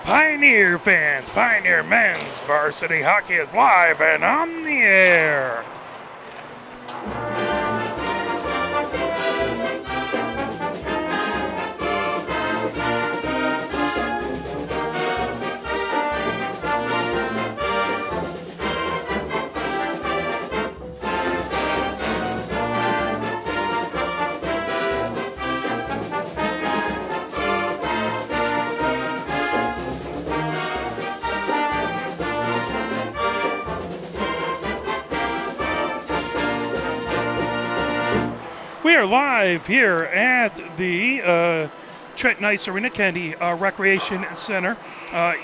Pioneer fans, Pioneer men's varsity hockey is live and on the air. We are live here at the Trenton Ice Arena, Kennedy Recreation Center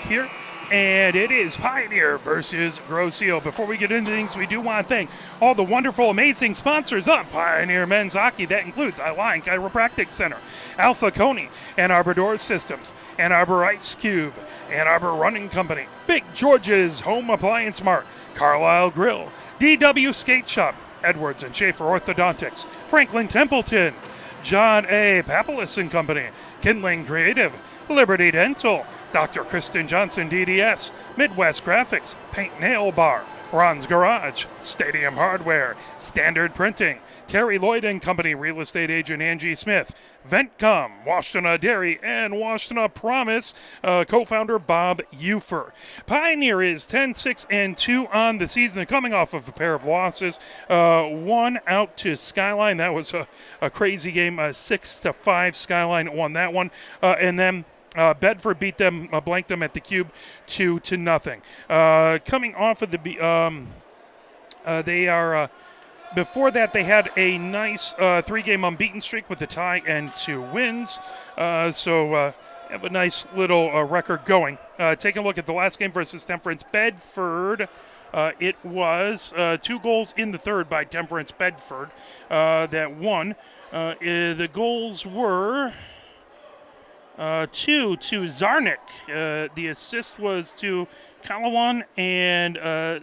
here, and it is Pioneer versus Grosse Ile. Before we get into things, we do want to thank all the wonderful, amazing sponsors of Pioneer Men's Hockey. That includes Align Chiropractic Center, Alpha Coney, Ann Arbor Door Systems, Ann Arbor Ice Cube, Ann Arbor Running Company, Big George's Home Appliance Mart, Carlisle Grill, DW Skate Shop, Edwards and Schaefer Orthodontics, Franklin Templeton, John A. Papalis and Company, Kindling Creative, Liberty Dental, Dr. Kristen Johnson DDS, Midwest Graphics, Paint Nail Bar, Ron's Garage, Stadium Hardware, Standard Printing, Terry Lloyd and Company Real Estate Agent Angie Smith, Ventcom, Washtenaw Dairy, and Washtenaw Promise co-founder Bob Ufer. Pioneer is 10-6-2 on the season. They're coming off of a pair of losses. One out to Skyline. That was a crazy game. 6-5. Skyline won that one. And then Bedford beat them, blanked them at the Cube 2-0. Coming off of the they are before that, they had a nice three-game unbeaten streak with a tie and 2 wins. So have a nice little record going. Taking a look at the last game versus Temperance Bedford. It was 2 goals in the third by Temperance Bedford that won. The goals were 2 to Zarnik. The assist was to Kalawan and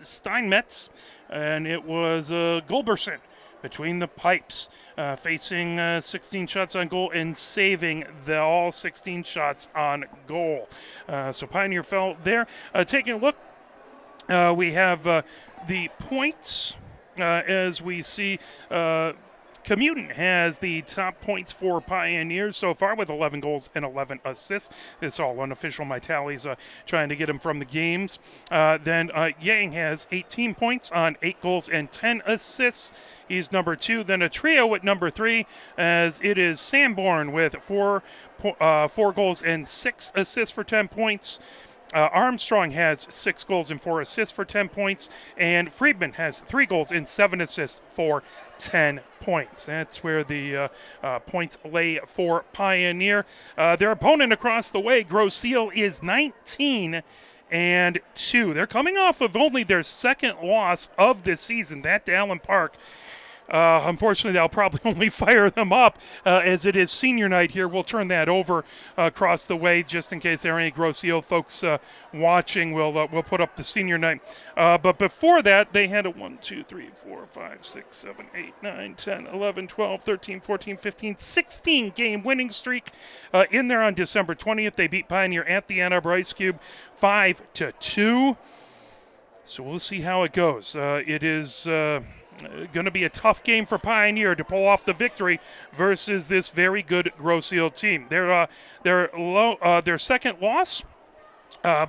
Steinmetz. And it was Gulberson between the pipes, facing 16 shots on goal and saving all 16 shots on goal. So Pioneer fell there. Taking a look, we have the points as we see. Commuton has the top points for Pioneers so far with 11 goals and 11 assists. It's all unofficial. My tallies trying to get them from the games. Then Yang has 18 points on 8 goals and 10 assists. He's number 2. Then a trio at number 3, as it is Sanborn with 4 goals and 6 assists for 10 points. Armstrong has 6 goals and 4 assists for 10 points, and Friedman has 3 goals and 7 assists for 10 points. That's where the points lay for Pioneer. Their opponent across the way, Grosse Ile, is 19-2. They're coming off of only their second loss of this season, that to Allen Park. Unfortunately, they'll probably only fire them up as it is senior night here. We'll turn that over across the way just in case there are any Grosse Ile folks watching. We'll put up the senior night. But before that, they had a 1, 2, 3, 4, 5, 6, 7, 8, 9, 10, 11, 12, 13, 14, 15, 16 game winning streak in there on December 20th. They beat Pioneer at the Ann Arbor Ice Cube 5-2. So we'll see how it goes. It is going to be a tough game for Pioneer to pull off the victory versus this very good Grosse Ile team. Their second loss,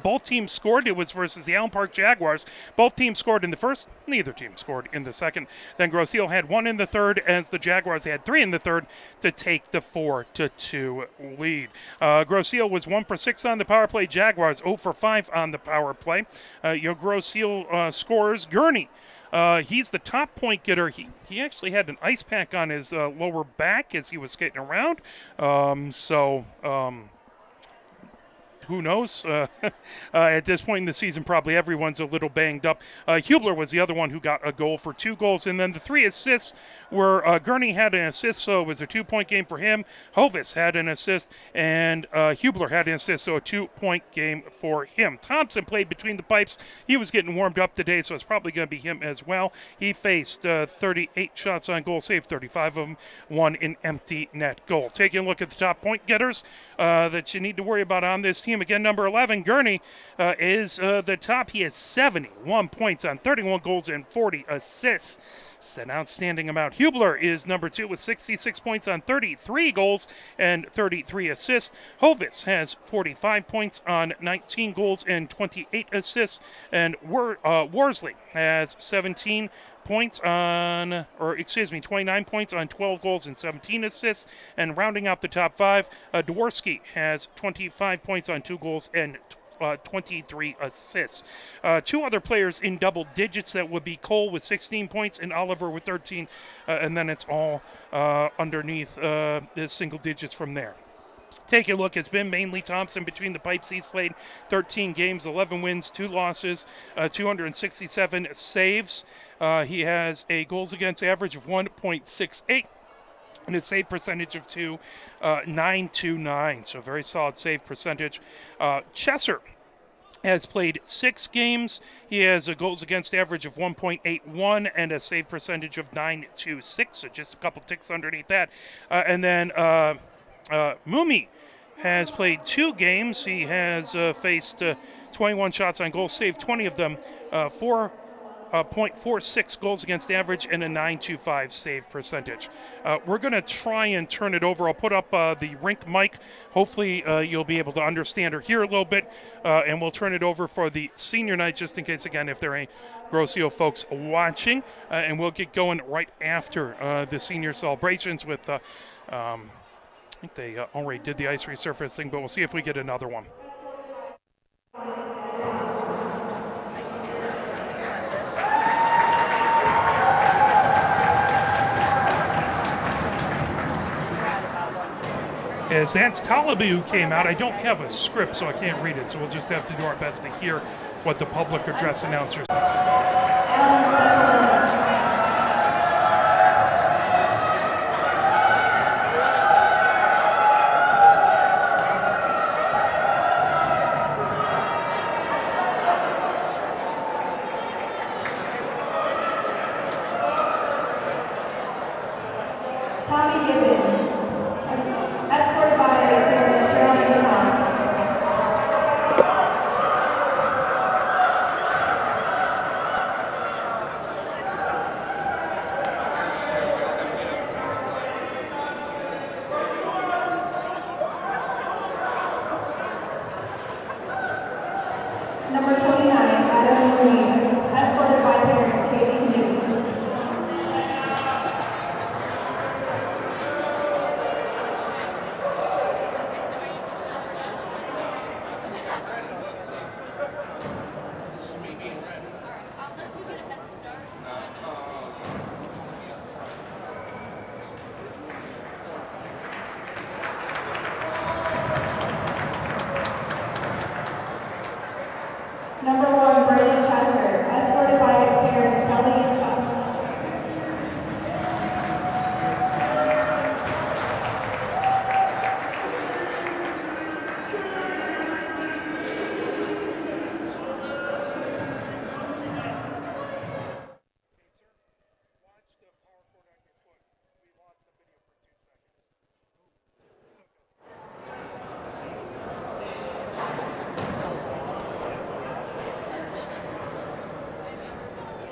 both teams scored. It was versus the Allen Park Jaguars. Both teams scored in the first. Neither team scored in the second. Then Grosse Ile had 1 in the third, as the Jaguars had 3 in the third to take the 4-2 lead. Grosse Ile was 1 for 6 on the power play. Jaguars 0 for 5 on the power play. Your Grosse Ile scorers, Gurney. He's the top point getter. He actually had an ice pack on his lower back as he was skating around. Who knows? At this point in the season, probably everyone's a little banged up. Hubler was the other one who got a goal for 2 goals. And then the 3 assists were Gurney had an assist, so it was a 2-point game for him. Hovis had an assist, and Hubler had an assist, so a 2-point game for him. Thompson played between the pipes. He was getting warmed up today, so it's probably going to be him as well. He faced 38 shots on goal, saved 35 of them, 1 in empty net goal. Taking a look at the top point getters that you need to worry about on this team. team. Again, number 11, Gurney, is the top. He has 71 points on 31 goals and 40 assists. It's an outstanding amount. Hubler is number 2 with 66 points on 33 goals and 33 assists. Hovis has 45 points on 19 goals and 28 assists. And Worsley has 29 points on 12 goals and 17 assists. And rounding out the top 5, Dworsky has 25 points on 2 goals and 23 assists. 2 other players in double digits, that would be Cole with 16 points and Oliver with 13, and then it's all underneath the single digits from there. Take a look. It's been mainly Thompson between the pipes. He's played 13 games, 11 wins, 2 losses, 267 saves. He has a goals against average of 1.68. and a save percentage of 929. So very solid save percentage. Chesser has played 6 games. He has a goals against average of 1.81 and a save percentage of 926. So just a couple ticks underneath that. And then Mumi has played 2 games. He has faced 21 shots on goal, saved 20 of them, 4.46 goals against average, and a 925 save percentage. We're going to try and turn it over. I'll put up the rink mic. Hopefully you'll be able to understand or hear a little bit, and we'll turn it over for the senior night, just in case, again, if there are any Grosse Ile folks watching, and we'll get going right after the senior celebrations with I think they already did the ice resurfacing, but we'll see if we get another one. As that's Talabi who came out. I don't have a script, so I can't read it, so we'll just have to do our best to hear what the public address announcers.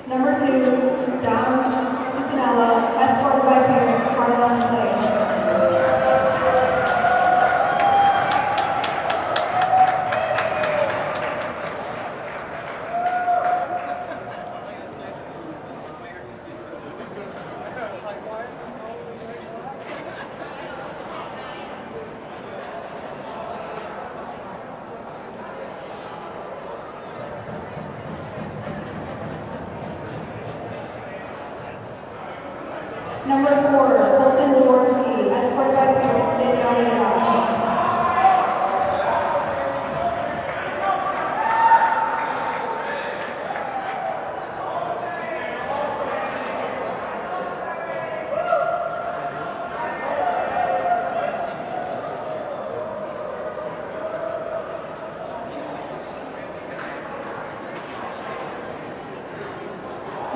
Number 2, Dom Susanella, escorted by parents, Carla and Clay. Number 4, Colton Dworsky, escorted by parents, Danielle and Josh.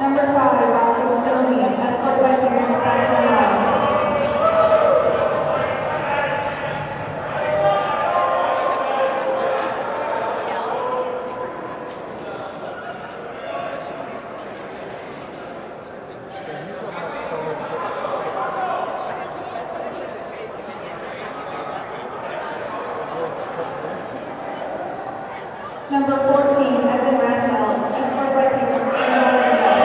Number 5, Malcolm Stoney, escorted by parents, Beth and Love. Number 14, Evan Rathbell, escorted by parents Angela and Jeff.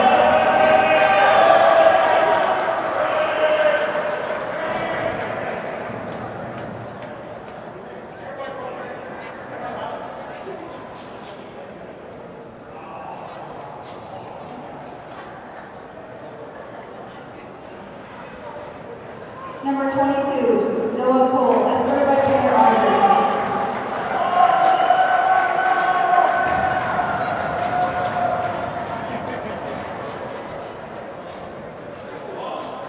Number 22, Noah Cole, escorted by trainer Audrey.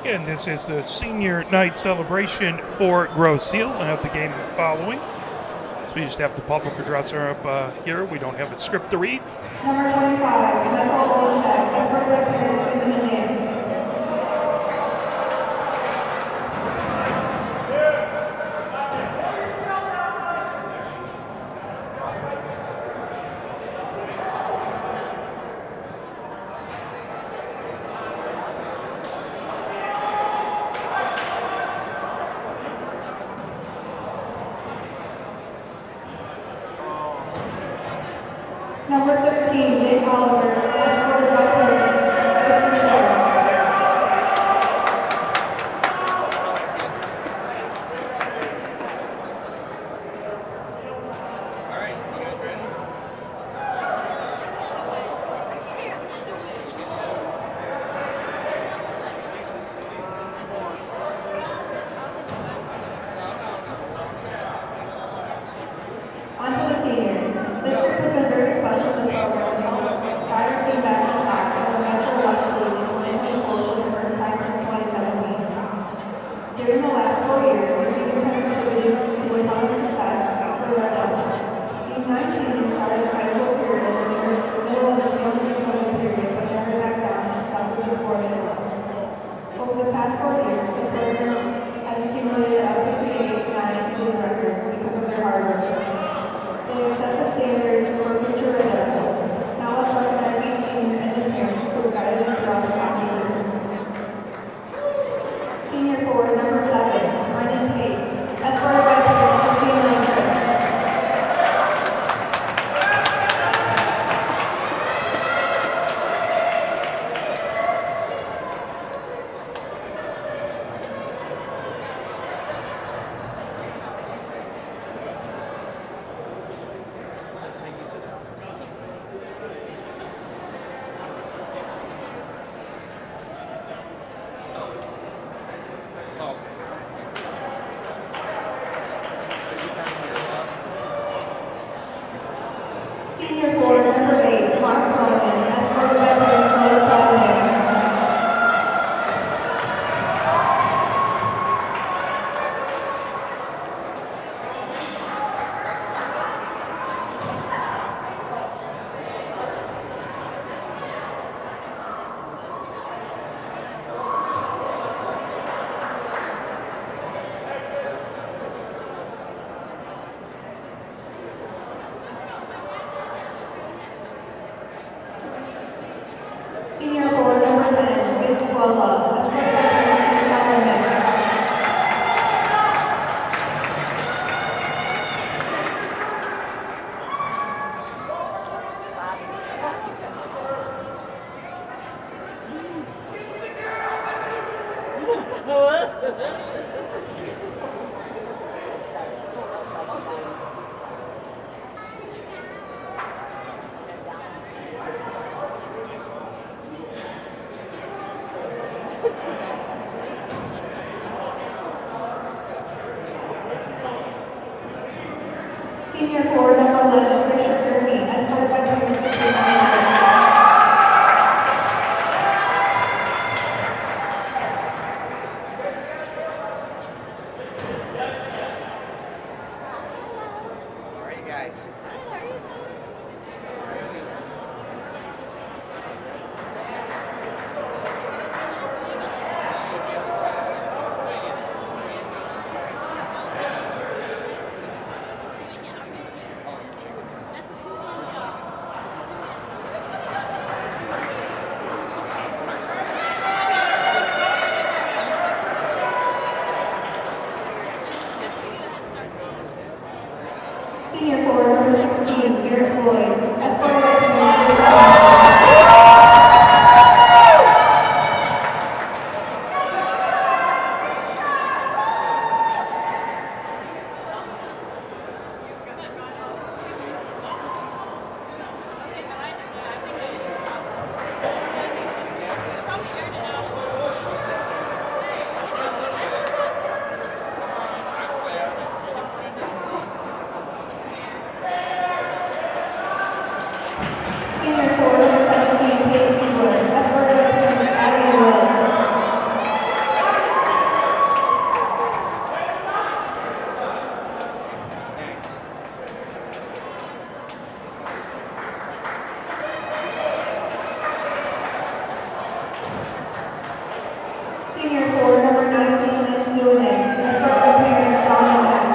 Again, this is the senior night celebration for Grosse Ile. I have the game following. So we just have the public addresser up here. We don't have a script to read. Number 25, Michael Olchek, escorted by parents Susan and Dan. Number 13, Jake Oliver, escorted by parents Richard Shore. On to the seniors. This group has been very special in the program and helped guide our team back on track in the Metro West League in 2024 for the first time since 2017. During the last 4 years, the seniors have contributed to a ton of success for the Red Devils. These 9 seniors started their high school career in the middle of the challenging COVID period, but never backed down and stuck with the sport they loved. Over the past 4 years, the program has accumulated a 58-9 team record because of their hard work. They have set the standard for future Red Devils. Now let's recognize each senior and their parents who have guided them throughout their happy years. Senior forward number 7, Brendan Pace, escorted by parents Christina and Chris. Senior forward number 8, Mark Roman, escorted by parents Melissa and Mary. Senior forward number 10, Vince Guella, escorted by parents Michelle and Nick. Senior forward number 11, Richard Gurney, escorted by parents Sabrina and Rick. How are you guys? Senior forward number 16, Garrett Floyd, escorted by parents with celebrations. Senior forward number 17, Tate Eagler, escorted by parents Addie and Will. Senior forward number 19, Lynn Zulick, escorted by parents Dawn and Matt.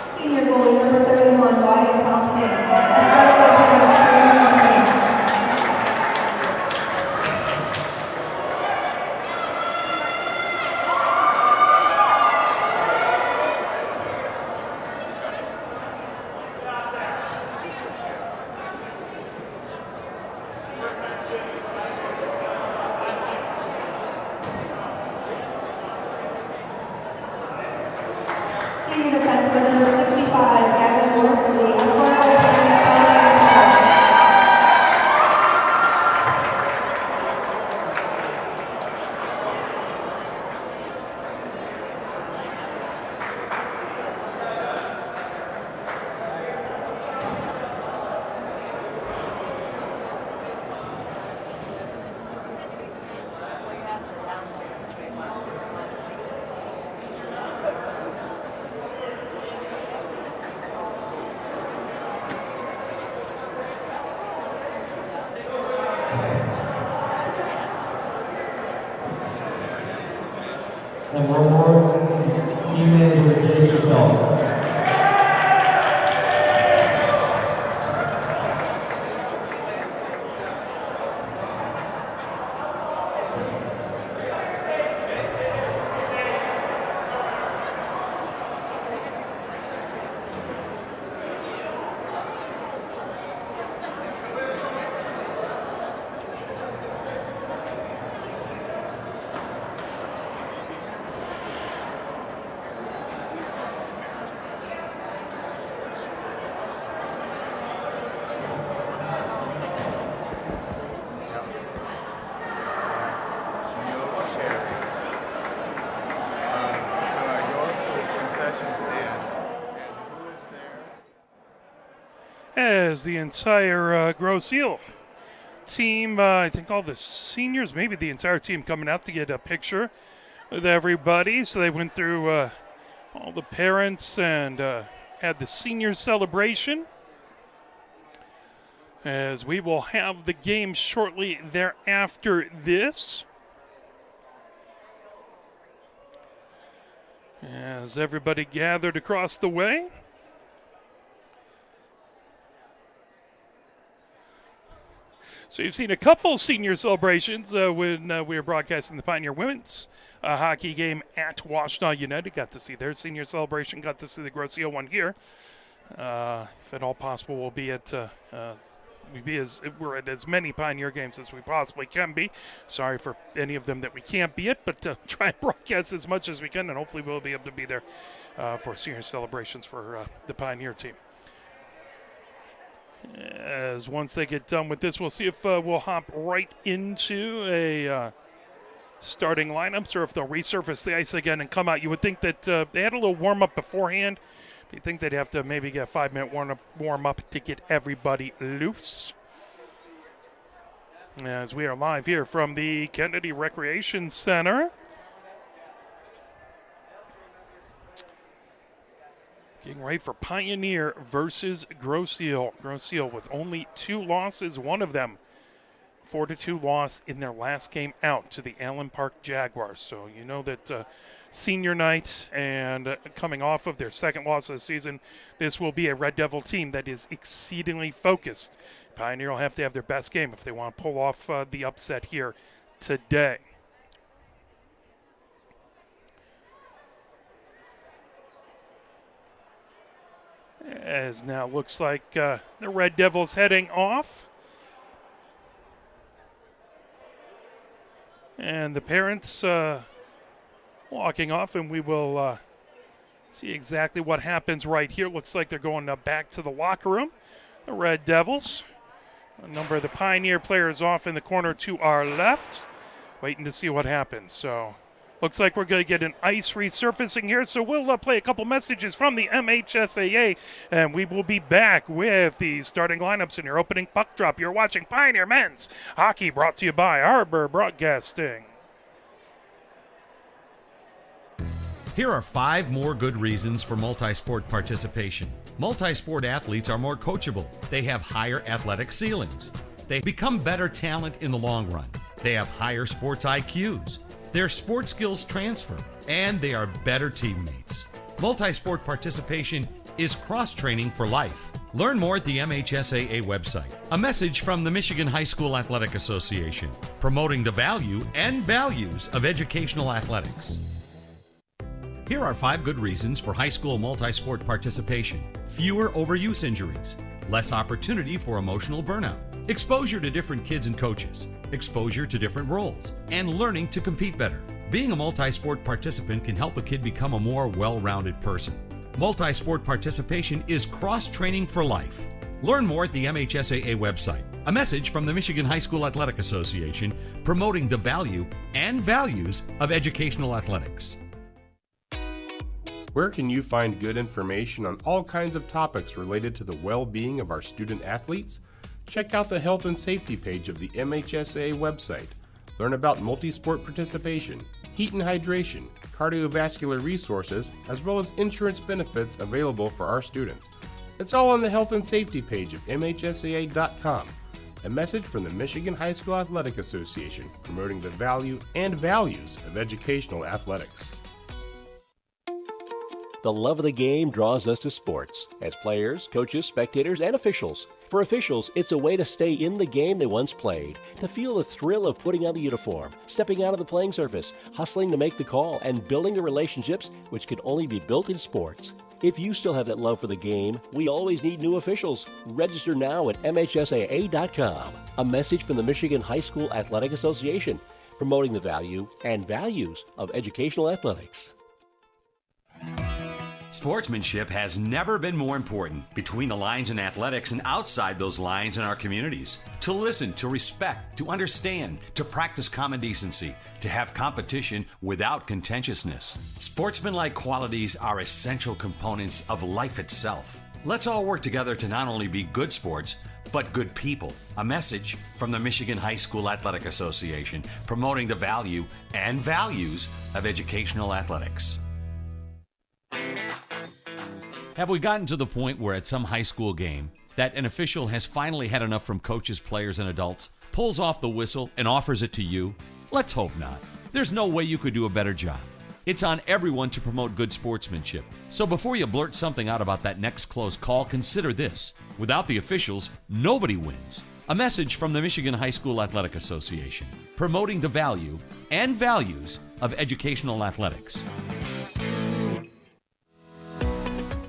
Senior goalie number 31, Wyatt Thompson, escorted by parents Karen and Frank. Senior defenseman number 65, Gavin Worsley, escorted by parents Kelly and Paul. And one more, team manager Jay Chappelle. No sharing. So I go up to this concession stand, and who is there? As the entire Grosse Ile team, I think all the seniors, maybe the entire team coming out to get a picture with everybody. So they went through all the parents and had the senior celebration. As we will have the game shortly thereafter this. As everybody gathered across the way. So you've seen a couple senior celebrations when we were broadcasting the Pioneer Women's hockey game at Washtenaw United. Got to see their senior celebration. Got to see the Grosse Ile one here. If at all possible, we'll be at we're at as many Pioneer games as we possibly can be. Sorry for any of them that we can't be at, but try and broadcast as much as we can, and hopefully we'll be able to be there for senior celebrations for the Pioneer team. As once they get done with this, we'll see if we'll hop right into a starting lineups or if they'll resurface the ice again and come out. You would think that they had a little warm-up beforehand. You think they'd have to maybe get a 5-minute warm-up to get everybody loose. As we are live here from the Kennedy Recreation Center. Getting ready for Pioneer versus Grosse Ile. Grosse Ile with only 2 losses, one of them 4-2 loss in their last game out to the Allen Park Jaguars. So you know that senior night and coming off of their second loss of the season, this will be a Red Devil team that is exceedingly focused. Pioneer will have to have their best game if they want to pull off the upset here today. As now looks like the Red Devils heading off. And the parents walking off, and we will see exactly what happens right here. Looks like they're going back to the locker room. The Red Devils. A number of the Pioneer players off in the corner to our left, waiting to see what happens. So looks like we're going to get an ice resurfacing here, so we'll play a couple messages from the MHSAA, and we will be back with the starting lineups in your opening puck drop. You're watching Pioneer Men's Hockey, brought to you by Arbor Broadcasting. Here are 5 more good reasons for multi-sport participation. Multi-sport athletes are more coachable. They have higher athletic ceilings. They become better talent in the long run. They have higher sports IQs. Their sports skills transfer, and they are better teammates. Multi-sport participation is cross-training for life. Learn more at the MHSAA website. A message from the Michigan High School Athletic Association, promoting the value and values of educational athletics. Here are 5 good reasons for high school multi-sport participation. Fewer overuse injuries, less opportunity for emotional burnout, exposure to different kids and coaches, exposure to different roles, and learning to compete better. Being a multi-sport participant can help a kid become a more well-rounded person. Multi-sport participation is cross-training for life. Learn more at the MHSAA website. A message from the Michigan High School Athletic Association, promoting the value and values of educational athletics. Where can you find good information on all kinds of topics related to the well-being of our student athletes? Check out the health and safety page of the MHSAA website. Learn about multi-sport participation, heat and hydration, cardiovascular resources, as well as insurance benefits available for our students. It's all on the health and safety page of MHSAA.com. A message from the Michigan High School Athletic Association, promoting the value and values of educational athletics. The love of the game draws us to sports, as players, coaches, spectators, and officials. For officials, it's a way to stay in the game they once played, to feel the thrill of putting on the uniform, stepping out of the playing surface, hustling to make the call, and building the relationships which can only be built in sports. If you still have that love for the game, we always need new officials. Register now at MHSAA.com. A message from the Michigan High School Athletic Association, promoting the value and values of educational athletics. Sportsmanship has never been more important between the lines in athletics and outside those lines in our communities. To listen, to respect, to understand, to practice common decency, to have competition without contentiousness. Sportsmanlike qualities are essential components of life itself. Let's all work together to not only be good sports, but good people. A message from the Michigan High School Athletic Association, promoting the value and values of educational athletics. Have we gotten to the point where at some high school game that an official has finally had enough from coaches, players, and adults, pulls off the whistle, and offers it to you? Let's hope not. There's no way you could do a better job. It's on everyone to promote good sportsmanship. So before you blurt something out about that next close call, consider this. Without the officials, nobody wins. A message from the Michigan High School Athletic Association, promoting the value and values of educational athletics.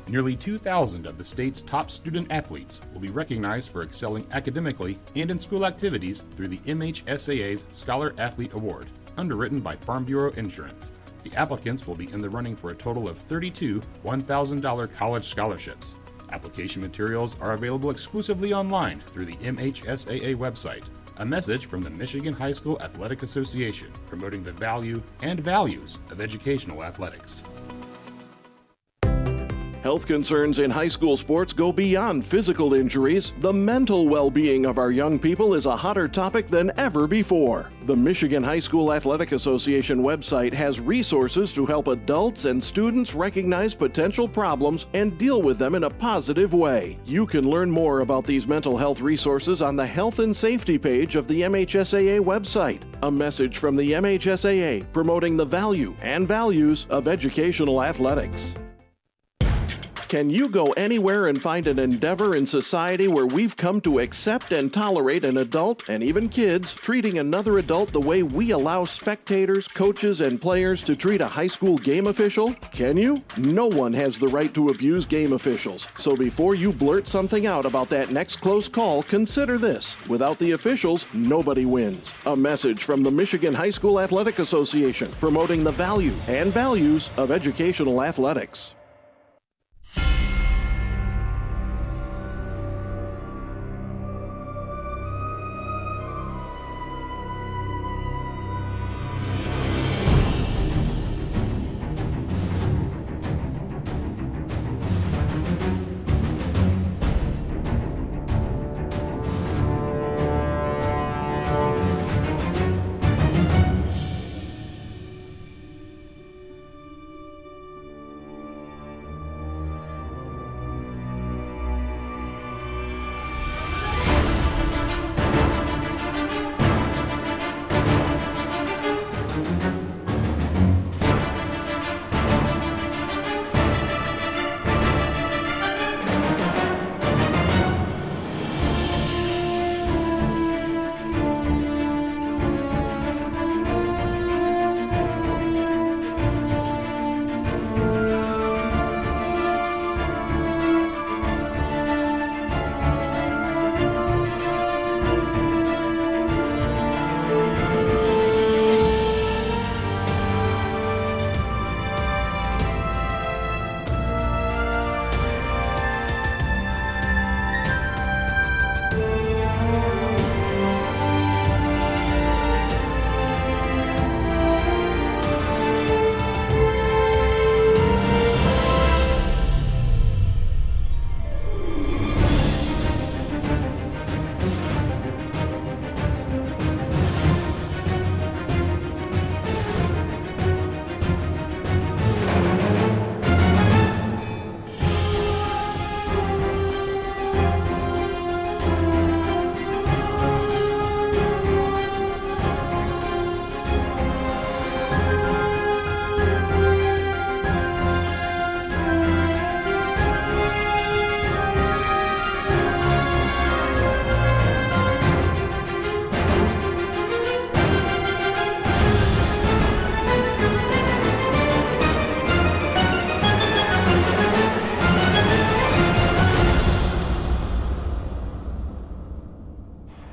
Nearly 2,000 of the state's top student athletes will be recognized for excelling academically and in school activities through the MHSAA's Scholar Athlete Award, underwritten by Farm Bureau Insurance. The applicants will be in the running for a total of 32 $1,000 college scholarships. Application materials are available exclusively online through the MHSAA website. A message from the Michigan High School Athletic Association, promoting the value and values of educational athletics. Health concerns in high school sports go beyond physical injuries. The mental well-being of our young people is a hotter topic than ever before. The Michigan High School Athletic Association website has resources to help adults and students recognize potential problems and deal with them in a positive way. You can learn more about these mental health resources on the Health and Safety page of the MHSAA website. A message from the MHSAA promoting the value and values of educational athletics. Can you go anywhere and find an endeavor in society where we've come to accept and tolerate an adult, and even kids, treating another adult the way we allow spectators, coaches, and players to treat a high school game official? Can you? No one has the right to abuse game officials. So before you blurt something out about that next close call, consider this. Without the officials, nobody wins. A message from the Michigan High School Athletic Association promoting the value and values of educational athletics.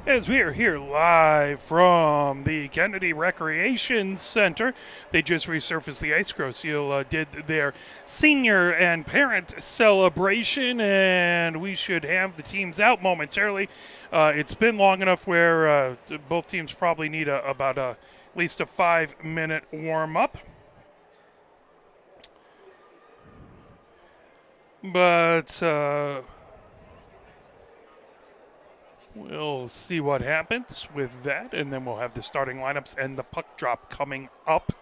As we are here live from the Kennedy Recreation Center, they just resurfaced the ice. Grosse Ile did their senior and parent celebration, and we should have the teams out momentarily. It's been long enough where both teams probably need about at least a 5-minute warm-up. But we'll see what happens with that, and then we'll have the starting lineups and the puck drop coming up.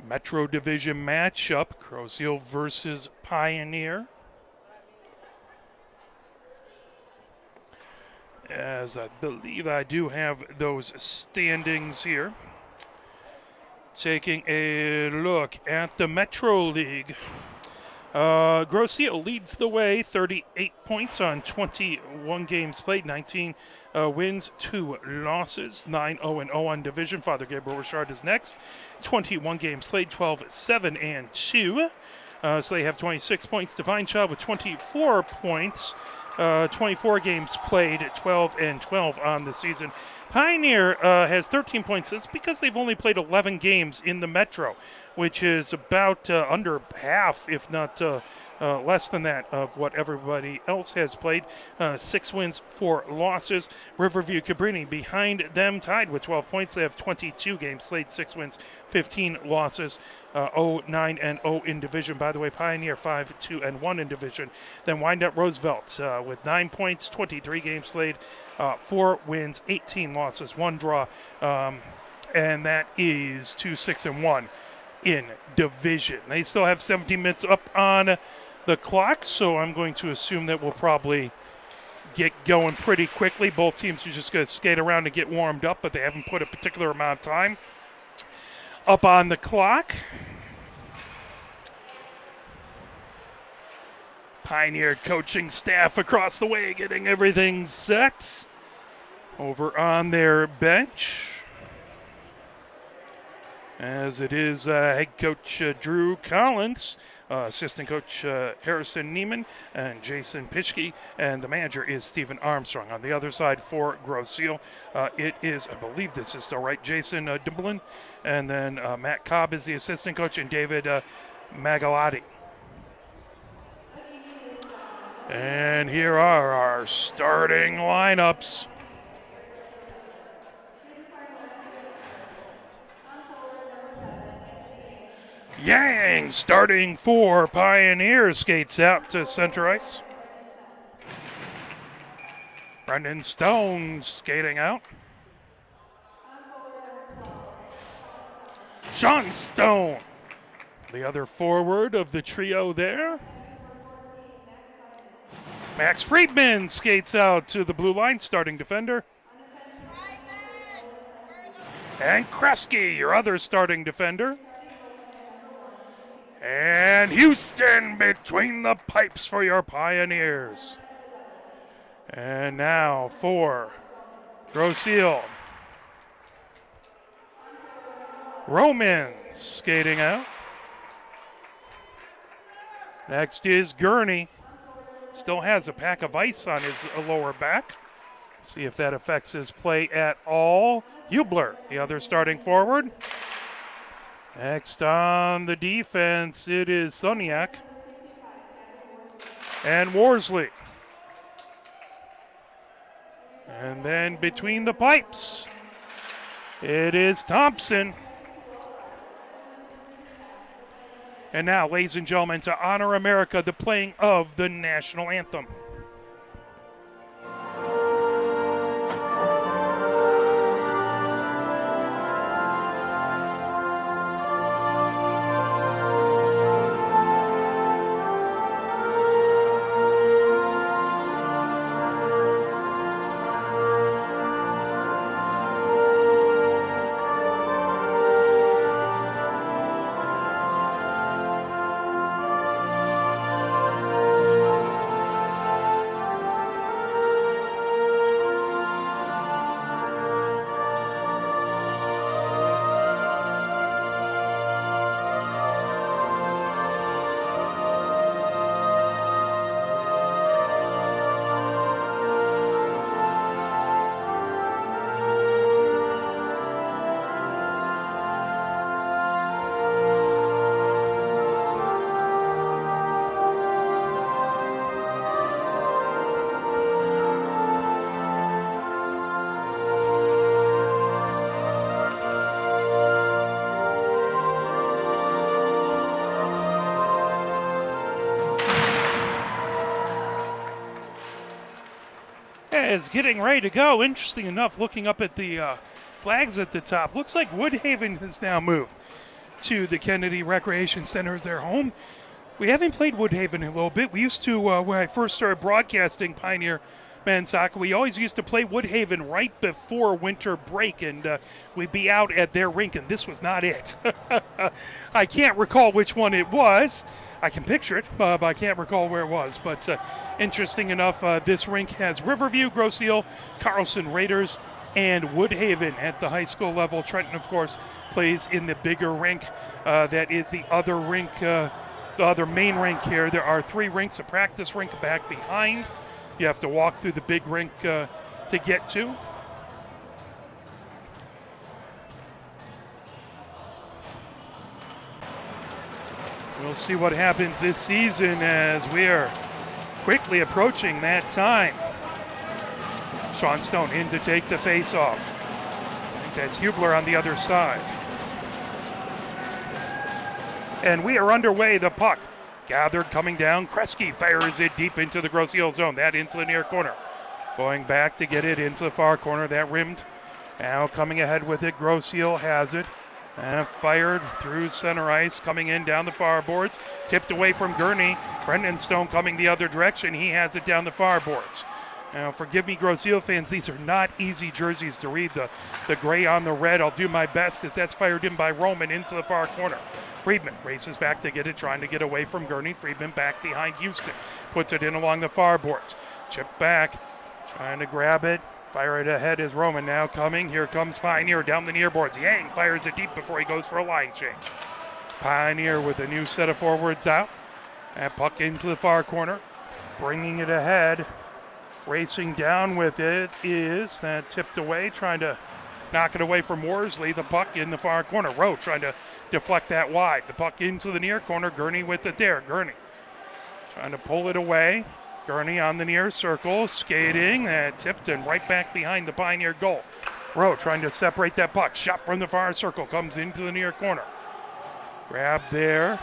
Metro Division matchup, Grosse Ile versus Pioneer. As I believe I do have those standings here. Taking a look at the Metro League. Grosse Ile leads the way, 38 points on 21 games played, 19 wins, 2 losses, 9-0-0 on division. Father Gabriel Richard is next, 21 games played, 12-7-2. So they have 26 points. Divine Child with 24 points, 24 games played, 12-12 on the season. Pioneer has 13 points. That's because they've only played 11 games in the Metro, which is about under half, if not less than that of what everybody else has played. 6 wins, 4 losses. Riverview Cabrini behind them, tied with 12 points. They have 22 games played, 6 wins, 15 losses, 0-9-0 in division. By the way, Pioneer 5-2-1 in division. Then Wyandotte Roosevelt with 9 points, 23 games played, 4 wins, 18 losses, 1 draw, and that is 2-6-1 in division. They still have 17 minutes up on the clock, so I'm going to assume that we'll probably get going pretty quickly. Both teams are just going to skate around and get warmed up, but they haven't put a particular amount of time up on the clock. Pioneer coaching staff across the way getting everything set over on their bench. As it is head coach Drew Collins, assistant coach Harrison Neiman, and Jason Pischke, and the manager is Stephen Armstrong. On the other side for Grosse Ile, it is, I believe this is still right, Jason Dimblin, and then Matt Cobb is the assistant coach, and David Magalotti. And here are our starting lineups. Yang starting for Pioneer, skates out to center ice. Brendan Stone skating out. Sean Stone, the other forward of the trio there. Max Friedman skates out to the blue line, starting defender. And Kresge, your other starting defender. And Houston between the pipes for your Pioneers. And now for Grosse Ile. Roman skating out. Next is Gurney. Still has a pack of ice on his lower back. See if that affects his play at all. Hubler, the other starting forward. Next on the defense, it is Suniak and Worsley. And then between the pipes, it is Thompson. And now, ladies and gentlemen, to honor America, the playing of the national anthem. Is getting ready to go. Interesting enough, looking up at the flags at the top, looks like Woodhaven has now moved to the Kennedy Recreation Center as their home. We haven't played Woodhaven in a little bit. We used to, when I first started broadcasting Pioneer men's soccer, we always used to play Woodhaven right before winter break, and we'd be out at their rink, and this was not it. I can't recall which one it was. I can picture it, but I can't recall where it was. But interesting enough, this rink has Riverview, Grosse Ile, Carlson Raiders, and Woodhaven at the high school level. Trenton, of course, plays in the bigger rink. That is the other rink, the other main rink here. There are 3 rinks, a practice rink back behind. You have to walk through the big rink to get to. We'll see what happens this season as we are quickly approaching that time. Sean Stone in to take the face-off. I think that's Hubler on the other side. And we are underway. The puck gathered, coming down. Kresge fires it deep into the Grosse Ile zone. That into the near corner. Going back to get it into the far corner. That rimmed. Now coming ahead with it. Grosse Ile has it. And fired through center ice. Coming in down the far boards. Tipped away from Gurney. Brendan Stone coming the other direction. He has it down the far boards. Now, forgive me, Grosse Ile fans, these are not easy jerseys to read. The gray on the red, I'll do my best as that's fired in by Roman into the far corner. Friedman races back to get it, trying to get away from Gurney. Friedman back behind Houston. Puts it in along the far boards. Chip back, trying to grab it. Fire it ahead is Roman now coming. Here comes Pioneer down the near boards. Yang fires it deep before he goes for a line change. Pioneer with a new set of forwards out. And puck into the far corner. Bringing it ahead. Racing down with it is that tipped away, trying to knock it away from Worsley. The puck in the far corner. Rowe trying to deflect that wide. The puck into the near corner. Gurney with it there. Gurney trying to pull it away. Gurney on the near circle, skating. That tipped and right back behind the Pioneer goal. Rowe trying to separate that puck. Shot from the far circle. Comes into the near corner. Grab there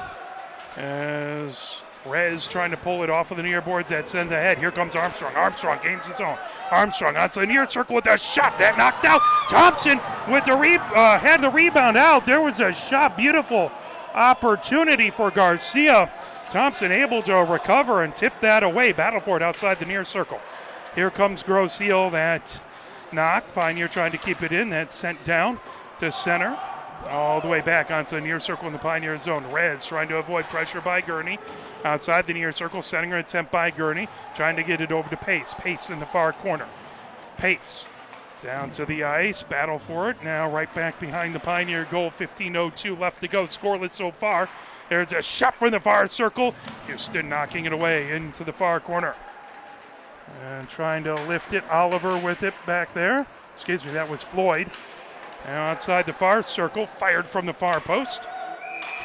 as Rez trying to pull it off of the near boards. That sends ahead. Here comes Armstrong. Armstrong gains his own. Armstrong onto the near circle with a shot. That knocked out. Thompson with the had the rebound out. There was a shot. Beautiful opportunity for Garcia. Thompson able to recover and tip that away. Battle for it outside the near circle. Here comes Grosse Ile. That knocked. Pioneer trying to keep it in. That's sent down to center. All the way back onto the near circle in the Pioneer zone. Rez trying to avoid pressure by Gurney. Outside the near circle, sending an attempt by Gurney. Trying to get it over to Pace. Pace in the far corner. Pace down to the ice. Battle for it. Now right back behind the Pioneer goal. 15:02 left to go. Scoreless so far. There's a shot from the far circle. Houston knocking it away into the far corner. And trying to lift it. Oliver with it back there. Excuse me, that was Floyd. Now outside the far circle, fired from the far post.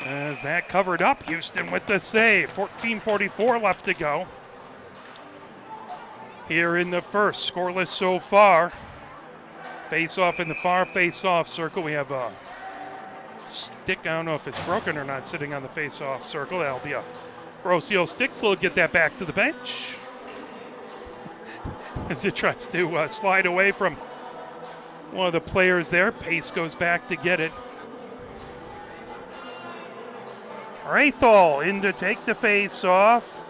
As that covered up, Houston with the save. 14:44 left to go. Here in the first, scoreless so far. Face-off in the far face-off circle. We have a stick, I don't know if it's broken or not, sitting on the face-off circle. That'll be a Grosse Ile stick, so we'll get that back to the bench. As it tries to slide away from one of the players there. Pace goes back to get it. Rathol in to take the face off.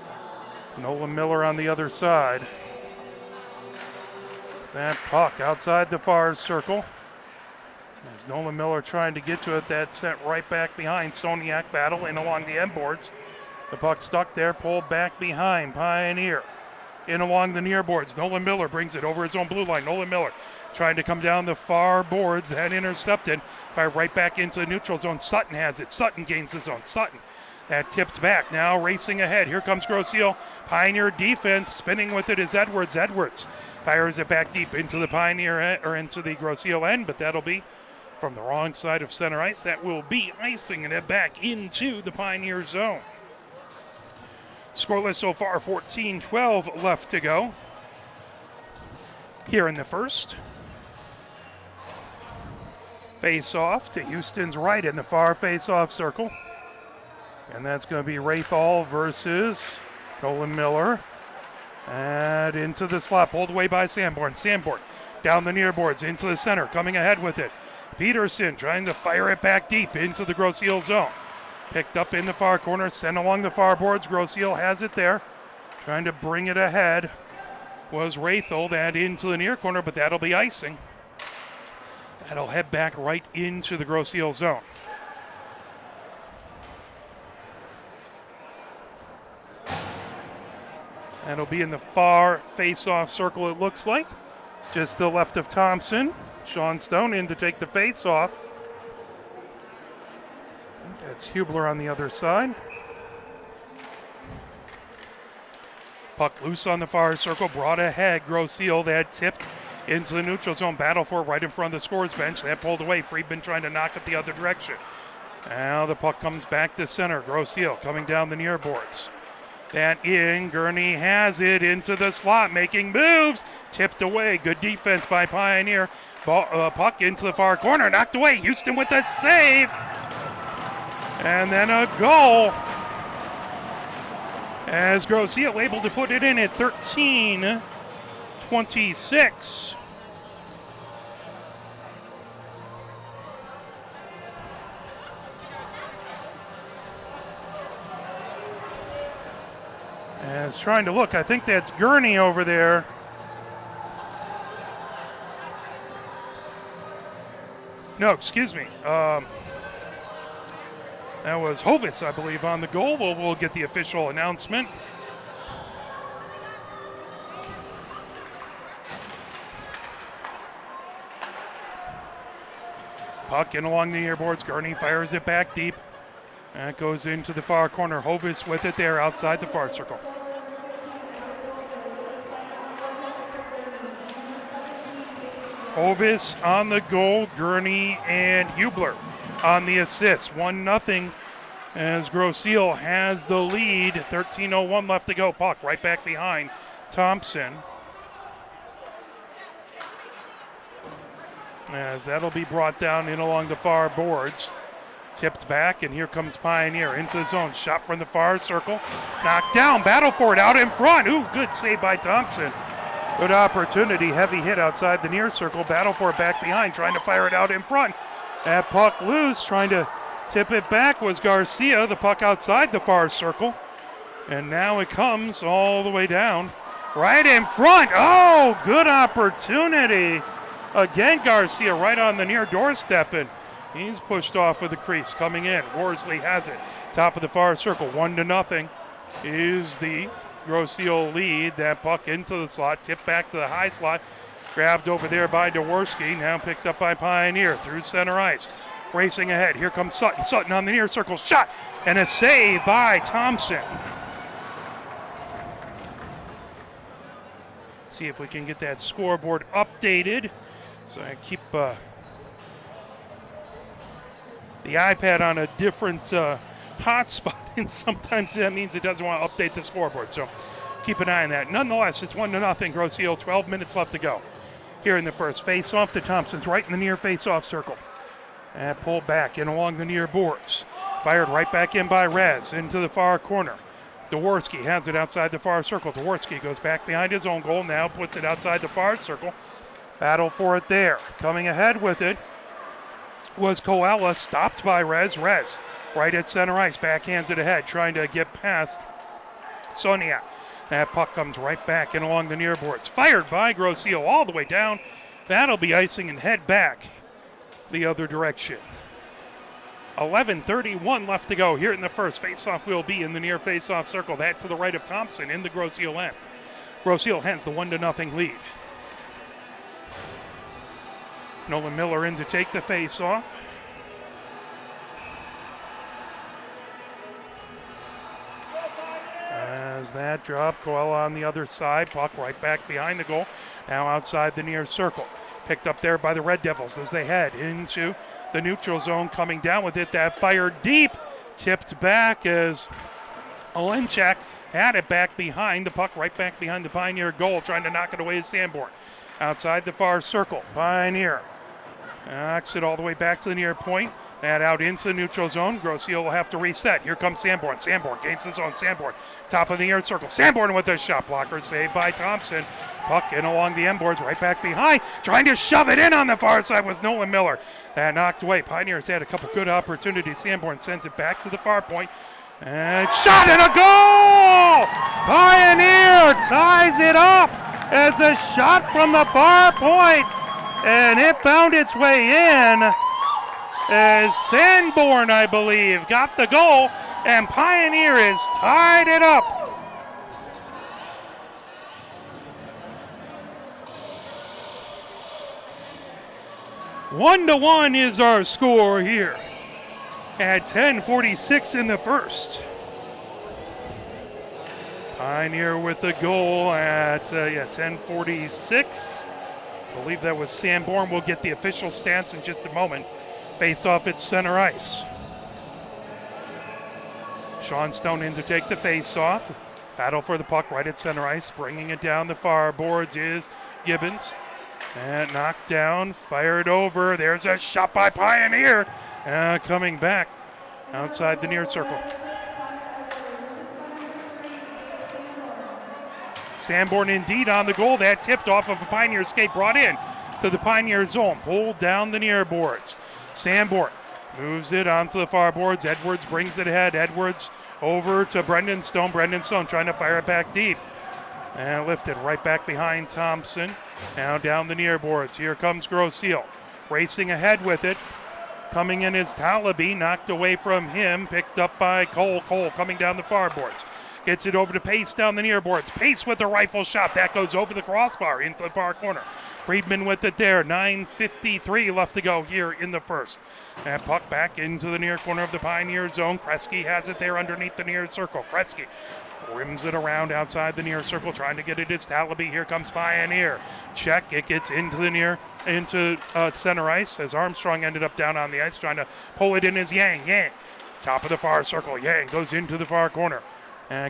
Nolan Miller on the other side. That puck outside the far circle. As Nolan Miller trying to get to it, that's sent right back behind. Soniak battle in along the end boards. The puck stuck there, pulled back behind. Pioneer in along the near boards. Nolan Miller brings it over his own blue line. Nolan Miller trying to come down the far boards and intercepted. Fire right back into the neutral zone. Sutton has it. Sutton gains his own. Sutton. That tipped back. Now racing ahead. Here comes Grosse Ile. Pioneer defense. Spinning with it is Edwards. Edwards fires it back deep into the Pioneer or into the Grosse Ile end, but that'll be from the wrong side of center ice. That will be icing it back into the Pioneer zone. Scoreless so far. 14-12 left to go. Here in the first. Face-off to Houston's right in the far face-off circle. And that's going to be Rathol versus Nolan Miller. And into the slot, pulled away by Sanborn. Sanborn down the near boards, into the center, coming ahead with it. Peterson trying to fire it back deep into the Grosse Ile zone. Picked up in the far corner, sent along the far boards. Grosse Ile has it there. Trying to bring it ahead was Rathol. That into the near corner, but that'll be icing. That'll head back right into the Grosse Ile zone. That'll be in the far face-off circle, it looks like. Just to the left of Thompson. Sean Stone in to take the face-off. That's Hubler on the other side. Puck loose on the far circle, brought ahead. Grosse Ile, that tipped into the neutral zone. Battle for it right in front of the scores bench. That pulled away. Friedman trying to knock it the other direction. Now the puck comes back to center. Grosse Ile coming down the near boards. That in, Gurney has it into the slot, making moves. Tipped away. Good defense by Pioneer. Puck into the far corner, knocked away. Houston with the save. And then a goal. As Grosse Ile able to put it in at 13-26. As trying to look, I think that's Gurney over there. No, excuse me. That was Hovis, I believe, on the goal. We'll get the official announcement. Puck in along the near boards. Gurney fires it back deep. That goes into the far corner. Hovis with it there outside the far circle. Hovis on the goal. Gurney and Hubler on the assist. 1-0 as Grosse Ile has the lead. 13:01 left to go. Puck right back behind Thompson. As that'll be brought down in along the far boards. Tipped back, and here comes Pioneer into the zone. Shot from the far circle. Knocked down. Battle for it out in front. Ooh, good save by Thompson. Good opportunity. Heavy hit outside the near circle. Battle for it back behind. Trying to fire it out in front. That puck loose. Trying to tip it back was Garcia. The puck outside the far circle. And now it comes all the way down. Right in front. Oh, good opportunity. Again, Garcia right on the near doorstep. And he's pushed off of the crease. Coming in. Worsley has it. Top of the far circle. 1-0 is the Grosse Ile lead. That puck into the slot. Tipped back to the high slot. Grabbed over there by Dworsky. Now picked up by Pioneer through center ice. Racing ahead. Here comes Sutton. Sutton on the near circle. Shot. And a save by Thompson. See if we can get that scoreboard updated. So I keep the iPad on a different hotspot, and sometimes that means it doesn't want to update the scoreboard. So keep an eye on that. Nonetheless, it's 1-0 Grosse Ile. 12 minutes left to go here in the first. Face off to Thompson's right in the near face-off circle. And pulled back in along the near boards. Fired right back in by Rez into the far corner. Dworsky has it outside the far circle. Dworsky goes back behind his own goal. Now puts it outside the far circle. Battle for it there. Coming ahead with it was Koala, stopped by Rez. Rez right at center ice, backhands it ahead, trying to get past Sonia. That puck comes right back in along the near boards. Fired by Grosse Ile all the way down. That'll be icing and head back the other direction. 11:31 left to go here in the first. Faceoff will be in the near faceoff circle. That to the right of Thompson in the Grosse Ile end. Grosse Ile has the 1-0 lead. Nolan Miller in to take the face-off. As that drop, Coella on the other side. Puck right back behind the goal. Now outside the near circle. Picked up there by the Red Devils as they head into the neutral zone. Coming down with it. That fire deep. Tipped back as Olenchak had it back behind. The puck right back behind the Pioneer goal. Trying to knock it away is Sanborn. Outside the far circle. Pioneer knocks it all the way back to the near point. That out into the neutral zone. Grosse Ile will have to reset. Here comes Sanborn. Sanborn gains the zone. Sanborn, top of the air circle. Sanborn with a shot blocker. Saved by Thompson. Puck in along the end boards, right back behind. Trying to shove it in on the far side was Nolan Miller. That knocked away. Pioneers had a couple good opportunities. Sanborn sends it back to the far point. And shot and a goal! Pioneer ties it up as a shot from the far point. And it found its way in as Sanborn, I believe, got the goal, and Pioneer has tied it up. One to one is our score here at 10:46 in the first. Pioneer with the goal at 10:46. I believe that was Sanborn. We'll get the official stats in just a moment. Face off at center ice. Sean Stone in to take the face-off. Battle for the puck right at center ice. Bringing it down the far boards is Gibbons. And knocked down, fired over. There's a shot by Pioneer. Coming back outside the near circle. Sanborn indeed on the goal. That tipped off of a Pioneer skate, brought in to the Pioneer zone. Pulled down the near boards. Sanborn moves it onto the far boards. Edwards brings it ahead. Edwards over to Brendan Stone. Brendan Stone trying to fire it back deep. And lifted right back behind Thompson. Now down the near boards. Here comes Grosse Ile. Racing ahead with it. Coming in is Talaby. Knocked away from him. Picked up by Cole. Cole coming down the far boards. Gets it over to Pace down the near boards. Pace with the rifle shot. That goes over the crossbar into the far corner. Friedman with it there. 9:53 left to go here in the first. And puck back into the near corner of the Pioneer zone. Kresge has it there underneath the near circle. Kresge rims it around outside the near circle, trying to get it. It's Talaby. Here comes Pioneer. Check. It gets into center ice as Armstrong ended up down on the ice, trying to pull it in as Yang. Yang, top of the far circle. Yang goes into the far corner.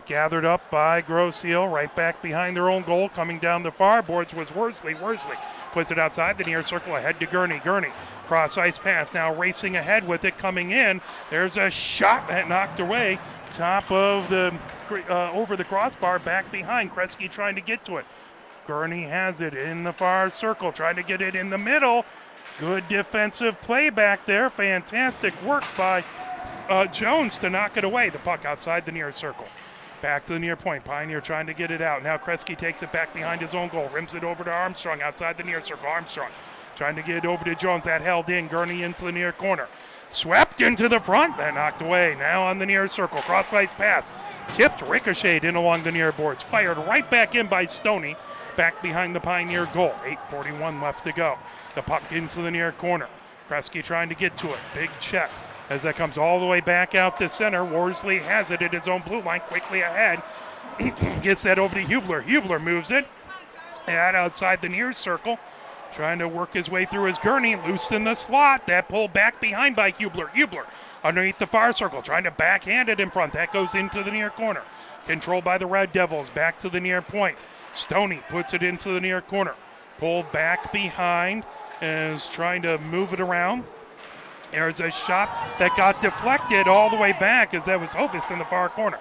Gathered up by Grosse Ile, right back behind their own goal. Coming down the far boards was Worsley. Worsley puts it outside the near circle, ahead to Gurney. Gurney, cross ice pass, now racing ahead with it, coming in. There's a shot that knocked away, top of the, over the crossbar, back behind. Kresge trying to get to it. Gurney has it in the far circle, trying to get it in the middle. Good defensive play back there. Fantastic work by Jones to knock it away. The puck outside the near circle. Back to the near point. Pioneer trying to get it out. Now Kresge takes it back behind his own goal. Rims it over to Armstrong outside the near circle. Armstrong trying to get it over to Jones. That held in. Gurney into the near corner. Swept into the front. That knocked away. Now on the near circle. Cross ice pass. Tipped, ricocheted in along the near boards. Fired right back in by Stoney. Back behind the Pioneer goal. 8:41 left to go. The puck into the near corner. Kresge trying to get to it. Big check. As that comes all the way back out to center, Worsley has it at his own blue line, quickly ahead. Gets that over to Hubler. Hubler moves it. And outside the near circle, trying to work his way through his Gurney, loose in the slot. That pulled back behind by Hubler. Hubler underneath the far circle, trying to backhand it in front. That goes into the near corner. Controlled by the Red Devils, back to the near point. Stoney puts it into the near corner. Pulled back behind, is trying to move it around. There's a shot that got deflected all the way back as that was Hovis in the far corner.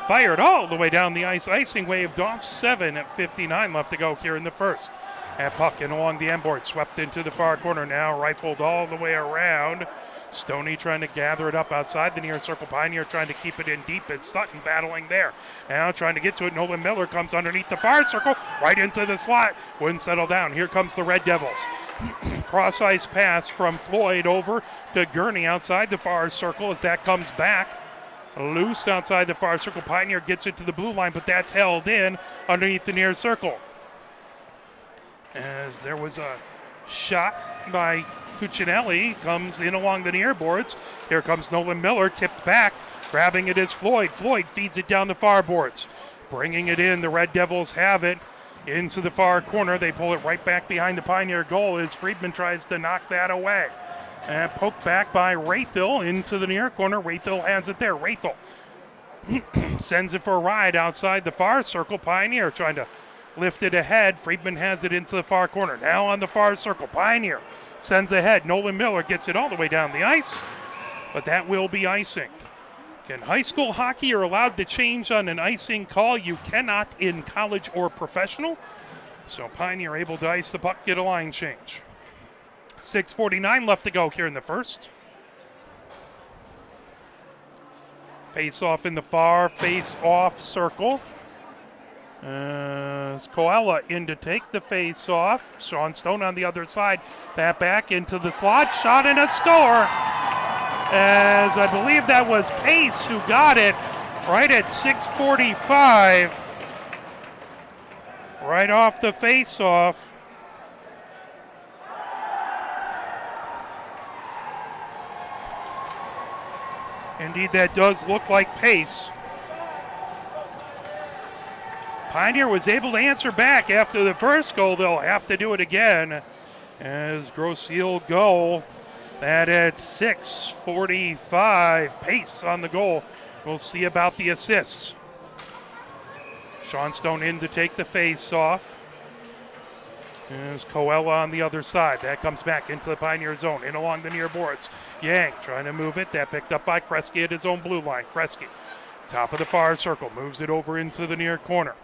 Fired all the way down the ice. Icing waved off. 7:59 left to go here in the first. And puck in along the end board. Swept into the far corner. Now rifled all the way around. Stoney trying to gather it up outside the near circle. Pioneer trying to keep it in deep as Sutton battling there. Now trying to get to it. Nolan Miller comes underneath the far circle. Right into the slot. Wouldn't settle down. Here comes the Red Devils. Cross ice pass from Floyd over to Gurney outside the far circle as that comes back. Loose outside the far circle. Pioneer gets it to the blue line, but that's held in underneath the near circle. As there was a shot by Cuccinelli, comes in along the near boards. Here comes Nolan Miller, tipped back. Grabbing it is Floyd. Floyd feeds it down the far boards. Bringing it in, the Red Devils have it. Into the far corner. They pull it right back behind the Pioneer goal as Friedman tries to knock that away. And poked back by Raythel into the near corner. Raythel has it there. Raythel sends it for a ride outside the far circle. Pioneer trying to lift it ahead. Friedman has it into the far corner. Now on the far circle. Pioneer sends ahead. Nolan Miller gets it all the way down the ice. But that will be icing. In high school hockey, you're allowed to change on an icing call. You cannot in college or professional. So Pioneer able to ice the puck, get a line change. 6:49 left to go here in the first. Face off in the far face off circle. As Koala in to take the face off. Sean Stone on the other side. That back into the slot. Shot and a score. As I believe that was Pace who got it right at 6:45. Right off the face-off. Indeed, that does look like Pace. Pioneer was able to answer back after the first goal. They'll have to do it again as Grosse Ile goal. That at 6:45, Pace on the goal We'll see about the assists. Sean Stone in to take the face off. There's Coella on the other side. That comes back into the Pioneer zone, in along the near boards. Yang trying to move it. That picked up by Kresge at his own blue line. Kresge, top of the far circle, moves it over into the near corner.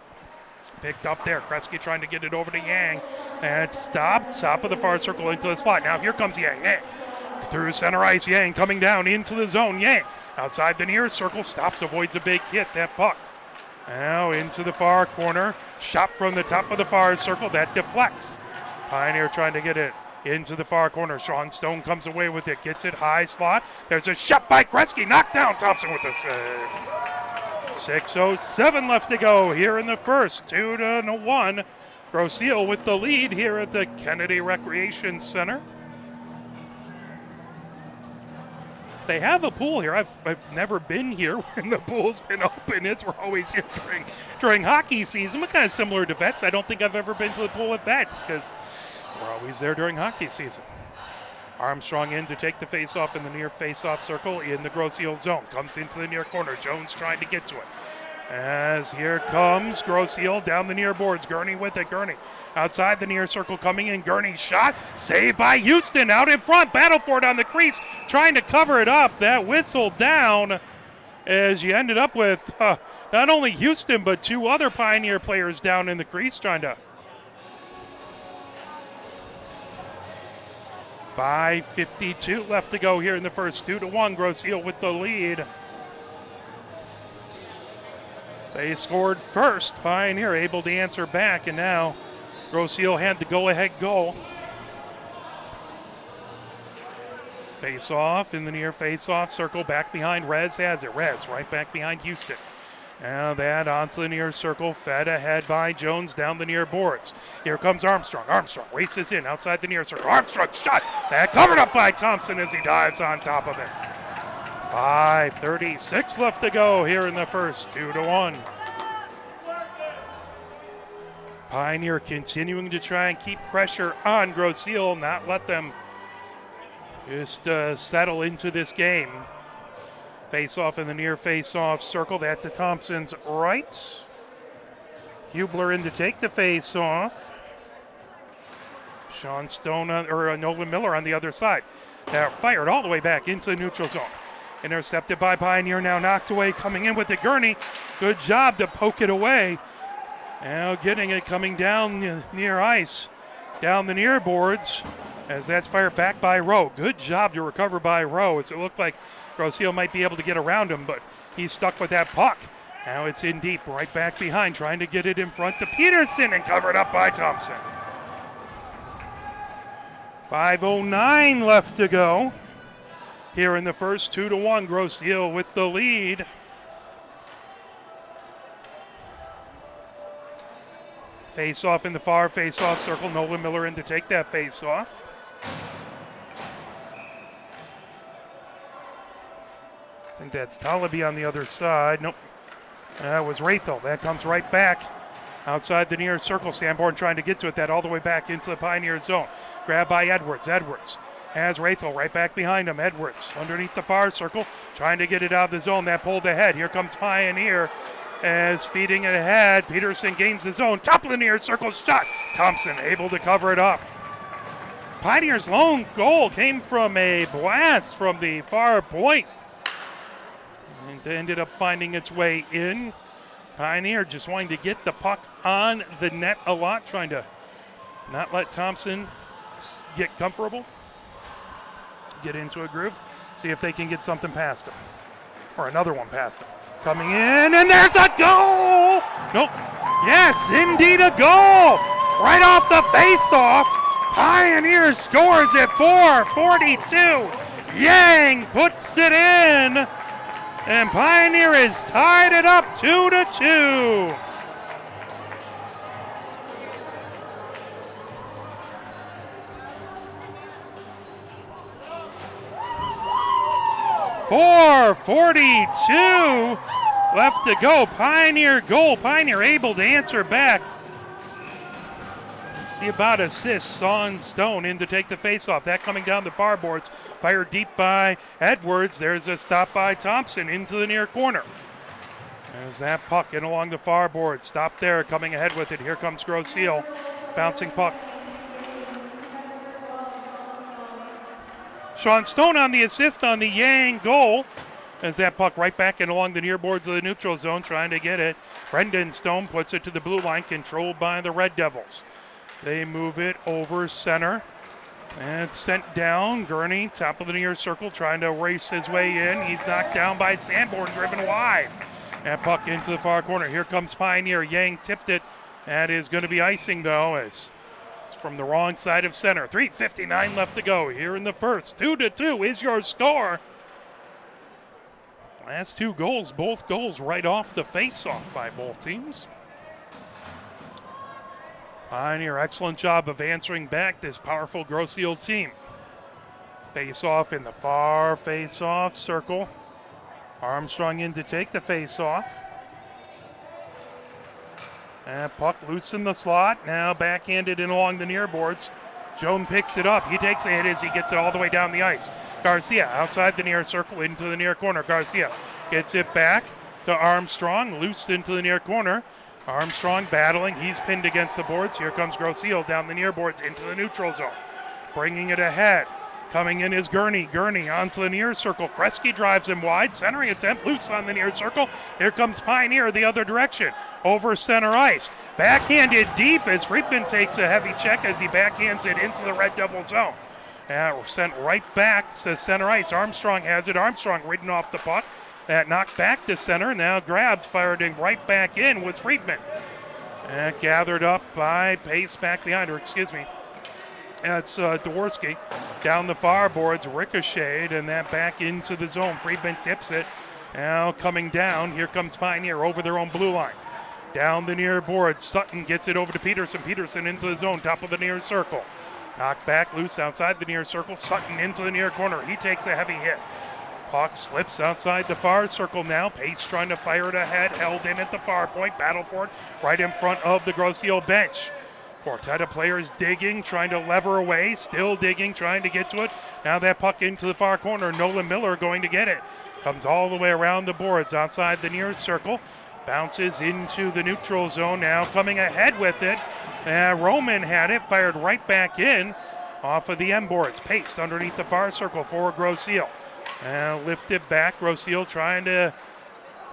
Picked up there. Kresge trying to get it over to Yang. And stopped, top of the far circle into the slot. Now here comes Yang. Yang through center ice. Yang coming down into the zone. Yang outside the near circle, stops, avoids a big hit. That puck now into the far corner. Shot from the top of the far circle. That deflects. Pioneer trying to get it into the far corner. Sean Stone comes away with it. Gets it high slot. There's a shot by Kresge. Knocked down. Thompson with the save. 6:07 left to go here in the first. 2-1. Grosse Ile with the lead here at the Kennedy Recreation Center. They have a pool here. I've never been here when the pool's been open. We're always here during hockey season, but kind of similar to Vets. I don't think I've ever been to the pool at Vets because we're always there during hockey season. Armstrong in to take the face-off in the near face-off circle in the Grosse Ile zone. Comes into the near corner. Jones trying to get to it. As here comes Grosse Ile down the near boards. Gurney with it. Gurney outside the near circle coming in. Gurney shot. Saved by Houston out in front. Battle for it on the crease. Trying to cover it up. That whistled down as you ended up with not only Houston but two other Pioneer players down in the crease trying to. 5:52 left to go here in the first. 2-1. Grosse Ile with the lead. They scored first. Pioneer able to answer back, and now Grosse Ile had the go-ahead goal. Face-off in the near face-off circle. Back behind Rez has it. Rez right back behind Houston. Now that onto the near circle. Fed ahead by Jones down the near boards. Here comes Armstrong. Armstrong races in outside the near circle. Armstrong shot. That covered up by Thompson as he dives on top of it. 5:36 left to go here in the first. 2-1. Pioneer continuing to try and keep pressure on Grosse Ile, not let them just settle into this game. Face-off in the near face-off circle. That to Thompson's right. Hubler in to take the face-off. Sean Stone or Nolan Miller on the other side. They're fired all the way back into the neutral zone. Intercepted by Pioneer, now knocked away, coming in with the Gurney. Good job to poke it away. Now getting it coming down near ice, down the near boards, as that's fired back by Rowe. Good job to recover by Rowe, as it looked like Grosse Ile might be able to get around him, but he's stuck with that puck. Now it's in deep, right back behind, trying to get it in front to Peterson and covered up by Thompson. 5:09 left to go. Here in the first. 2-1, Grosse Ile with the lead. Face-off in the far face-off circle. Nolan Miller in to take that face-off. I think that's Talaby on the other side. Nope. That was Rathel. That comes right back outside the near circle. Sanborn trying to get to it. That all the way back into the Pioneer zone. Grabbed by Edwards. Edwards has Rathel right back behind him. Edwards underneath the far circle, trying to get it out of the zone. That pulled ahead. Here comes Pioneer as feeding it ahead. Peterson gains the zone. Top of the near circle shot. Thompson able to cover it up. Pioneer's lone goal came from a blast from the far point. And it ended up finding its way in. Pioneer just wanting to get the puck on the net a lot, trying to not let Thompson get comfortable. Get into a groove, see if they can get something past him. Or another one past him. Coming in, and there's a goal! Nope. Yes, indeed a goal! Right off the face-off, Pioneer scores at 4:42. Yang puts it in, and Pioneer has tied it up 2-2. 4:42 left to go. Pioneer goal. Pioneer able to answer back. See about assists on Stone in to take the face-off. That coming down the far boards. Fired deep by Edwards. There's a stop by Thompson into the near corner. There's that puck in along the far board. Stop there, coming ahead with it. Here comes Grosse Ile. Bouncing puck. Sean Stone on the assist on the Yang goal. As that puck right back in along the near boards of the neutral zone, trying to get it. Brendan Stone puts it to the blue line, controlled by the Red Devils. They move it over center. And it's sent down. Gurney, top of the near circle, trying to race his way in. He's knocked down by Sanborn, driven wide. That puck into the far corner. Here comes Pioneer. Yang tipped it. That is going to be icing, though, as it's from the wrong side of center. 3:59 left to go here in the first. 2-2 is your score. Last two goals, both goals right off the face-off by both teams. Pioneer, excellent job of answering back this powerful Grosse Ile team. Face-off in the far face-off circle. Armstrong in to take the face-off. And puck loose in the slot. Now backhanded in along the near boards. Joan picks it up. He takes a hit as he gets it all the way down the ice. Garcia outside the near circle into the near corner. Garcia gets it back to Armstrong. Loose into the near corner. Armstrong battling. He's pinned against the boards. Here comes Grosse Ile down the near boards into the neutral zone. Bringing it ahead. Coming in is Gurney. Gurney onto the near circle. Kresge drives him wide. Centering attempt loose on the near circle. Here comes Pioneer the other direction. Over center ice. Backhanded deep as Friedman takes a heavy check as he backhands it into the Red Devil zone. And sent right back to center ice. Armstrong has it. Armstrong ridden off the puck. That knocked back to center. Now grabbed, fired in right back in was Friedman. And gathered up by Pace back behind her. Excuse me. That's Dworsky down the far boards, ricocheted, and that back into the zone. Friedman tips it. Now coming down, here comes Pioneer over their own blue line. Down the near board, Sutton gets it over to Peterson. Peterson into the zone, top of the near circle. Knocked back, loose outside the near circle. Sutton into the near corner. He takes a heavy hit. Puck slips outside the far circle now. Pace trying to fire it ahead, held in at the far point. Battle for it right in front of the Grosse Ile bench. Quartet of players digging, trying to lever away, still digging, trying to get to it. Now that puck into the far corner. Nolan Miller going to get it. Comes all the way around the boards outside the near circle. Bounces into the neutral zone now, coming ahead with it. Roman had it, fired right back in off of the end boards. Pace underneath the far circle for Grosse Ile. Lifted back, Grosse Ile trying to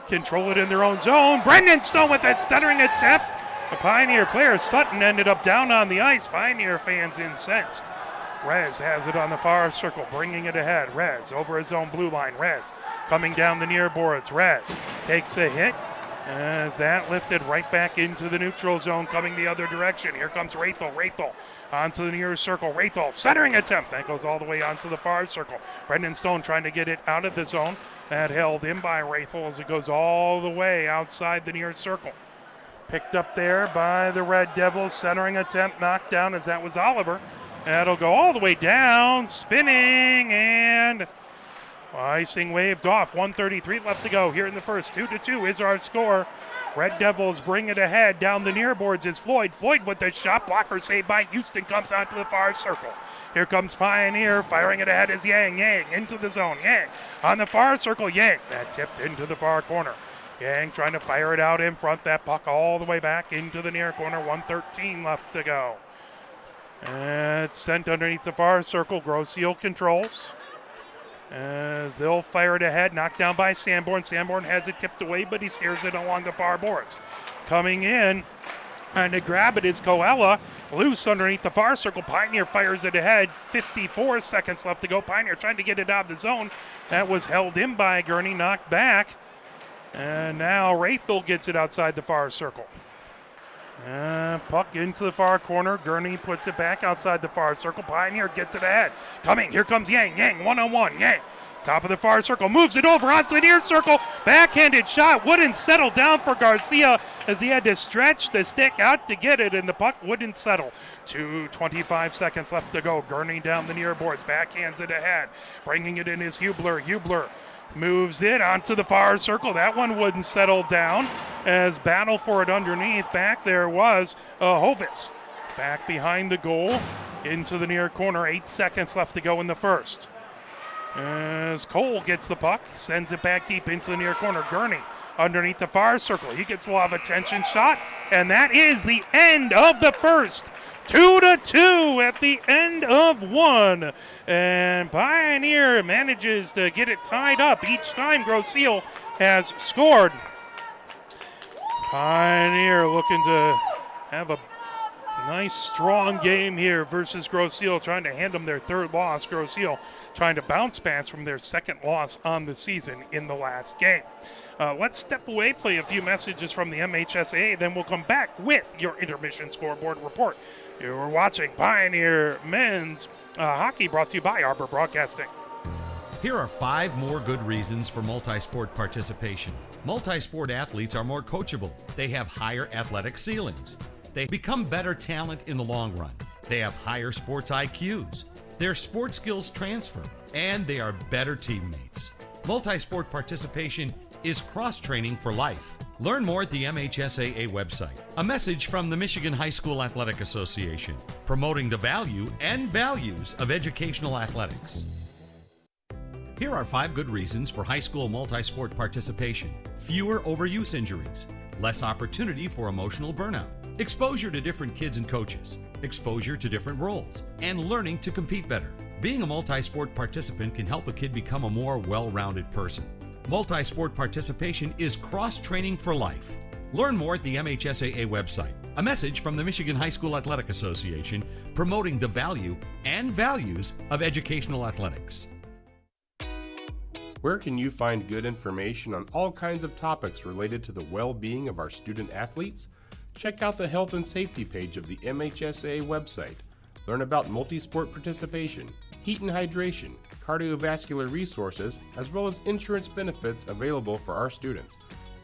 control it in their own zone. Brendan Stone with a centering attempt. The Pioneer player, Sutton, ended up down on the ice. Pioneer fans incensed. Rez has it on the far circle, bringing it ahead. Rez over his own blue line. Rez coming down the near boards. Rez takes a hit as that lifted right back into the neutral zone, coming the other direction. Here comes Rathel. Rathel onto the near circle. Rathel centering attempt. That goes all the way onto the far circle. Brendan Stone trying to get it out of the zone. That held in by Rathel as it goes all the way outside the near circle. Picked up there by the Red Devils. Centering attempt knocked down as that was Oliver. That'll go all the way down, spinning, and icing waved off. 1:33 left to go here in the first. 2-2 is our score. Red Devils bring it ahead. Down the near boards is Floyd. Floyd with the shot blocker saved by Houston comes onto the far circle. Here comes Pioneer firing it ahead as Yang. Yang into the zone. Yang on the far circle. Yang that tipped into the far corner. Yang trying to fire it out in front. That puck all the way back into the near corner. 1:13 left to go. And it's sent underneath the far circle. Grosse Ile controls. As they'll fire it ahead. Knocked down by Sanborn. Sanborn has it tipped away, but he steers it along the far boards. Coming in and to grab it is Coella. Loose underneath the far circle. Pioneer fires it ahead. 54 seconds left to go. Pioneer trying to get it out of the zone. That was held in by Gurney. Knocked back. And now Rathel gets it outside the far circle. Puck into the far corner. Gurney puts it back outside the far circle. Pioneer gets it ahead. Coming, here comes Yang. Yang one-on-one. Yang, top of the far circle, moves it over onto the near circle. Backhanded shot wouldn't settle down for Garcia as he had to stretch the stick out to get it, and the puck wouldn't settle. 2:25 seconds left to go. Gurney down the near boards. Backhands it ahead. Bringing it in is Hubler. Hubler moves it onto the far circle. That one wouldn't settle down as battle for it underneath. Back there was Hovis. Back behind the goal, into the near corner. 8 seconds left to go in the first. As Cole gets the puck, sends it back deep into the near corner. Gurney underneath the far circle. He gets a lot of attention shot, and that is the end of the first. 2-2 at the end of one. And Pioneer manages to get it tied up each time Grosse Ile has scored. Pioneer looking to have a nice, strong game here versus Grosse Ile, trying to hand them their third loss. Grosse Ile trying to bounce back from their second loss on the season in the last game. Let's step away, play a few messages from the MHSAA, then we'll come back with your intermission scoreboard report. You're watching Pioneer Men's Hockey, brought to you by Arbor Broadcasting. Here are 5 more good reasons for multi-sport participation. Multi-sport athletes are more coachable. They have higher athletic ceilings. They become better talent in the long run. They have higher sports IQs. Their sport skills transfer, and they are better teammates. Multi-sport participation is cross-training for life. Learn more at the MHSAA website. A message from the Michigan High School Athletic Association, promoting the value and values of educational athletics. Here are 5 good reasons for high school multi-sport participation. Fewer overuse injuries, less opportunity for emotional burnout, exposure to different kids and coaches, exposure to different roles, and learning to compete better. Being a multi-sport participant can help a kid become a more well-rounded person. Multi-sport participation is cross-training for life. Learn more at the MHSAA website. A message from the Michigan High School Athletic Association, promoting the value and values of educational athletics. Where can you find good information on all kinds of topics related to the well-being of our student athletes? Check out the health and safety page of the MHSAA website. Learn about multi-sport participation, heat and hydration, cardiovascular resources, as well as insurance benefits available for our students.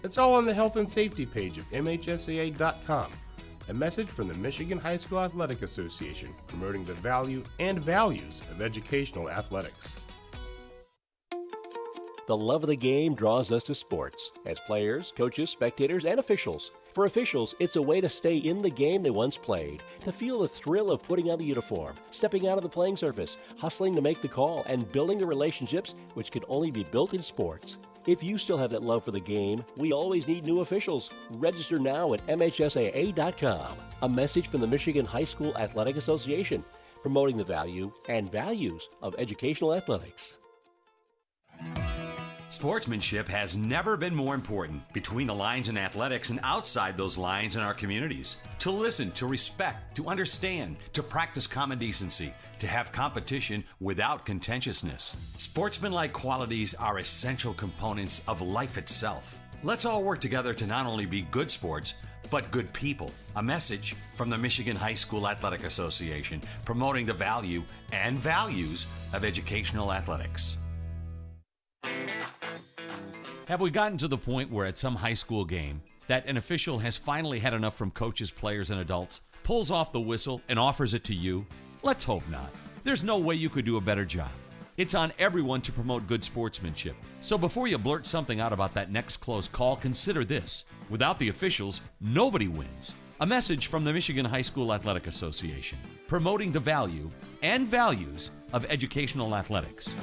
It's all on the health and safety page of MHSAA.com. A message from the Michigan High School Athletic Association, promoting the value and values of educational athletics. The love of the game draws us to sports, as players, coaches, spectators, and officials. For officials, it's a way to stay in the game they once played, to feel the thrill of putting on the uniform, stepping out of the playing surface, hustling to make the call, and building the relationships which can only be built in sports. If you still have that love for the game, we always need new officials. Register now at MHSAA.com. A message from the Michigan High School Athletic Association, promoting the value and values of educational athletics. Sportsmanship has never been more important between the lines in athletics and outside those lines in our communities. To listen, to respect, to understand, to practice common decency, to have competition without contentiousness. Sportsmanlike qualities are essential components of life itself. Let's all work together to not only be good sports, but good people. A message from the Michigan High School Athletic Association, promoting the value and values of educational athletics. Have we gotten to the point where at some high school game that an official has finally had enough from coaches, players, and adults, pulls off the whistle, and offers it to you? Let's hope not. There's no way you could do a better job. It's on everyone to promote good sportsmanship. So before you blurt something out about that next close call, consider this. Without the officials, nobody wins. A message from the Michigan High School Athletic Association, promoting the value and values of educational athletics.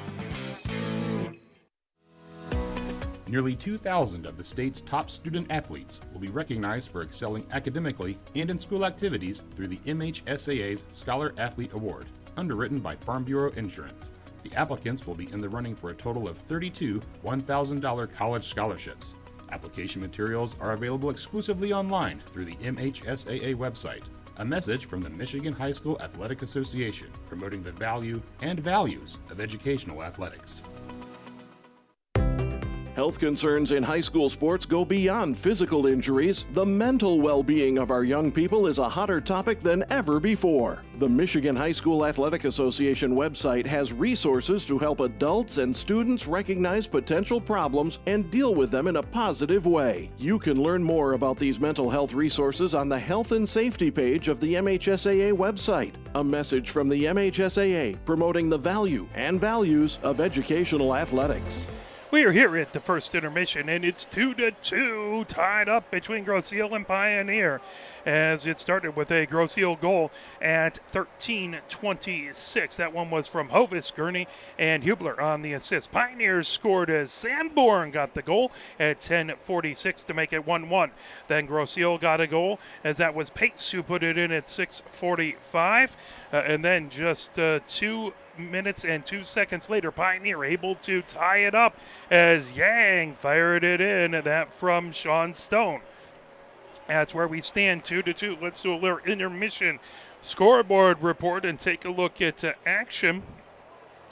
Nearly 2,000 of the state's top student athletes will be recognized for excelling academically and in school activities through the MHSAA's Scholar Athlete Award, underwritten by Farm Bureau Insurance. The applicants will be in the running for a total of 32 $1,000 college scholarships. Application materials are available exclusively online through the MHSAA website. A message from the Michigan High School Athletic Association, promoting the value and values of educational athletics. Health concerns in high school sports go beyond physical injuries. The mental well-being of our young people is a hotter topic than ever before. The Michigan High School Athletic Association website has resources to help adults and students recognize potential problems and deal with them in a positive way. You can learn more about these mental health resources on the Health and Safety page of the MHSAA website. A message from the MHSAA, promoting the value and values of educational athletics. We are here at the first intermission, and it's 2-2, tied up between Grosse Ile and Pioneer, as it started with a Grosse Ile goal at 13:26. That one was from Hovis, Gurney, and Hubler on the assist. Pioneers scored as Sanborn got the goal at 10:46 to make it 1-1. Then Grosse Ile got a goal, as that was Pace who put it in at 6:45, and then just 2 minutes and 2 seconds later, Pioneer able to tie it up as Yang fired it in. That from Sean Stone. That's where we stand, 2-2. Let's do a little intermission scoreboard report and take a look at action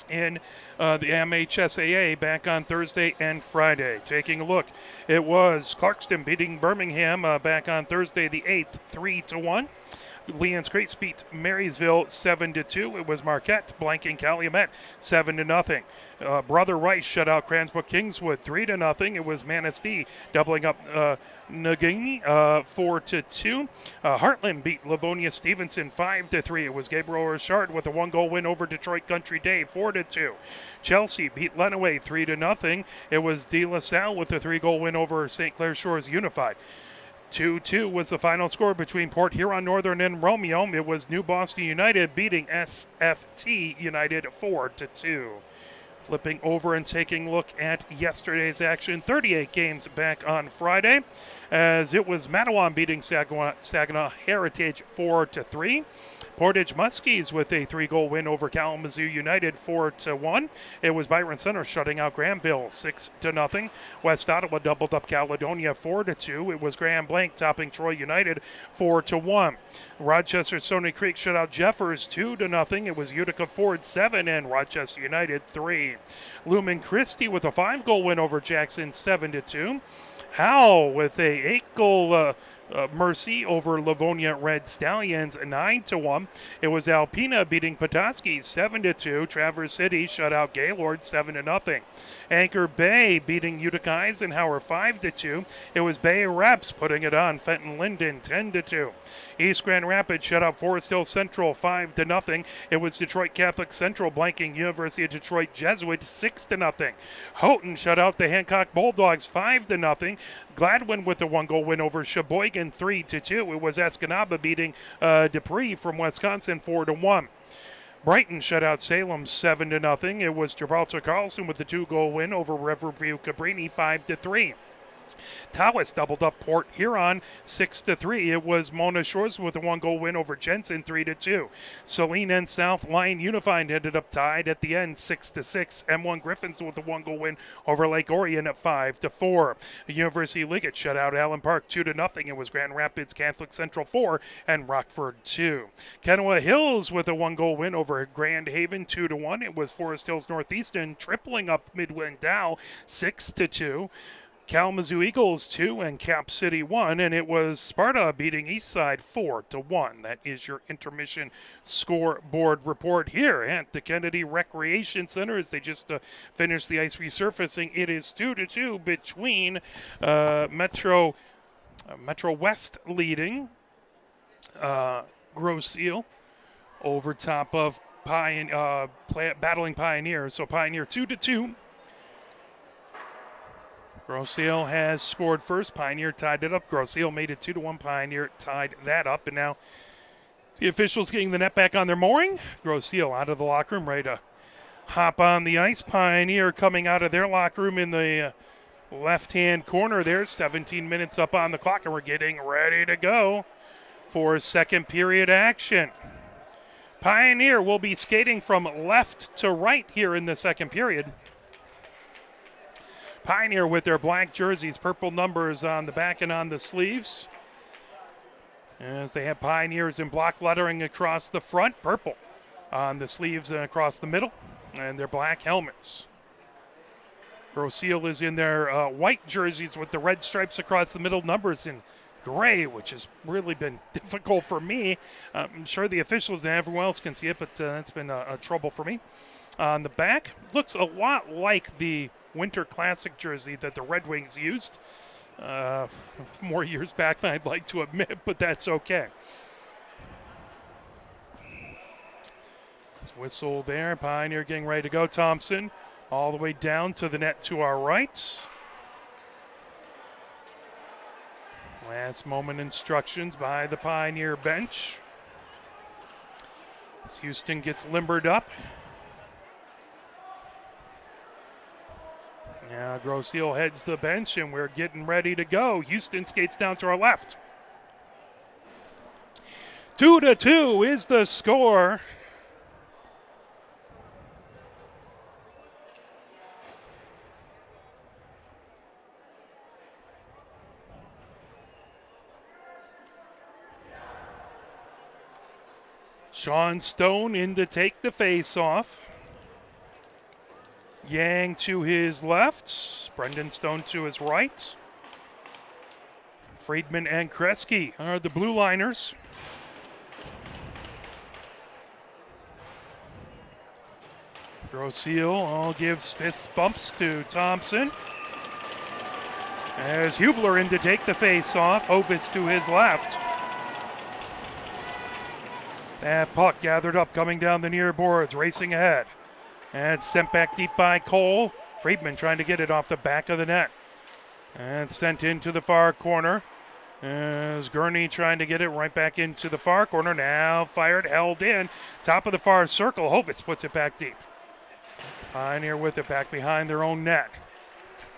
in the MHSAA back on Thursday and Friday. Taking a look, it was Clarkston beating Birmingham back on Thursday the 8th, 3-1. Leon's Grace beat Marysville 7-2. It was Marquette blanking Calumet 7-0. Brother Rice shut out Cransbrook Kingswood 3-0. It was Manistee doubling up Nagini 4-2. Heartland beat Livonia Stevenson 5-3. It was Gabriel Richard with a 1-goal win over Detroit Country Day 4-2. Chelsea beat Lenawee 3-0. It was De La Salle with a 3-goal win over St. Clair Shores Unified. 2-2 was the final score between Port Huron Northern and Romeo. It was New Boston United beating SFT United 4-2. Flipping over and taking a look at yesterday's action, 38 games back on Friday, as it was Matawan beating Saginaw Heritage 4-3. Portage Muskies with a 3-goal win over Kalamazoo United 4-1. It was Byron Center shutting out Granville 6-0. West Ottawa doubled up Caledonia 4-2. It was Graham Blank topping Troy United 4-1. Rochester Stony Creek shut out Jeffers 2-0. It was Utica Ford 7 and Rochester United 3. Lumen Christie with a 5-goal win over Jackson 7-2. Howe with a 8-goal mercy over Livonia Red Stallions 9-1. It was Alpena beating Petoskey 7-2. Traverse City shut out Gaylord 7-0. Anchor Bay beating Utica Eisenhower 5-2. It was Bay Reps putting it on Fenton Linden 10-2. East Grand Rapids shut out Forest Hill Central 5-0. It was Detroit Catholic Central blanking University of Detroit Jesuit 6-0. Houghton shut out the Hancock Bulldogs 5-0. Gladwin with the 1-goal win over Sheboygan 3-2. It was Escanaba beating Dupree from Wisconsin 4-1. Brighton shut out Salem 7-0. It was Gibraltar Carlson with the 2-goal win over Riverview Cabrini 5-3. Tawas doubled up Port Huron 6-3. It was Mona Shores with a 1-goal win over Jensen 3-2. Saline and South Line Unified ended up tied at the end 6-6. M1 Griffins with a 1-goal win over Lake Orion at 5-4. University Liggett shut out Allen Park 2-0. It was Grand Rapids Catholic Central 4 and Rockford 2. Kennewa Hills with a 1-goal win over Grand Haven 2-1. It was Forest Hills Northeastern tripling up Midland Dow 6-2. Kalamazoo Eagles 2 and Cap City 1, and it was Sparta beating Eastside 4-1. That is your intermission scoreboard report here at the Kennedy Recreation Center as they just finished the ice resurfacing. It is 2-2 between Metro West leading Grosse Ile over top of battling Pioneer. So Pioneer 2-2. Grosse Ile has scored first. Pioneer tied it up. Grosse Ile made it 2-1. Pioneer tied that up. And now the officials getting the net back on their mooring. Grosse Ile out of the locker room, ready to hop on the ice. Pioneer coming out of their locker room in the left-hand corner there. 17 minutes up on the clock, and we're getting ready to go for second period action. Pioneer will be skating from left to right here in the second period. Pioneer with their black jerseys, purple numbers on the back and on the sleeves. As they have Pioneers in block lettering across the front, purple on the sleeves and across the middle, and their black helmets. Grosse Ile is in their white jerseys with the red stripes across the middle, numbers in gray, which has really been difficult for me. I'm sure the officials and everyone else can see it, but that's been a trouble for me. On the back, looks a lot like the Winter Classic jersey that the Red Wings used more years back than I'd like to admit, but that's okay. Whistle there. Pioneer getting ready to go. Thompson all the way down to the net to our right. Last moment instructions by the Pioneer bench. As Houston gets limbered up. Now Grosse Ile heads to the bench and we're getting ready to go. Houston skates down to our left. 2-2 is the score. Sean Stone in to take the face-off. Yang to his left. Brendan Stone to his right. Friedman and Kresge are the blue liners. Grosse Ile all gives fist bumps to Thompson. As Hubler in to take the face-off. Ovitz to his left. That puck gathered up, coming down the near boards, racing ahead. And sent back deep by Cole. Friedman trying to get it off the back of the net. And sent into the far corner. As Gurney trying to get it right back into the far corner. Now fired, held in. Top of the far circle. Hovitz puts it back deep. Pioneer with it back behind their own net.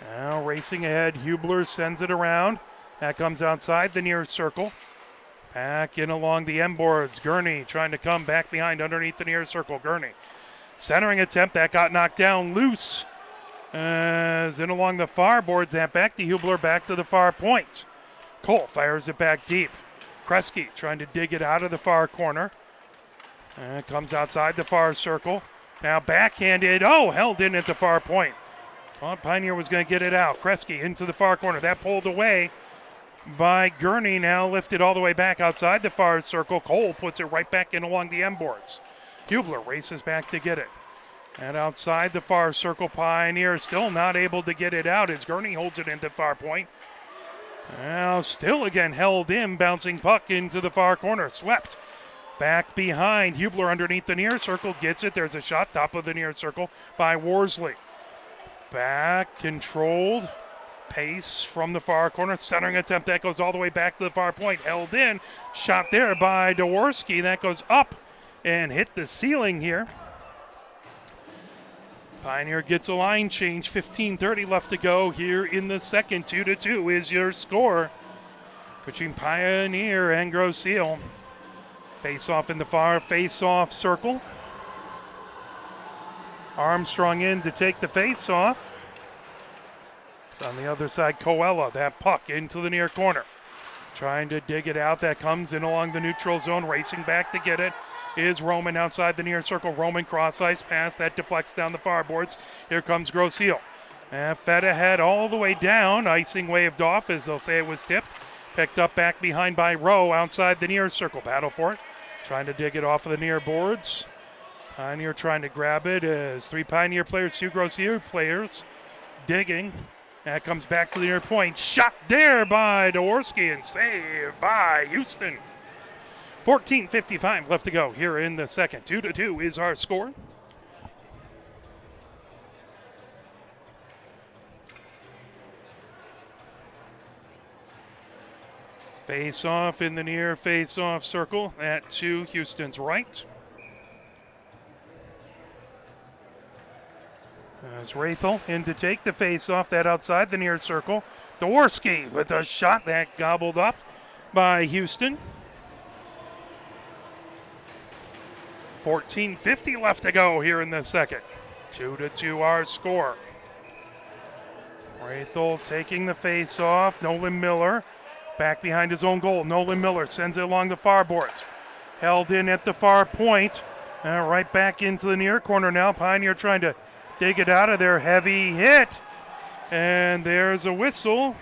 Now racing ahead. Hubler sends it around. That comes outside the near circle. Back in along the end boards. Gurney trying to come back behind underneath the near circle. Gurney. Centering attempt that got knocked down loose. As in along the far boards. That back to Hubler, back to the far point. Cole fires it back deep. Kresge trying to dig it out of the far corner. And it comes outside the far circle. Now backhanded. Oh, held in at the far point. Thought Pioneer was going to get it out. Kresge into the far corner. That pulled away by Gurney, now lifted all the way back outside the far circle. Cole puts it right back in along the end boards. Hubler races back to get it. And outside the far circle, Pioneer still not able to get it out as Gurney holds it into far point. Now still again held in, bouncing puck into the far corner, swept. Back behind, Hubler underneath the near circle, gets it. There's a shot, top of the near circle by Worsley. Back, controlled. Pace from the far corner, centering attempt that goes all the way back to the far point, held in, shot there by Dworsky, that goes up and hit the ceiling here. Pioneer gets a line change, 15:30 left to go here in the second. 2-2 is your score between Pioneer and Grosse Ile. Face off in the far face-off circle. Armstrong in to take the face off. It's on the other side, Coella, that puck into the near corner. Trying to dig it out, that comes in along the neutral zone, racing back to get it is Roman outside the near circle. Roman cross ice pass, that deflects down the far boards. Here comes Grosse Ile. And fed ahead all the way down, icing waved off as they'll say it was tipped. Picked up back behind by Rowe outside the near circle. Battle for it, trying to dig it off of the near boards. Pioneer trying to grab it as three Pioneer players, two Grosse Ile players digging. That comes back to the near point. Shot there by Dworsky and saved by Houston. 14:55 left to go here in the second. 2-2 is our score. Face off in the near face off circle at to Houston's right. As Rathel in to take the face-off, that outside the near circle. Dworsky with a shot that gobbled up by Houston. 14:50 left to go here in the second. 2-2 our score. Rathel taking the face-off. Nolan Miller back behind his own goal. Nolan Miller sends it along the far boards. Held in at the far point. Right back into the near corner now. Pioneer trying to dig it out of there. Heavy hit. And there's a whistle.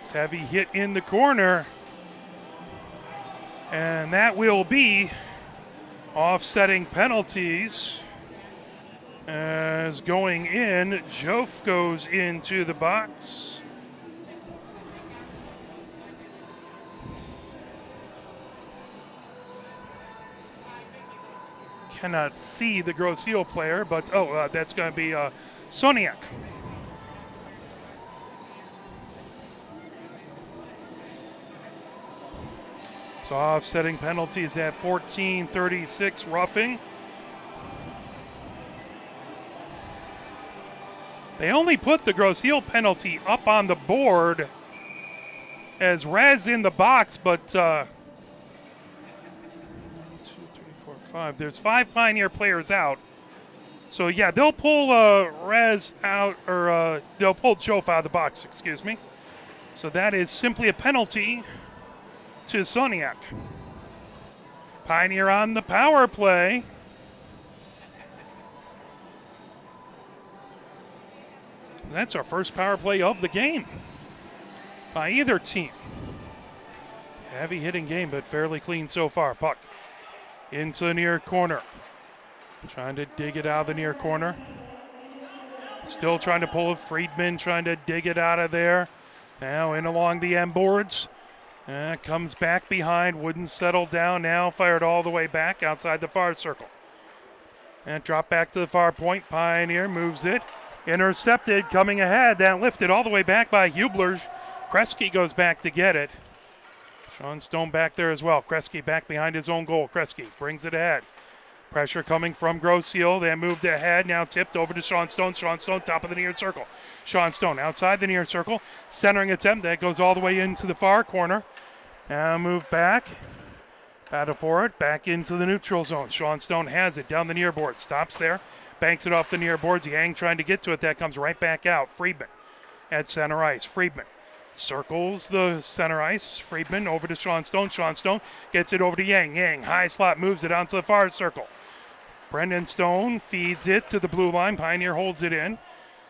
It's heavy hit in the corner. And that will be offsetting penalties. As going in, Jof goes into the box. cannot see the Grosse Ile player, but that's going to be Soniak. So offsetting penalties at 14:36, roughing. They only put the Grosse Ile penalty up on the board as Rez in the box, but 1, 2, 3, 4, 5. There's 5 Pioneer players out. So yeah, they'll pull Rez out, or they'll pull Jof out of the box, excuse me. So that is simply a penalty to Soniak. Pioneer on the power play. That's our first power play of the game by either team. Heavy hitting game, but fairly clean so far. Puck into the near corner. Trying to dig it out of the near corner. Still trying to pull it. Friedman trying to dig it out of there. Now in along the end boards. Comes back behind. Wouldn't settle down. Now fired all the way back outside the far circle. And drop back to the far point. Pioneer moves it. Intercepted, coming ahead. That lifted all the way back by Hubler. Kresge goes back to get it. Sean Stone back there as well. Kresge back behind his own goal. Kresge brings it ahead. Pressure coming from Grosse Ile. They moved ahead. Now tipped over to Sean Stone. Sean Stone, top of the near circle. Sean Stone outside the near circle. Centering attempt. That goes all the way into the far corner. Now move back. Battle for it. Back into the neutral zone. Sean Stone has it down the near board. Stops there. Banks it off the near boards. Yang trying to get to it. That comes right back out. Friedman at center ice. Friedman circles the center ice. Friedman over to Sean Stone. Sean Stone gets it over to Yang. Yang, high slot, moves it onto the far circle. Brendan Stone feeds it to the blue line. Pioneer holds it in.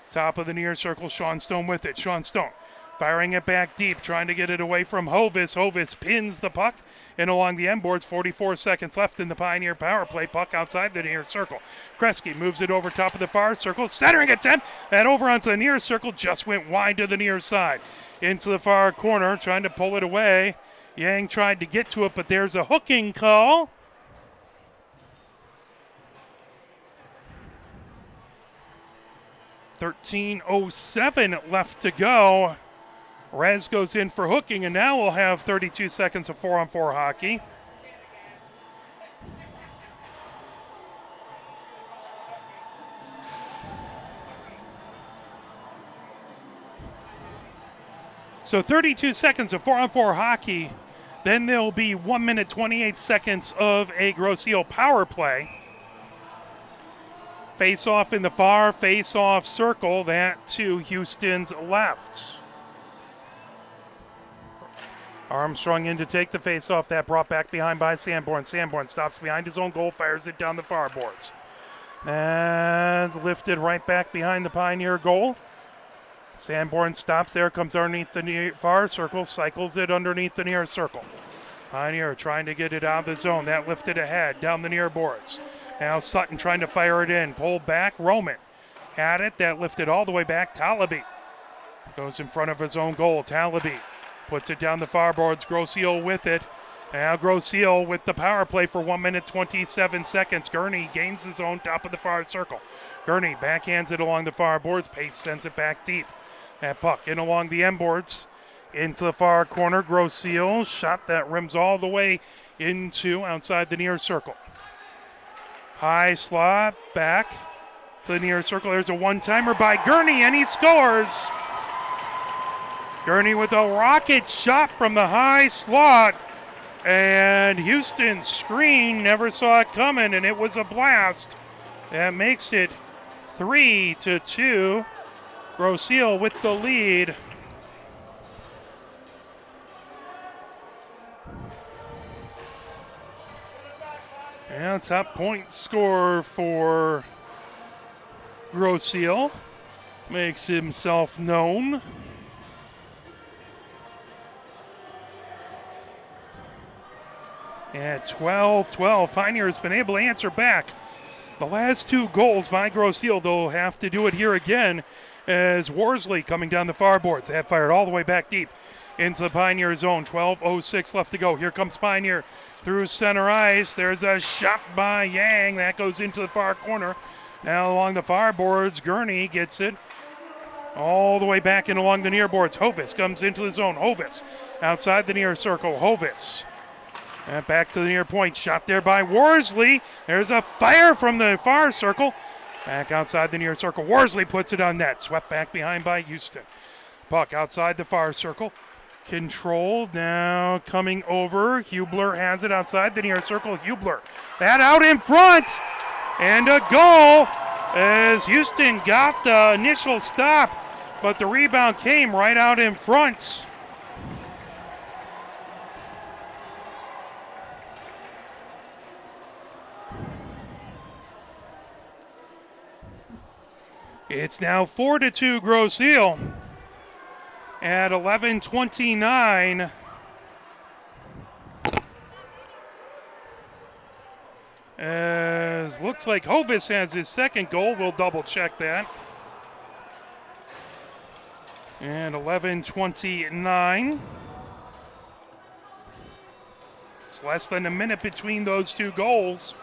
Top of the near circle. Sean Stone with it. Sean Stone firing it back deep, trying to get it away from Hovis. Hovis pins the puck in along the end boards. 44 seconds left in the Pioneer power play. Puck outside the near circle. Kresge moves it over top of the far circle. Centering attempt, and over onto the near circle. Just went wide to the near side. Into the far corner, trying to pull it away. Yang tried to get to it, but there's a hooking call. .13:07 left to go. Rez goes in for hooking, and now we'll have 32 seconds of 4-on-4 hockey. So 32 seconds of 4-on-4 hockey. Then there'll be 1 minute 28 seconds of a Grosse Ile power play. Face-off in the far face-off circle, that to Houston's left. Armstrong in to take the face-off. That brought back behind by Sanborn. Sanborn stops behind his own goal, fires it down the far boards. And lifted right back behind the Pioneer goal. Sanborn stops there, comes underneath the near far circle, cycles it underneath the near circle. Pioneer trying to get it out of the zone. That lifted ahead, down the near boards. Now Sutton trying to fire it in. Pulled back, Roman had it. That lifted all the way back. Talaby goes in front of his own goal. Talaby puts it down the far boards. Grosse Ile with it. Now Grosse Ile with the power play for 1 minute 27 seconds. Gurney gains his own top of the far circle. Gurney backhands it along the far boards. Pace sends it back deep. That puck in along the end boards. Into the far corner. Grosse Ile shot that rims all the way into outside the near circle. High slot back to the near circle. There's a one-timer by Gurney, and he scores. Gurney with a rocket shot from the high slot. And Houston's screen never saw it coming, and it was a blast. That makes it 3-2. Grosse Ile with the lead. And top point scorer for Grosse Ile makes himself known. At 12-12, Pioneer's been able to answer back. The last two goals by Grosse Ile, they'll have to do it here again as Worsley coming down the far boards. That fired all the way back deep into the Pioneer zone. 12:06 left to go. Here comes Pioneer through center ice. There's a shot by Yang. That goes into the far corner. Now along the far boards, Gurney gets it all the way back and along the near boards. Hovis comes into the zone. Hovis outside the near circle. Hovis. And back to the near point. Shot there by Worsley. There's a fire from the far circle. Back outside the near circle. Worsley puts it on net. Swept back behind by Houston. Puck outside the far circle. Controlled now coming over. Hubler has it outside the near circle. Hubler. That out in front. And a goal as Houston got the initial stop, but the rebound came right out in front. It's now 4-2 Grosse Ile at 11:29. As looks like Hovis has his second goal. We'll double check that. And 11:29. It's less than a minute between those two goals.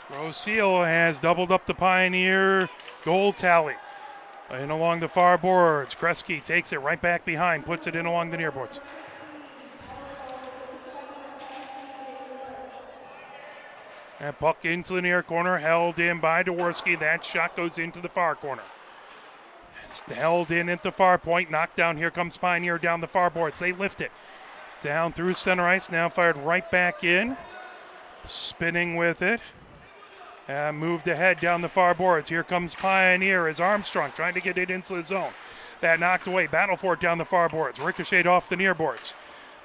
Grosse Ile has doubled up the Pioneer goal tally. And along the far boards, Kresge takes it right back behind, puts it in along the near boards. And puck into the near corner, held in by Dworsky. That shot goes into the far corner. It's held in at the far point, knocked down. Here comes Pioneer down the far boards. They lift it down through center ice, now fired right back in. Spinning with it. Moved ahead down the far boards. Here comes Pioneer as Armstrong trying to get it into the zone. That knocked away. Battle for it down the far boards. Ricocheted off the near boards.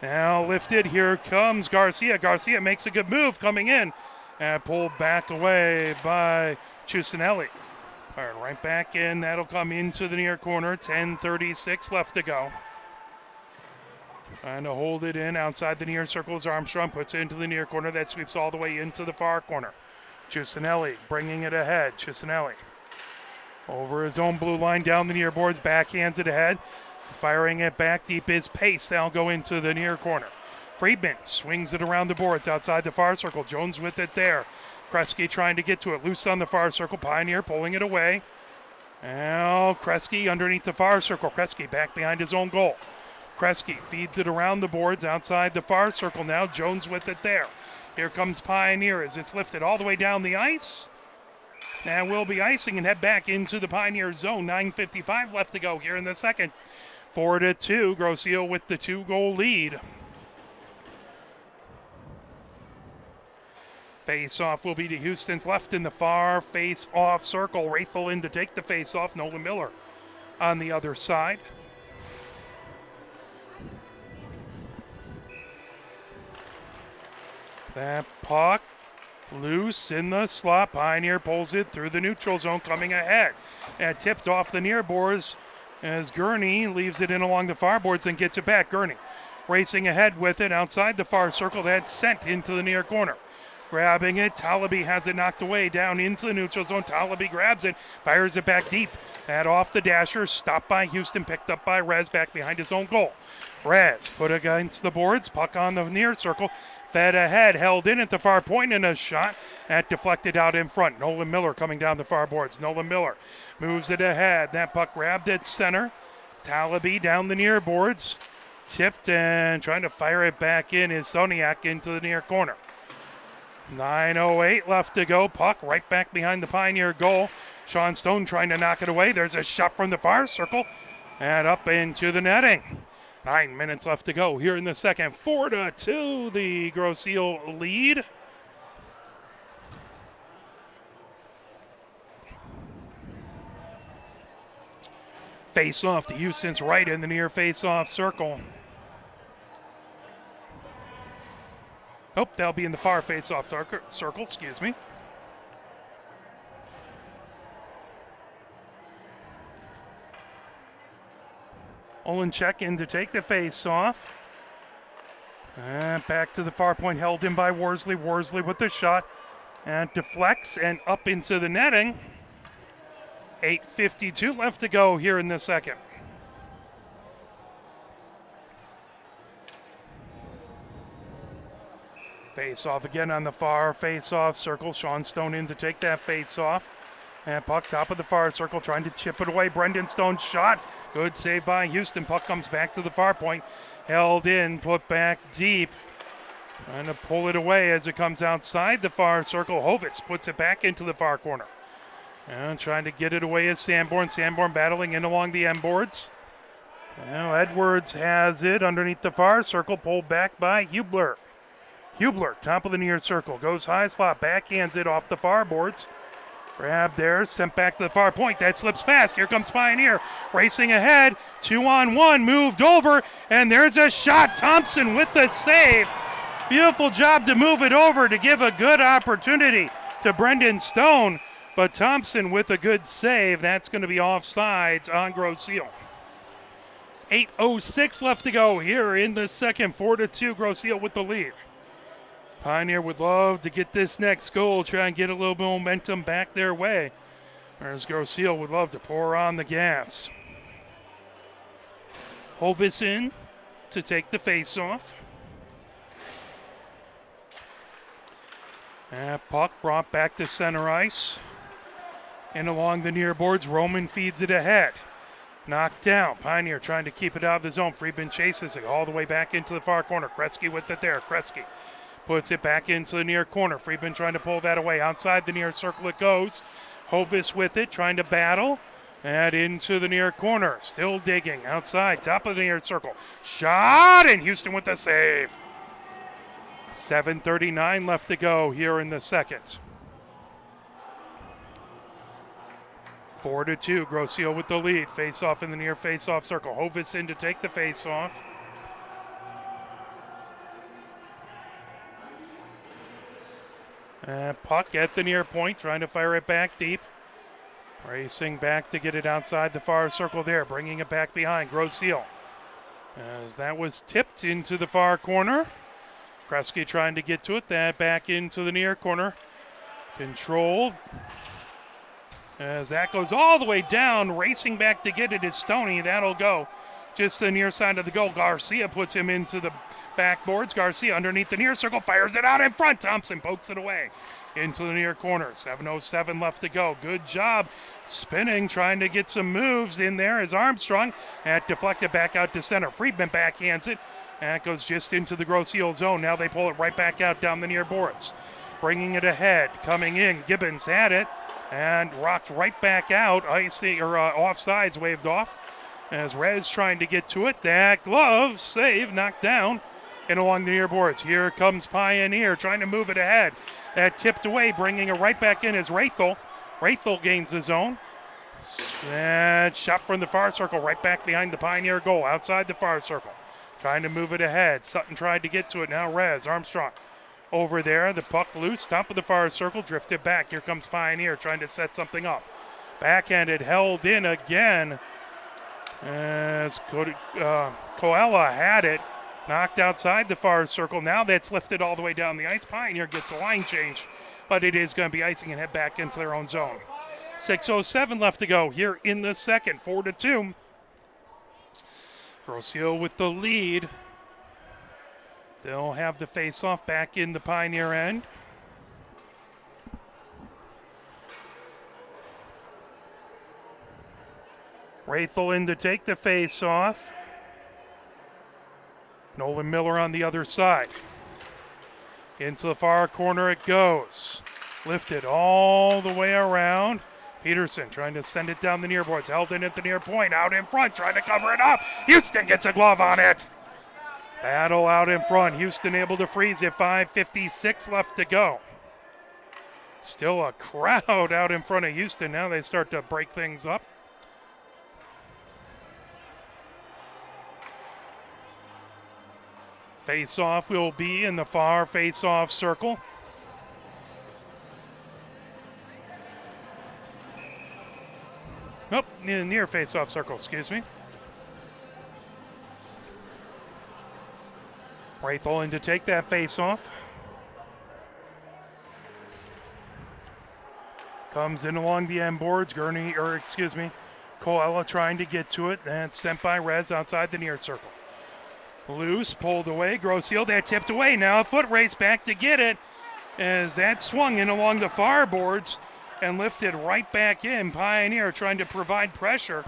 Now lifted. Here comes Garcia. Garcia makes a good move coming in. And pulled back away by Cusinelli. Fired right back in. That'll come into the near corner. 10:36 left to go. Trying to hold it in outside the near circle as Armstrong puts it into the near corner. That sweeps all the way into the far corner. Cusinelli bringing it ahead. Cusinelli over his own blue line down the near boards. Backhands it ahead. Firing it back deep is Pace. That'll go into the near corner. Friedman swings it around the boards outside the far circle. Jones with it there. Kresge trying to get to it. Loose on the far circle. Pioneer pulling it away. Now Kresge underneath the far circle. Kresge back behind his own goal. Kresge feeds it around the boards outside the far circle now. Jones with it there. Here comes Pioneer as it's lifted all the way down the ice. And we'll be icing and head back into the Pioneer zone. 9:55 left to go here in the second. 4-2. Grosse Ile with the 2-goal lead. Face-off will be to Houston's left in the far face-off circle. Wraithful in to take the face-off. Nolan Miller on the other side. That puck loose in the slot. Pioneer pulls it through the neutral zone coming ahead. And tipped off the near boards as Gurney leaves it in along the far boards and gets it back. Gurney racing ahead with it outside the far circle. That's sent into the near corner. Grabbing it, Talaby has it knocked away down into the neutral zone. Talaby grabs it, fires it back deep. That off the dasher, stopped by Houston, picked up by Rez back behind his own goal. Rez put against the boards, puck on the near circle, fed ahead, held in at the far point, and a shot that deflected out in front. Nolan Miller coming down the far boards. Nolan Miller moves it ahead. That puck grabbed at center. Talaby down the near boards, tipped and trying to fire it back in is Soniak into the near corner. 9:08 left to go. Puck right back behind the Pioneer goal. Sean Stone trying to knock it away. There's a shot from the far circle and up into the netting. 9 minutes left to go here in the second. 4-2, the Grosse Ile lead. Face off to Houston's right in the near face-off circle. Oh, that'll be in the far face-off circle, excuse me. Olenchek in to take the face-off. And back to the far point, held in by Worsley. Worsley with the shot. And deflects and up into the netting. 8:52 left to go here in the second. Face off again on the far face off circle. Sean Stone in to take that face off. And puck top of the far circle trying to chip it away. Brendan Stone shot. Good save by Houston. Puck comes back to the far point. Held in, put back deep. Trying to pull it away as it comes outside the far circle. Hovis puts it back into the far corner. And trying to get it away is Sanborn. Sanborn battling in along the end boards. Now Edwards has it underneath the far circle. Pulled back by Hubler. Hubler, top of the near circle. Goes high slot. Backhands it off the far boards. Grab there, sent back to the far point. That slips past. Here comes Pioneer. Racing ahead. 2-on-1. Moved over. And there's a shot. Thompson with the save. Beautiful job to move it over to give a good opportunity to Brendan Stone. But Thompson with a good save. That's going to be offsides on Grosse Ile. 8:06 left to go here in the second. 4-2. Grosse Ile with the lead. Pioneer would love to get this next goal, try and get a little bit of momentum back their way. Whereas Grosse Ile would love to pour on the gas. Hovis in to take the face-off. And puck brought back to center ice. And along the near boards, Roman feeds it ahead. Knocked down. Pioneer trying to keep it out of the zone. Friedman chases it all the way back into the far corner. Kresge with it there. Kresge puts it back into the near corner. Friedman trying to pull that away. Outside the near circle it goes. Hovis with it, trying to battle. And into the near corner. Still digging. Outside, top of the near circle. Shot, and Houston with the save. 7:39 left to go here in the second. 4-2, Grosse Ile with the lead. Face-off in the near face-off circle. Hovis in to take the face-off. Puck at the near point, trying to fire it back deep. Racing back to get it outside the far circle there, bringing it back behind Grosse Ile. As that was tipped into the far corner. Kresge trying to get to it, that back into the near corner. Controlled. As that goes all the way down, racing back to get it is Stoney. That'll go just the near side of the goal. Garcia puts him into the backboards. Garcia underneath the near circle, fires it out in front. Thompson pokes it away into the near corner. 7:07 left to go. Good job spinning, trying to get some moves in there as Armstrong. That deflected back out to center. Friedman backhands it. That goes just into the Grosse Ile zone. Now they pull it right back out down the near boards. Bringing it ahead, coming in. Gibbons had it and rocked right back out. Offsides waved off. As Rez trying to get to it. That glove save knocked down and along the near boards. Here comes Pioneer trying to move it ahead. That tipped away, bringing it right back in as Rathel. Rathel gains the zone. That shot from the far circle right back behind the Pioneer goal outside the far circle. Trying to move it ahead. Sutton tried to get to it. Now Rez, Armstrong over there. The puck loose, top of the far circle, drifted back. Here comes Pioneer trying to set something up. Backhanded, held in again. As Koala had it, knocked outside the far circle. Now that's lifted all the way down the ice. Pioneer gets a line change, but it is going to be icing and head back into their own zone. 6:07 left to go here in the second. 4-2. Grosse Ile with the lead. They'll have the face-off back in the Pioneer end. Rathel in to take the face-off. Nolan Miller on the other side. Into the far corner it goes. Lifted all the way around. Peterson trying to send it down the near boards. Held in at the near point. Out in front, trying to cover it up. Houston gets a glove on it. Battle out in front. Houston able to freeze it. 5:56 left to go. Still a crowd out in front of Houston. Now they start to break things up. Face-off will be in the far face-off circle. Nope, near face-off circle, excuse me. Rathel in to take that face-off. Comes in along the end boards. Koala trying to get to it. And sent by Rez outside the near circle. Loose, pulled away. Grosse Ile, that tipped away. Now a foot race back to get it as that swung in along the far boards and lifted right back in. Pioneer trying to provide pressure.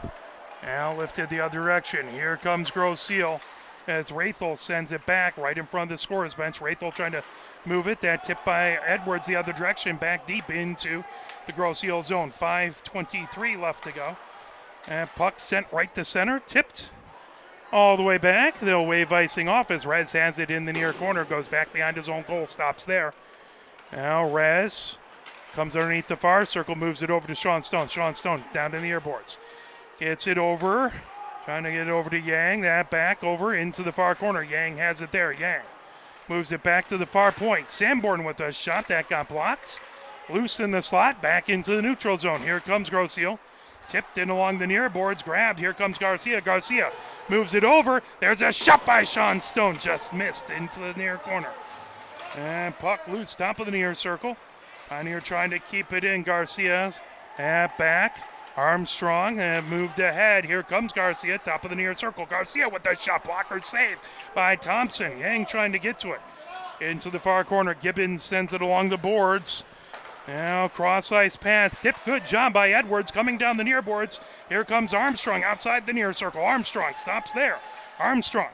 Now lifted the other direction. Here comes Grosse Ile as Rathel sends it back right in front of the scorer's bench. Rathel trying to move it. That tip by Edwards the other direction, back deep into the Grosse Ile zone. 5:23 left to go. And puck sent right to center, tipped all the way back. They'll wave icing off as Rez has it in the near corner, goes back behind his own goal, stops there. Now Rez comes underneath the far circle, moves it over to Sean Stone. Sean Stone down to the airboards. Gets it over, trying to get it over to Yang. That back over into the far corner. Yang has it there. Yang moves it back to the far point. Sanborn with a shot that got blocked. Loose in the slot, back into the neutral zone. Here comes Grosse Ile. Tipped in along the near boards, grabbed. Here comes Garcia. Garcia moves it over. There's a shot by Sean Stone, just missed into the near corner. And puck loose, top of the near circle. Pioneer trying to keep it in. Garcia at back. Armstrong moved ahead. Here comes Garcia, top of the near circle. Garcia with the shot blocker, saved by Thompson. Yang trying to get to it. Into the far corner. Gibbons sends it along the boards. Now cross-ice pass, tip, good job by Edwards coming down the near boards. Here comes Armstrong outside the near circle. Armstrong stops there. Armstrong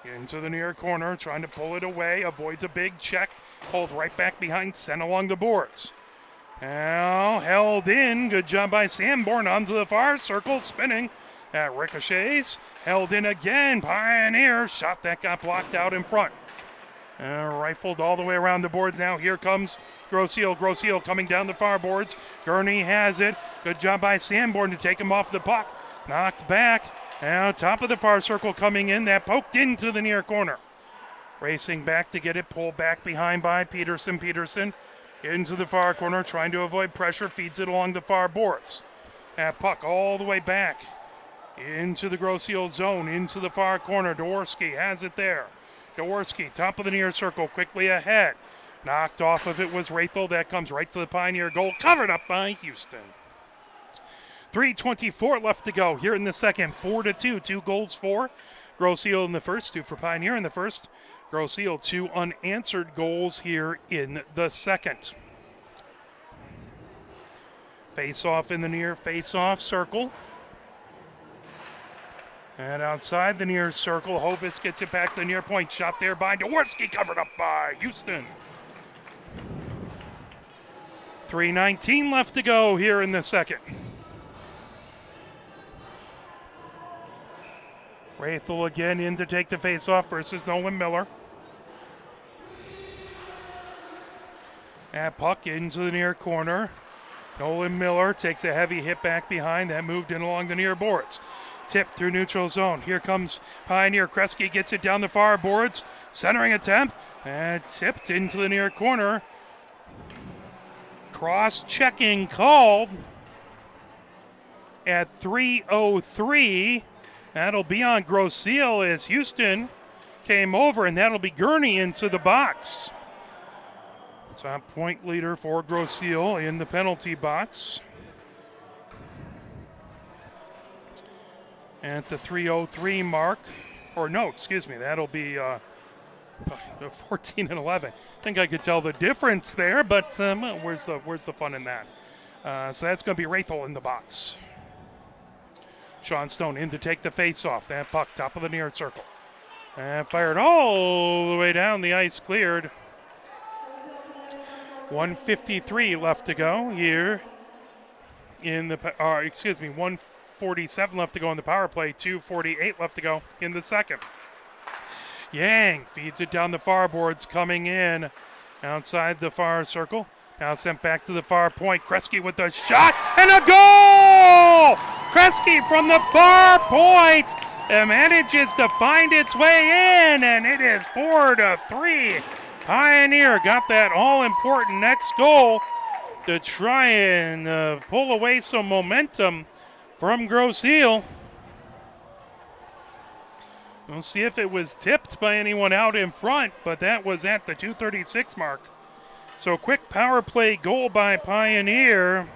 into the near corner, trying to pull it away, avoids a big check, pulled right back behind, sent along the boards. Now held in, good job by Sanborn onto the far circle, spinning. At ricochets, held in again, Pioneer, shot that got blocked out in front. Rifled all the way around the boards now. Here comes Grosse Ile. Grosse Ile coming down the far boards. Gurney has it. Good job by Sanborn to take him off the puck. Knocked back. Now top of the far circle coming in. That poked into the near corner. Racing back to get it. Pulled back behind by Peterson. Peterson into the far corner. Trying to avoid pressure. Feeds it along the far boards. That puck all the way back into the Grosse Ile zone. Into the far corner. Dworski has it there. Dworski, top of the near circle, quickly ahead. Knocked off of it was Rathel. That comes right to the Pioneer goal, covered up by Houston. 3:24 left to go here in the second. 4-2, 2 goals for Grosse Ile in the first, 2 for Pioneer in the first. Grosse Ile, 2 unanswered goals here in the second. Face-off in the near face-off circle. And outside the near circle, Hovis gets it back to the near point. Shot there by Dworski, covered up by Houston. 3:19 left to go here in the second. Rathel again in to take the face-off versus Nolan Miller. And puck into the near corner. Nolan Miller takes a heavy hit back behind. That moved in along the near boards. Tipped through neutral zone. Here comes Pioneer. Kresge gets it down the far boards. Centering attempt. And tipped into the near corner. Cross-checking called at 3:03. That'll be on Grosse Ile as Houston came over, and that'll be Gurney into the box. Top point leader for Grosse Ile in the penalty box. At the 3:03 mark, or no, excuse me, that'll be 14 and 11. I think I could tell the difference there, but where's the fun in that? So that's going to be Rathel in the box. Sean Stone in to take the face-off. That puck, top of the near circle. And fired all the way down. The ice cleared. 1:53 left to go here in the, 1:47 left to go in the power play. 2:48 left to go in the second. Yang feeds it down the far boards, coming in outside the far circle. Now sent back to the far point. Kresge with the shot and a goal! Kresge from the far point manages to find its way in, and it is 4-3. Pioneer got that all-important next goal to try and pull away some momentum from Grosse Ile. We'll see if it was tipped by anyone out in front, but that was at the 2:36 mark. So quick power play goal by Pioneer.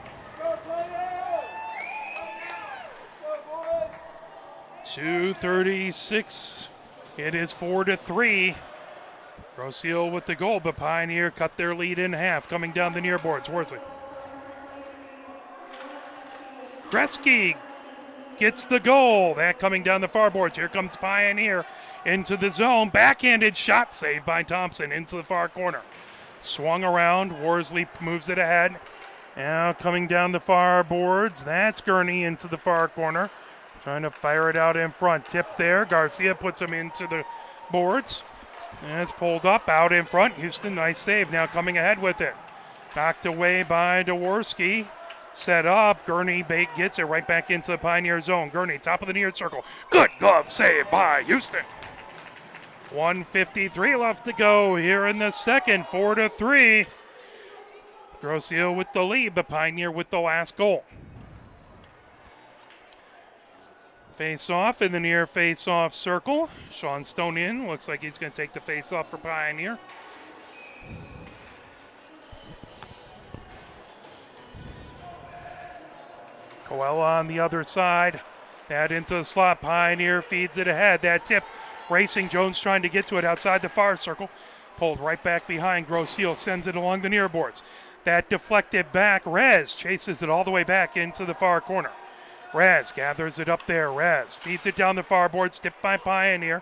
2:36 It is 4-3. Grosse Ile with the goal, but Pioneer cut their lead in half. Coming down the near boards, Worsley. Kresge gets the goal. That coming down the far boards. Here comes Pioneer into the zone. Backhanded shot saved by Thompson into the far corner. Swung around. Worsley moves it ahead. Now coming down the far boards. That's Gurney into the far corner. Trying to fire it out in front. Tip there. Garcia puts him into the boards. And it's pulled up out in front. Houston, nice save. Now coming ahead with it. Knocked away by Dworsky. Set up. Gurney gets it right back into the Pioneer zone. Gurney, top of the near circle. Good glove save by Houston. 1:53 left to go here in the second. 4-3. Grosse Ile with the lead, but Pioneer with the last goal. Face-off in the near face-off circle. Sean Stone in. Looks like he's going to take the face-off for Pioneer. Coella on the other side. That into the slot. Pioneer feeds it ahead. That tip racing. Jones trying to get to it outside the far circle. Pulled right back behind. Grosse Ile sends it along the near boards. That deflected back. Rez chases it all the way back into the far corner. Rez gathers it up there. Rez feeds it down the far boards. Tipped by Pioneer.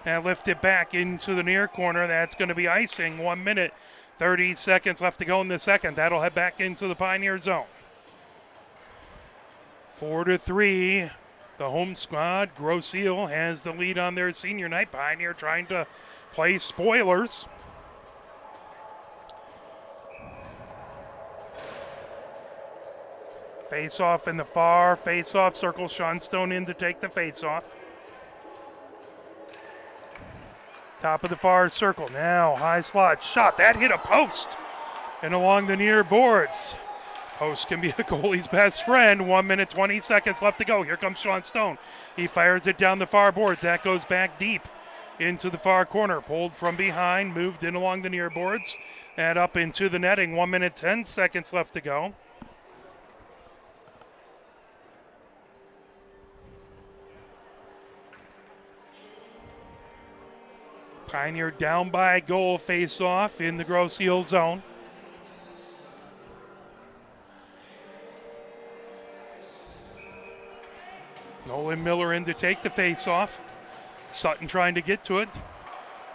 And lifted back into the near corner. That's going to be icing. 1 minute, 30 seconds left to go in the second. That'll head back into the Pioneer zone. 4-3. The home squad, Grosse Ile, has the lead on their senior night. Pioneer trying to play spoilers. Face-off in the far face-off circle. Sean Stone in to take the face-off. Top of the far circle. Now high slot shot. That hit a post and along the near boards. Post can be a goalie's best friend. 1 minute, 20 seconds left to go. Here comes Sean Stone. He fires it down the far boards. That goes back deep into the far corner. Pulled from behind, moved in along the near boards, and up into the netting. 1 minute, 10 seconds left to go. Pioneer down by a goal, face-off in the Grosse Ile zone. Nolan Miller in to take the face-off. Sutton trying to get to it.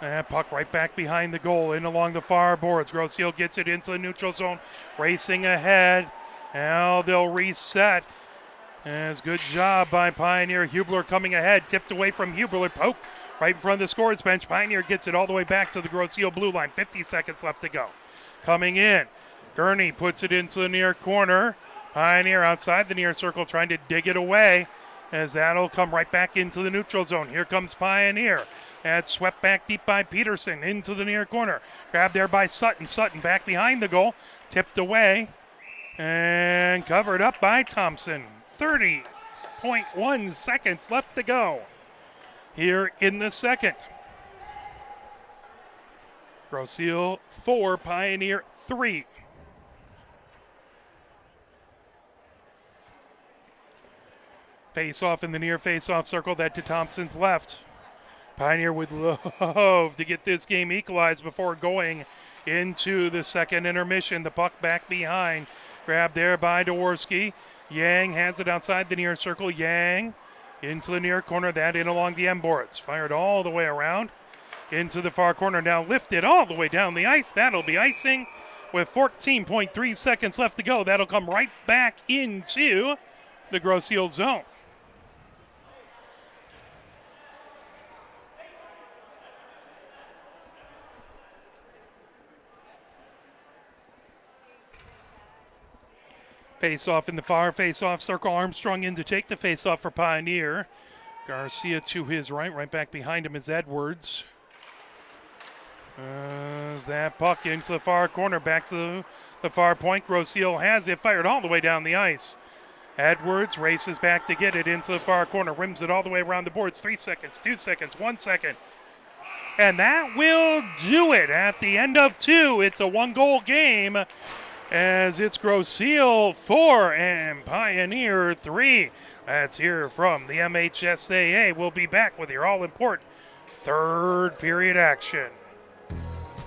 And puck right back behind the goal, in along the far boards. Grosse Ile gets it into the neutral zone, racing ahead. Now they'll reset. As good job by Pioneer. Hubler coming ahead, tipped away from Hubler, poked right in front of the scorer's bench. Pioneer gets it all the way back to the Grosse Ile blue line. 50 seconds left to go. Coming in, Gurney puts it into the near corner. Pioneer outside the near circle trying to dig it away, as that'll come right back into the neutral zone. Here comes Pioneer. That's swept back deep by Peterson into the near corner. Grabbed there by Sutton. Sutton back behind the goal. Tipped away and covered up by Thompson. 30.1 seconds left to go here in the second. Grosse Ile 4, Pioneer 3. Face-off in the near face-off circle. That to Thompson's left. Pioneer would love to get this game equalized before going into the second intermission. The puck back behind. Grabbed there by Dworsky. Yang has it outside the near circle. Yang into the near corner. That in along the end boards. Fired all the way around into the far corner. Now lifted all the way down the ice. That'll be icing with 14.3 seconds left to go. That'll come right back into the Grosse Ile zone. Face-off in the far face-off circle. Armstrong in to take the face-off for Pioneer. Garcia to his right back behind him is Edwards. As that puck into the far corner, back to the far point. Grosse Ile has it, fired all the way down the ice. Edwards races back to get it into the far corner, rims it all the way around the boards. 3 seconds, 2 seconds, 1 second. And that will do it at the end of 2. It's a 1-goal game, as it's Grosse Ile 4 and Pioneer 3. Let's hear from the MHSAA. We'll be back with your all-important third period action.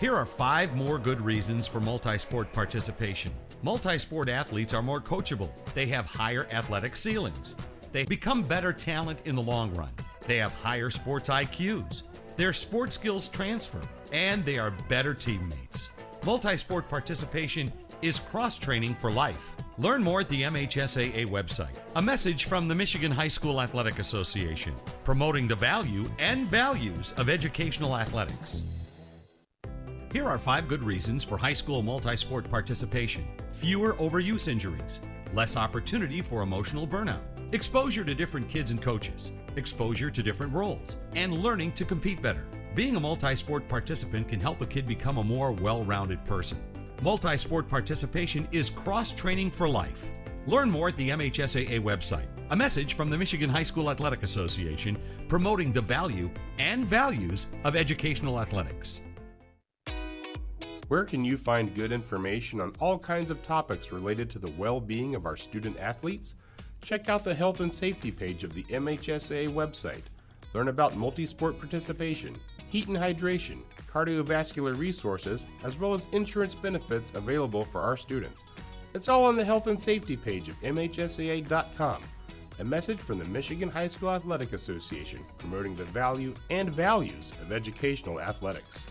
Here are 5 more good reasons for multi-sport participation. Multi-sport athletes are more coachable. They have higher athletic ceilings. They become better talent in the long run. They have higher sports IQs. Their sport skills transfer, and they are better teammates. Multi-sport participation is cross-training for life. Learn more at the MHSAA website. A message from the Michigan High School Athletic Association, promoting the value and values of educational athletics. Here are 5 good reasons for high school multi-sport participation. Fewer overuse injuries, less opportunity for emotional burnout, exposure to different kids and coaches, exposure to different roles, and learning to compete better. Being a multi-sport participant can help a kid become a more well-rounded person. Multi-sport participation is cross-training for life. Learn more at the MHSAA website. A message from the Michigan High School Athletic Association, promoting the value and values of educational athletics. Where can you find good information on all kinds of topics related to the well-being of our student athletes? Check out the health and safety page of the MHSAA website. Learn about multi-sport participation, heat and hydration, cardiovascular resources, as well as insurance benefits available for our students. It's all on the health and safety page of MHSAA.com. A message from the Michigan High School Athletic Association, promoting the value and values of educational athletics.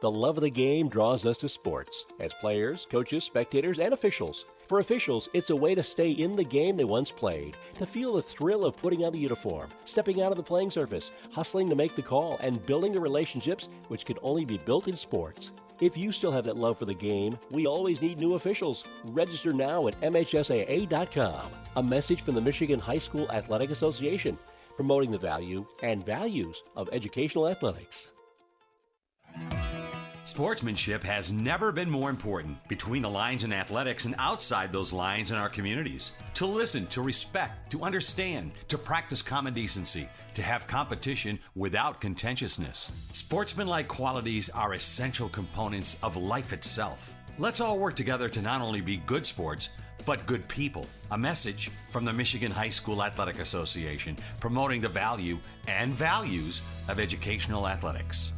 The love of the game draws us to sports, as players, coaches, spectators, and officials. For officials, it's a way to stay in the game they once played, to feel the thrill of putting on the uniform, stepping out of the playing surface, hustling to make the call, and building the relationships which can only be built in sports. If you still have that love for the game, we always need new officials. Register now at MHSAA.com. A message from the Michigan High School Athletic Association, promoting the value and values of educational athletics. Sportsmanship has never been more important between the lines in athletics and outside those lines in our communities. To listen, to respect, to understand, to practice common decency, to have competition without contentiousness. Sportsmanlike qualities are essential components of life itself. Let's all work together to not only be good sports, but good people. A message from the Michigan High School Athletic Association, promoting the value and values of educational athletics.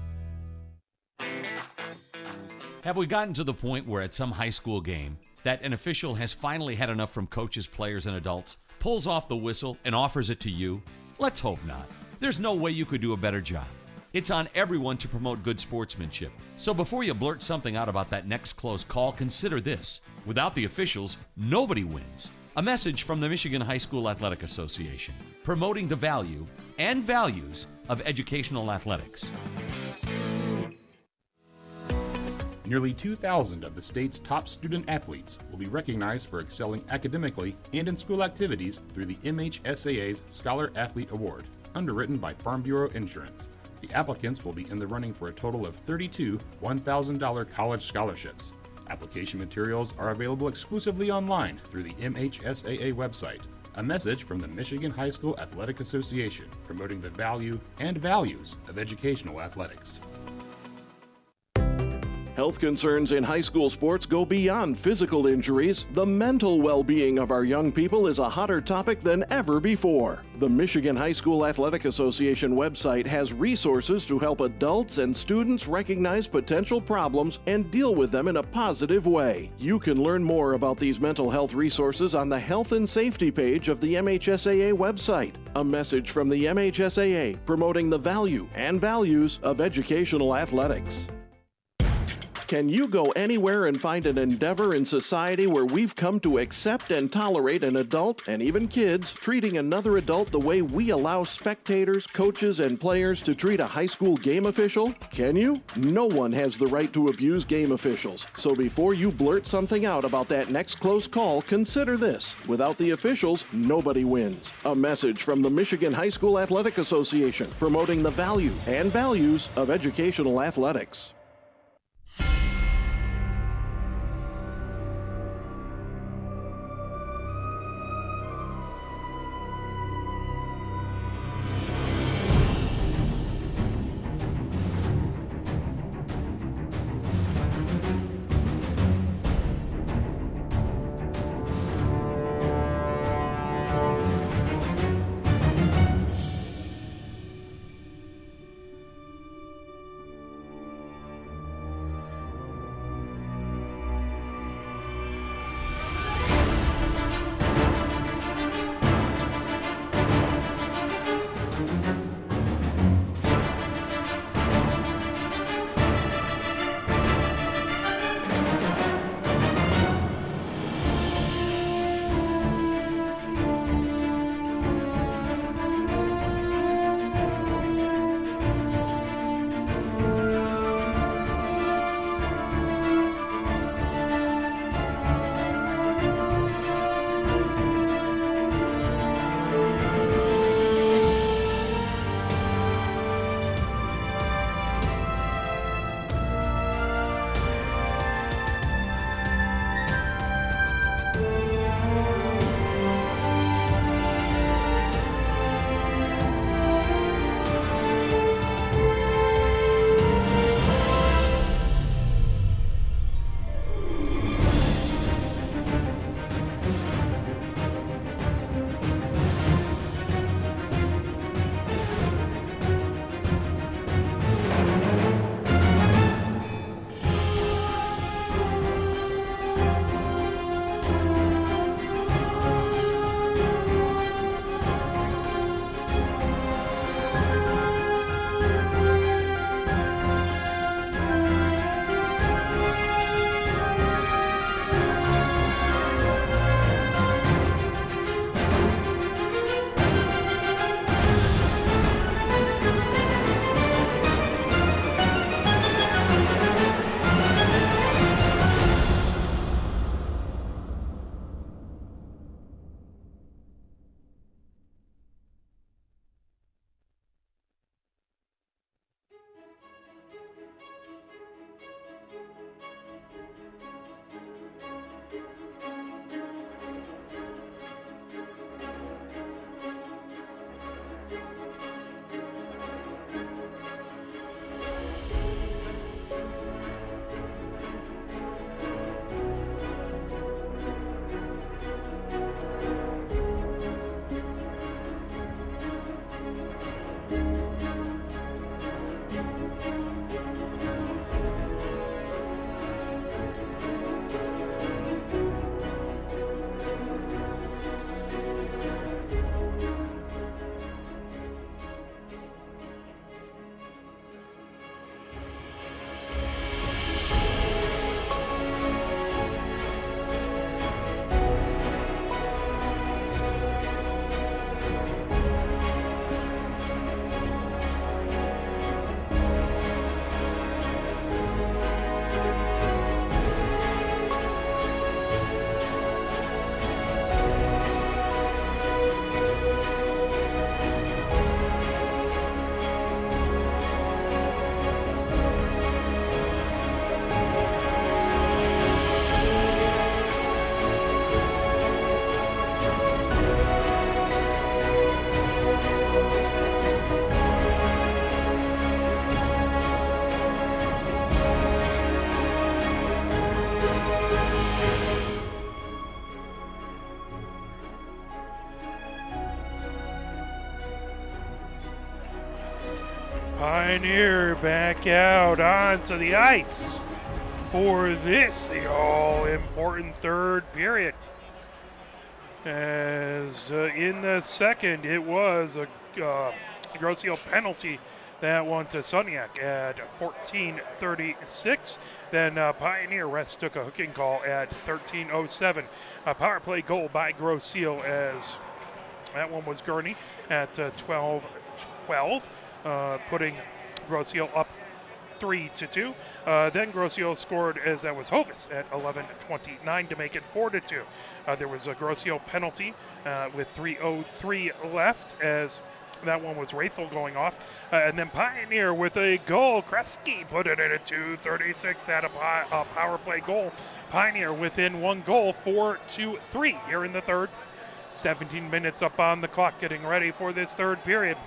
Have we gotten to the point where at some high school game that an official has finally had enough from coaches, players, and adults, pulls off the whistle, and offers it to you? Let's hope not. There's no way you could do a better job. It's on everyone to promote good sportsmanship. So before you blurt something out about that next close call, consider this. Without the officials, nobody wins. A message from the Michigan High School Athletic Association, promoting the value and values of educational athletics. Nearly 2,000 of the state's top student athletes will be recognized for excelling academically and in school activities through the MHSAA's Scholar Athlete Award, underwritten by Farm Bureau Insurance. The applicants will be in the running for a total of 32 $1,000 college scholarships. Application materials are available exclusively online through the MHSAA website. A message from the Michigan High School Athletic Association, promoting the value and values of educational athletics. Health concerns in high school sports go beyond physical injuries. The mental well-being of our young people is a hotter topic than ever before. The Michigan High School Athletic Association website has resources to help adults and students recognize potential problems and deal with them in a positive way. You can learn more about these mental health resources on the health and safety page of the MHSAA website. A message from the MHSAA, promoting the value and values of educational athletics. Can you go anywhere and find an endeavor in society where we've come to accept and tolerate an adult, and even kids, treating another adult the way we allow spectators, coaches, and players to treat a high school game official? Can you? No one has the right to abuse game officials. So before you blurt something out about that next close call, consider this. Without the officials, nobody wins. A message from the Michigan High School Athletic Association, promoting the value and values of educational athletics. Pioneer back out onto the ice for this, the all-important third period. As in the second, it was a Grosse Ile penalty that one to Suniak at 14:36. Then Pioneer Rest took a hooking call at 13:07. A power play goal by Grosse Ile, as that one was Gurney at 12:12, putting Grosse Ile up 3-2. Then Grosse Ile scored, as that was Hovis at 11:29 to make it 4-2. There was a Grosse Ile penalty with 3:03 left, as that one was Wraithel going off. And then Pioneer with a goal. Kresge put it in at 2:36. That a power play goal. Pioneer within one goal, 4-3 here in the third. 17 minutes up on the clock, getting ready for this third period.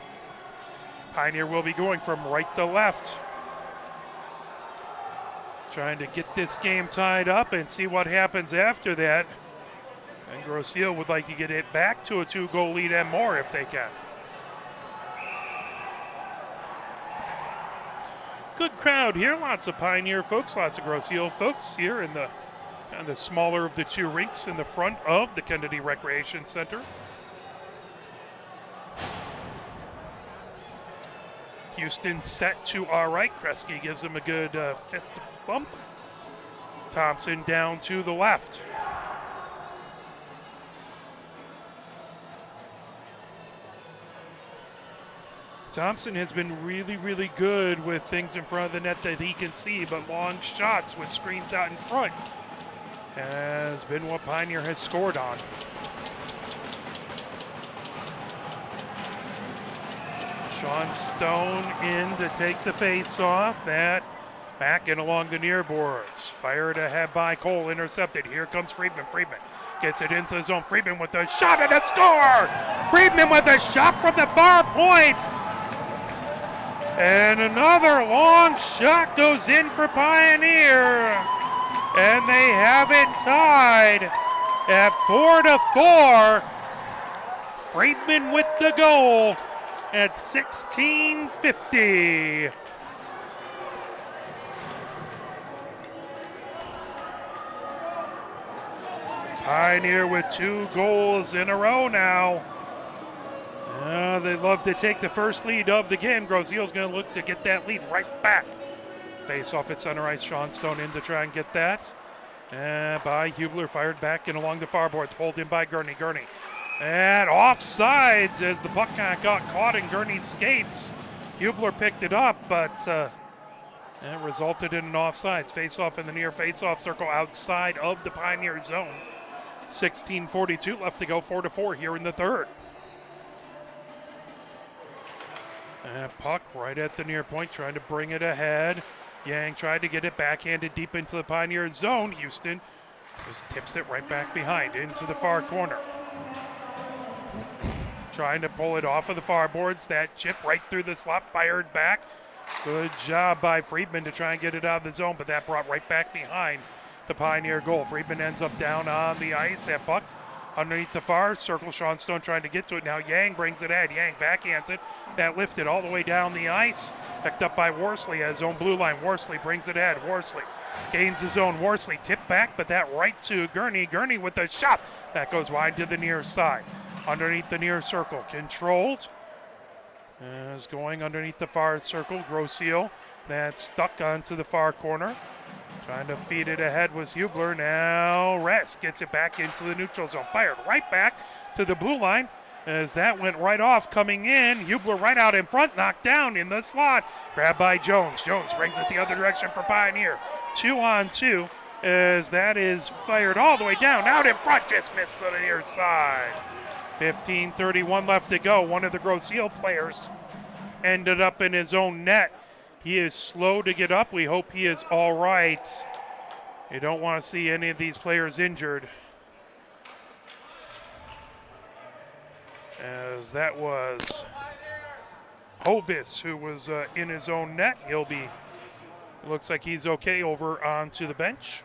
Pioneer will be going from right to left, trying to get this game tied up and see what happens after that. And Grosse Ile would like to get it back to a 2-goal lead and more if they can. Good crowd here, lots of Pioneer folks, lots of Grosse Ile folks here in the smaller of the two rinks in the front of the Kennedy Recreation Center. Houston set to our right. Kresge gives him a good fist bump. Thompson down to the left. Thompson has been really, really good with things in front of the net that he can see, but long shots with screens out in front has been what Pioneer has scored on. Sean Stone in to take the face off. That back in along the near boards. Fired ahead by Cole, intercepted. Here comes Friedman. Friedman gets it into his own. Friedman with a shot and a score! Friedman with a shot from the far point. And another long shot goes in for Pioneer. And they have it tied at 4-4. Friedman with the goal at 16:50. Pioneer with 2 goals in a row now. They love to take the first lead of the game. Grosse Ile's going to look to get that lead right back. Face off at center ice. Sean Stone in to try and get that. By Hubler, fired back and along the far boards. Pulled in by Gurney. Gurney. And offsides as the puck got caught in Gurney's skates. Hubler picked it up, but it resulted in an offsides. Face off in the near face off circle outside of the Pioneer zone. 16:42 left to go. 4-4 here in the third. Puck right at the near point, trying to bring it ahead. Yang tried to get it backhanded deep into the Pioneer zone. Houston just tips it right back behind into the far corner. Trying to pull it off of the far boards. That chip right through the slot, fired back. Good job by Friedman to try and get it out of the zone, but that brought right back behind the Pioneer goal. Friedman ends up down on the ice. That puck underneath the far circle. Sean Stone trying to get to it. Now Yang brings it ahead. Yang backhands it. That lifted all the way down the ice. Picked up by Worsley at his own blue line. Worsley brings it ahead. Worsley gains his own. Worsley tipped back, but that right to Gurney. Gurney with the shot. That goes wide to the near side. Underneath the near circle. Controlled. Is going underneath the far circle. Grosse Ile. That's stuck onto the far corner. Trying to feed it ahead was Hubler. Now Rest gets it back into the neutral zone. Fired right back to the blue line as that went right off. Coming in, Hubler right out in front, knocked down in the slot. Grabbed by Jones. Jones brings it the other direction for Pioneer. 2-on-2 as that is fired all the way down. Out in front, just missed the near side. 15:31 left to go. One of the Grosse Ile players ended up in his own net. He is slow to get up. We hope he is all right. You don't want to see any of these players injured. As that was Hovis who was in his own net. He'll be, looks like he's okay over onto the bench.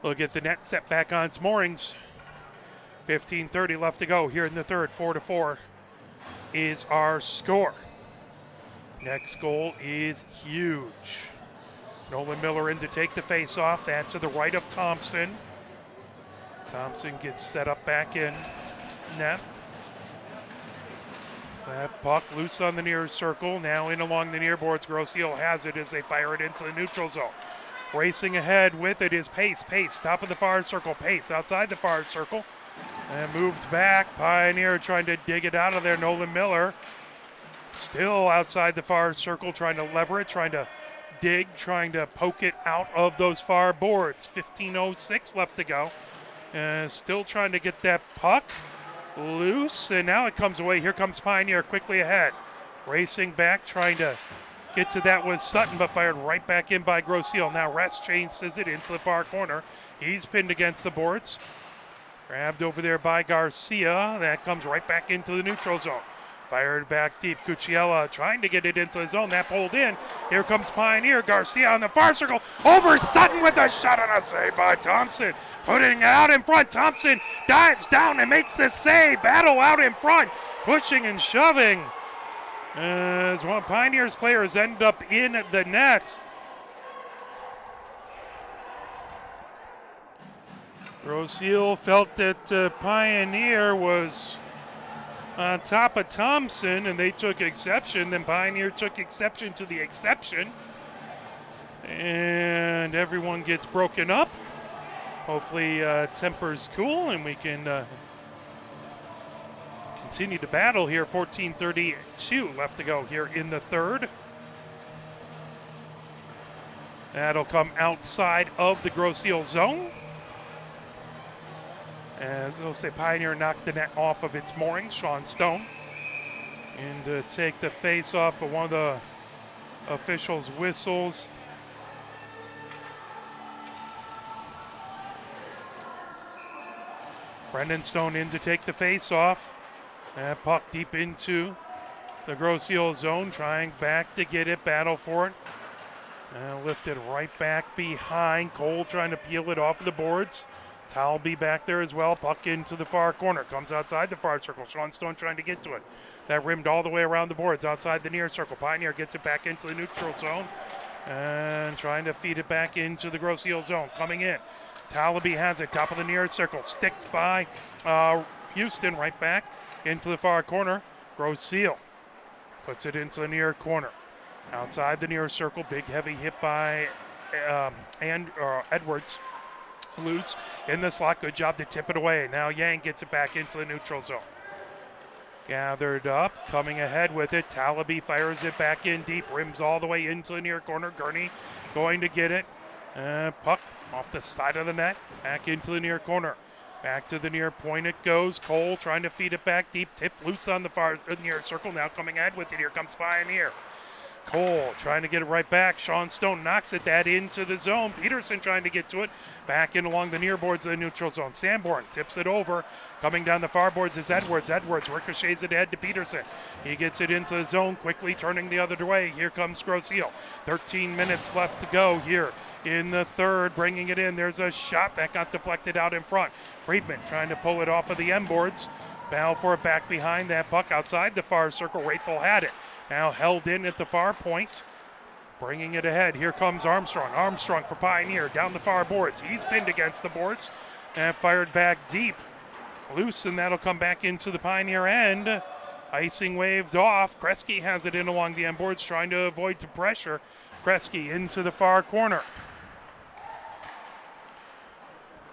Look at the net set back on its moorings. 15:30 left to go here in the third. 4-4. is our score. Next goal is huge. Nolan Miller in to take the face-off. That to the right of Thompson. Thompson gets set up back in net. So that puck loose on the near circle. Now in along the near boards. Grosse Ile has it as they fire it into the neutral zone. Racing ahead with it is Pace. Pace, top of the far circle. Pace outside the far circle. And moved back. Pioneer trying to dig it out of there. Nolan Miller still outside the far circle, trying to lever it, trying to dig, trying to poke it out of those far boards. 15:06 left to go. Still trying to get that puck loose, and now it comes away. Here comes Pioneer quickly ahead. Racing back, trying to get to that was Sutton, but fired right back in by Grosse Ile. Now Rest chases it into the far corner. He's pinned against the boards. Grabbed over there by Garcia. That comes right back into the neutral zone. Fired back deep. Cucciella trying to get it into the zone. That pulled in. Here comes Pioneer. Garcia on the far circle. Over Sutton with a shot and a save by Thompson. Putting it out in front. Thompson dives down and makes the save. Battle out in front. Pushing and shoving. As one of Pioneer's players end up in the net. Grosse Ile felt that Pioneer was on top of Thompson, and they took exception. Then Pioneer took exception to the exception. And everyone gets broken up. Hopefully tempers cool and we can continue to battle here. 14:32 left to go here in the third. That'll come outside of the Grosse Ile zone. As they'll say, Pioneer knocked the net off of its moorings. Sean Stone in to take the face off, but one of the officials whistles. Brendan Stone in to take the face off. That puck deep into the Grosse Ile zone, trying back to get it, battle for it. Lifted right back behind. Cole trying to peel it off of the boards. Talby back there as well. Puck into the far corner. Comes outside the far circle. Sean Stone trying to get to it. That rimmed all the way around the boards outside the near circle. Pioneer gets it back into the neutral zone. And trying to feed it back into the Grosse Ile zone. Coming in. Talby has it. Top of the near circle. Sticked by Houston. Right back into the far corner. Grosse Ile puts it into the near corner. Outside the near circle. Big heavy hit by Edwards. Loose in the slot. Good job to tip it away. Now Yang gets it back into the neutral zone. Gathered up. Coming ahead with it. Talby fires it back in deep. Rims all the way into the near corner. Gurney going to get it. Puck off the side of the net. Back into the near corner. Back to the near point it goes. Cole trying to feed it back deep. Tip loose on the far near circle. Now coming ahead with it. Here comes Pioneer. Cole trying to get it right back. Sean Stone knocks it that into the zone. Peterson trying to get to it. Back in along the near boards of the neutral zone. Sanborn tips it over. Coming down the far boards is Edwards. Edwards ricochets it ahead to Peterson. He gets it into the zone quickly, turning the other way. Here comes Grosse Ile. 13 minutes left to go here in the third. Bringing it in. There's a shot that got deflected out in front. Friedman trying to pull it off of the end boards. Battle for it back behind that puck outside the far circle. Wraithel had it. Now held in at the far point. Bringing it ahead. Here comes Armstrong. Armstrong for Pioneer. Down the far boards. He's pinned against the boards. And fired back deep. Loose, and that'll come back into the Pioneer end. Icing waved off. Kresge has it in along the end boards, trying to avoid the pressure. Kresge into the far corner.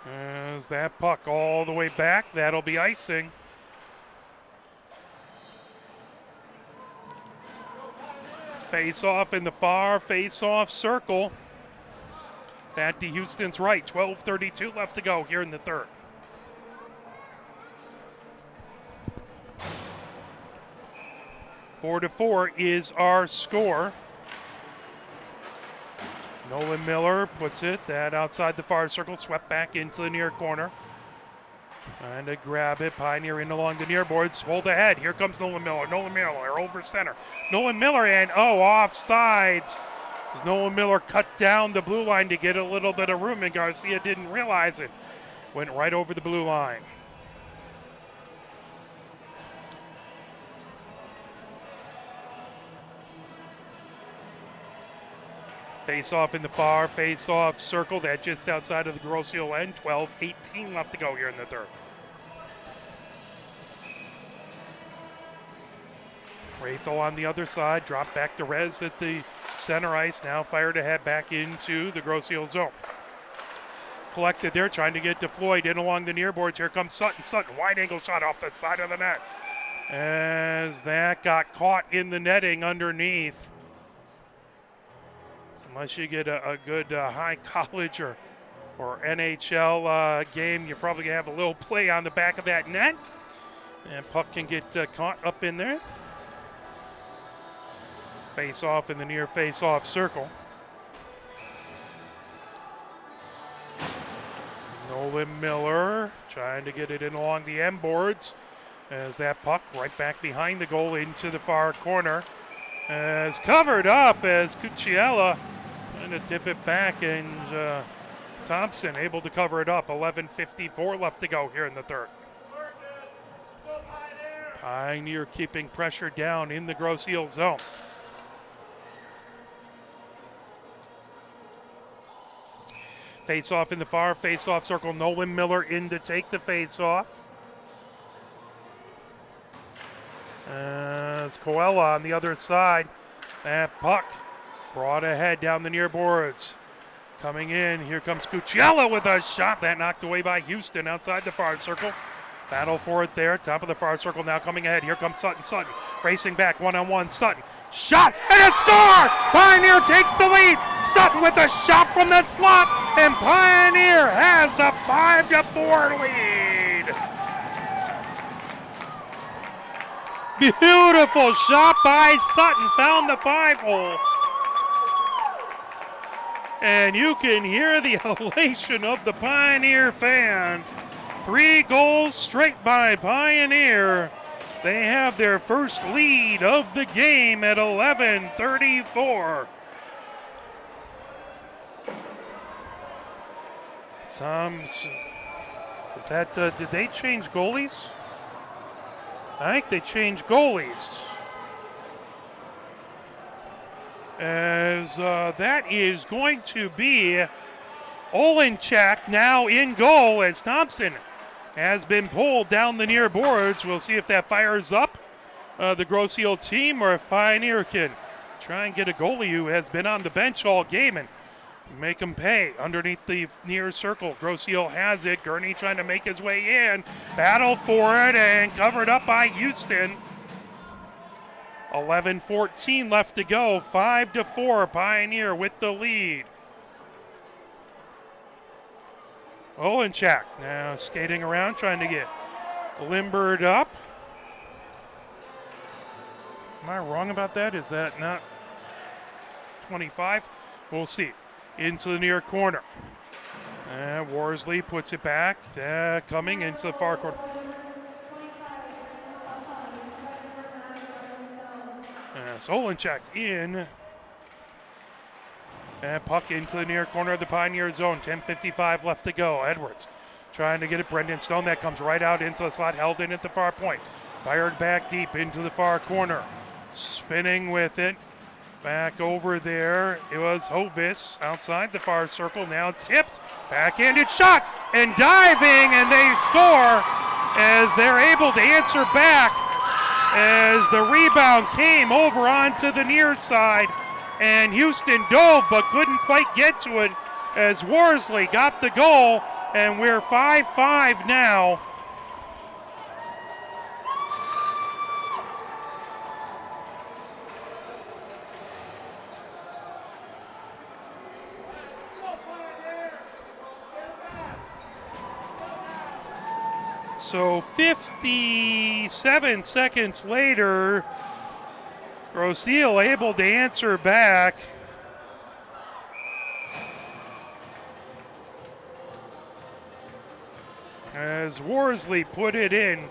As that puck all the way back. That'll be icing. Face-off in the far face-off circle. That to Houston's right. 12:32 left to go here in the third. Four to 4 is our score. Nolan Miller puts it that outside the far circle, swept back into the near corner. Trying to grab it. Pioneer in along the near boards. Hold ahead. Here comes Nolan Miller. Nolan Miller over center. Nolan Miller and offsides. As Nolan Miller cut down the blue line to get a little bit of room, and Garcia didn't realize it. Went right over the blue line. Face-off in the far face-off circle. That just outside of the Grosse Ile end. 12-18 left to go here in the third. Raythel on the other side. Drop back to Rez at the center ice. Now fired ahead back into the Grosse Ile zone. Collected there, trying to get to Floyd in along the near boards. Here comes Sutton. Sutton, wide angle shot off the side of the net. As that got caught in the netting underneath. So unless you get a good high college or NHL game, you're probably going to have a little play on the back of that net. And puck can get caught up in there. Face off in the near face off circle. Nolan Miller trying to get it in along the end boards as that puck right back behind the goal into the far corner. As covered up as Cucciella trying to tip it back, and Thompson able to cover it up. 11:54 left to go here in the third. Pioneer keeping pressure down in the Grosse Ile zone. Face-off in the far face-off circle. Nolan Miller in to take the face-off. As Coella on the other side. That puck brought ahead down the near boards. Coming in, here comes Cucciella with a shot. That knocked away by Houston outside the far circle. Battle for it there. Top of the far circle now coming ahead. Here comes Sutton. Sutton racing back one-on-one. Sutton. Shot and a score! Pioneer takes the lead. Sutton with a shot from the slot, and Pioneer has the 5-4 lead. Beautiful shot by Sutton. Found the 5-hole. And you can hear the elation of the Pioneer fans. 3 goals straight by Pioneer. They have their first lead of the game at 11:34. Is that, did they change goalies? I think they changed goalies. As that is going to be Olenchak now in goal as Thompson has been pulled down the near boards. We'll see if that fires up the Grosse Ile team, or if Pioneer can try and get a goalie who has been on the bench all game and make him pay underneath the near circle. Grosse Ile has it. Gurney trying to make his way in. Battle for it and covered up by Houston. 11:14 left to go. 5-4 Pioneer with the lead. Olenchak now skating around, trying to get limbered up. Am I wrong about that? Is that not 25? We'll see. Into the near corner. Worsley puts it back, coming into the far corner. Olenchak in. And puck into the near corner of the Pioneer zone. 10:55 left to go. Edwards trying to get it. Brendan Stone. That comes right out into the slot. Held in at the far point. Fired back deep into the far corner. Spinning with it. Back over there. It was Hovis outside the far circle. Now tipped. Backhanded shot. And diving. And they score as they're able to answer back as the rebound came over onto the near side. And Houston dove but couldn't quite get to it as Worsley got the goal, and we're 5-5 now. So 57 seconds later, Grosse Ile able to answer back. As Worsley put it in.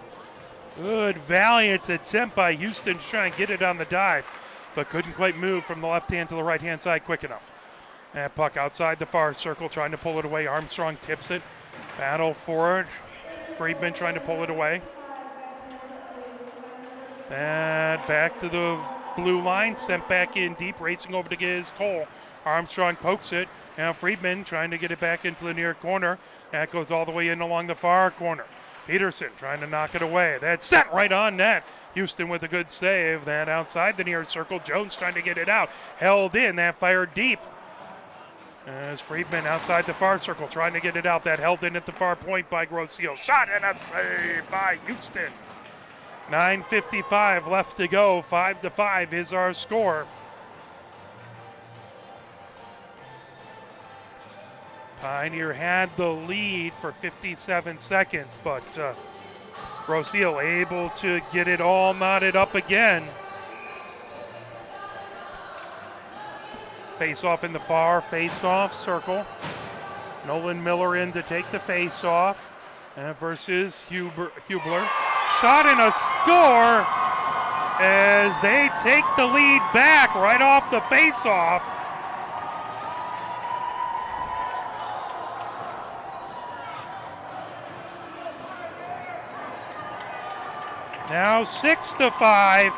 Good, valiant attempt by Houston to try and get it on the dive, but couldn't quite move from the left hand to the right hand side quick enough. And puck outside the far circle, trying to pull it away. Armstrong tips it. Battle for it. Friedman trying to pull it away. And back to the blue line, sent back in deep, racing over to get his Cole. Armstrong pokes it. Now Friedman trying to get it back into the near corner. That goes all the way in along the far corner. Peterson trying to knock it away. That's set right on net. Houston with a good save. That outside the near circle. Jones trying to get it out. Held in. That fired deep. As Friedman outside the far circle trying to get it out. That held in at the far point by Grosse Ile. Shot and a save by Houston. 9:55 left to go. 5-5 is our score. Pioneer had the lead for 57 seconds, but Grosse Ile able to get it all knotted up again. Face-off in the far face-off circle. Nolan Miller in to take the face-off versus Hubler. Shot and a score as they take the lead back right off the face-off. Now 6-5.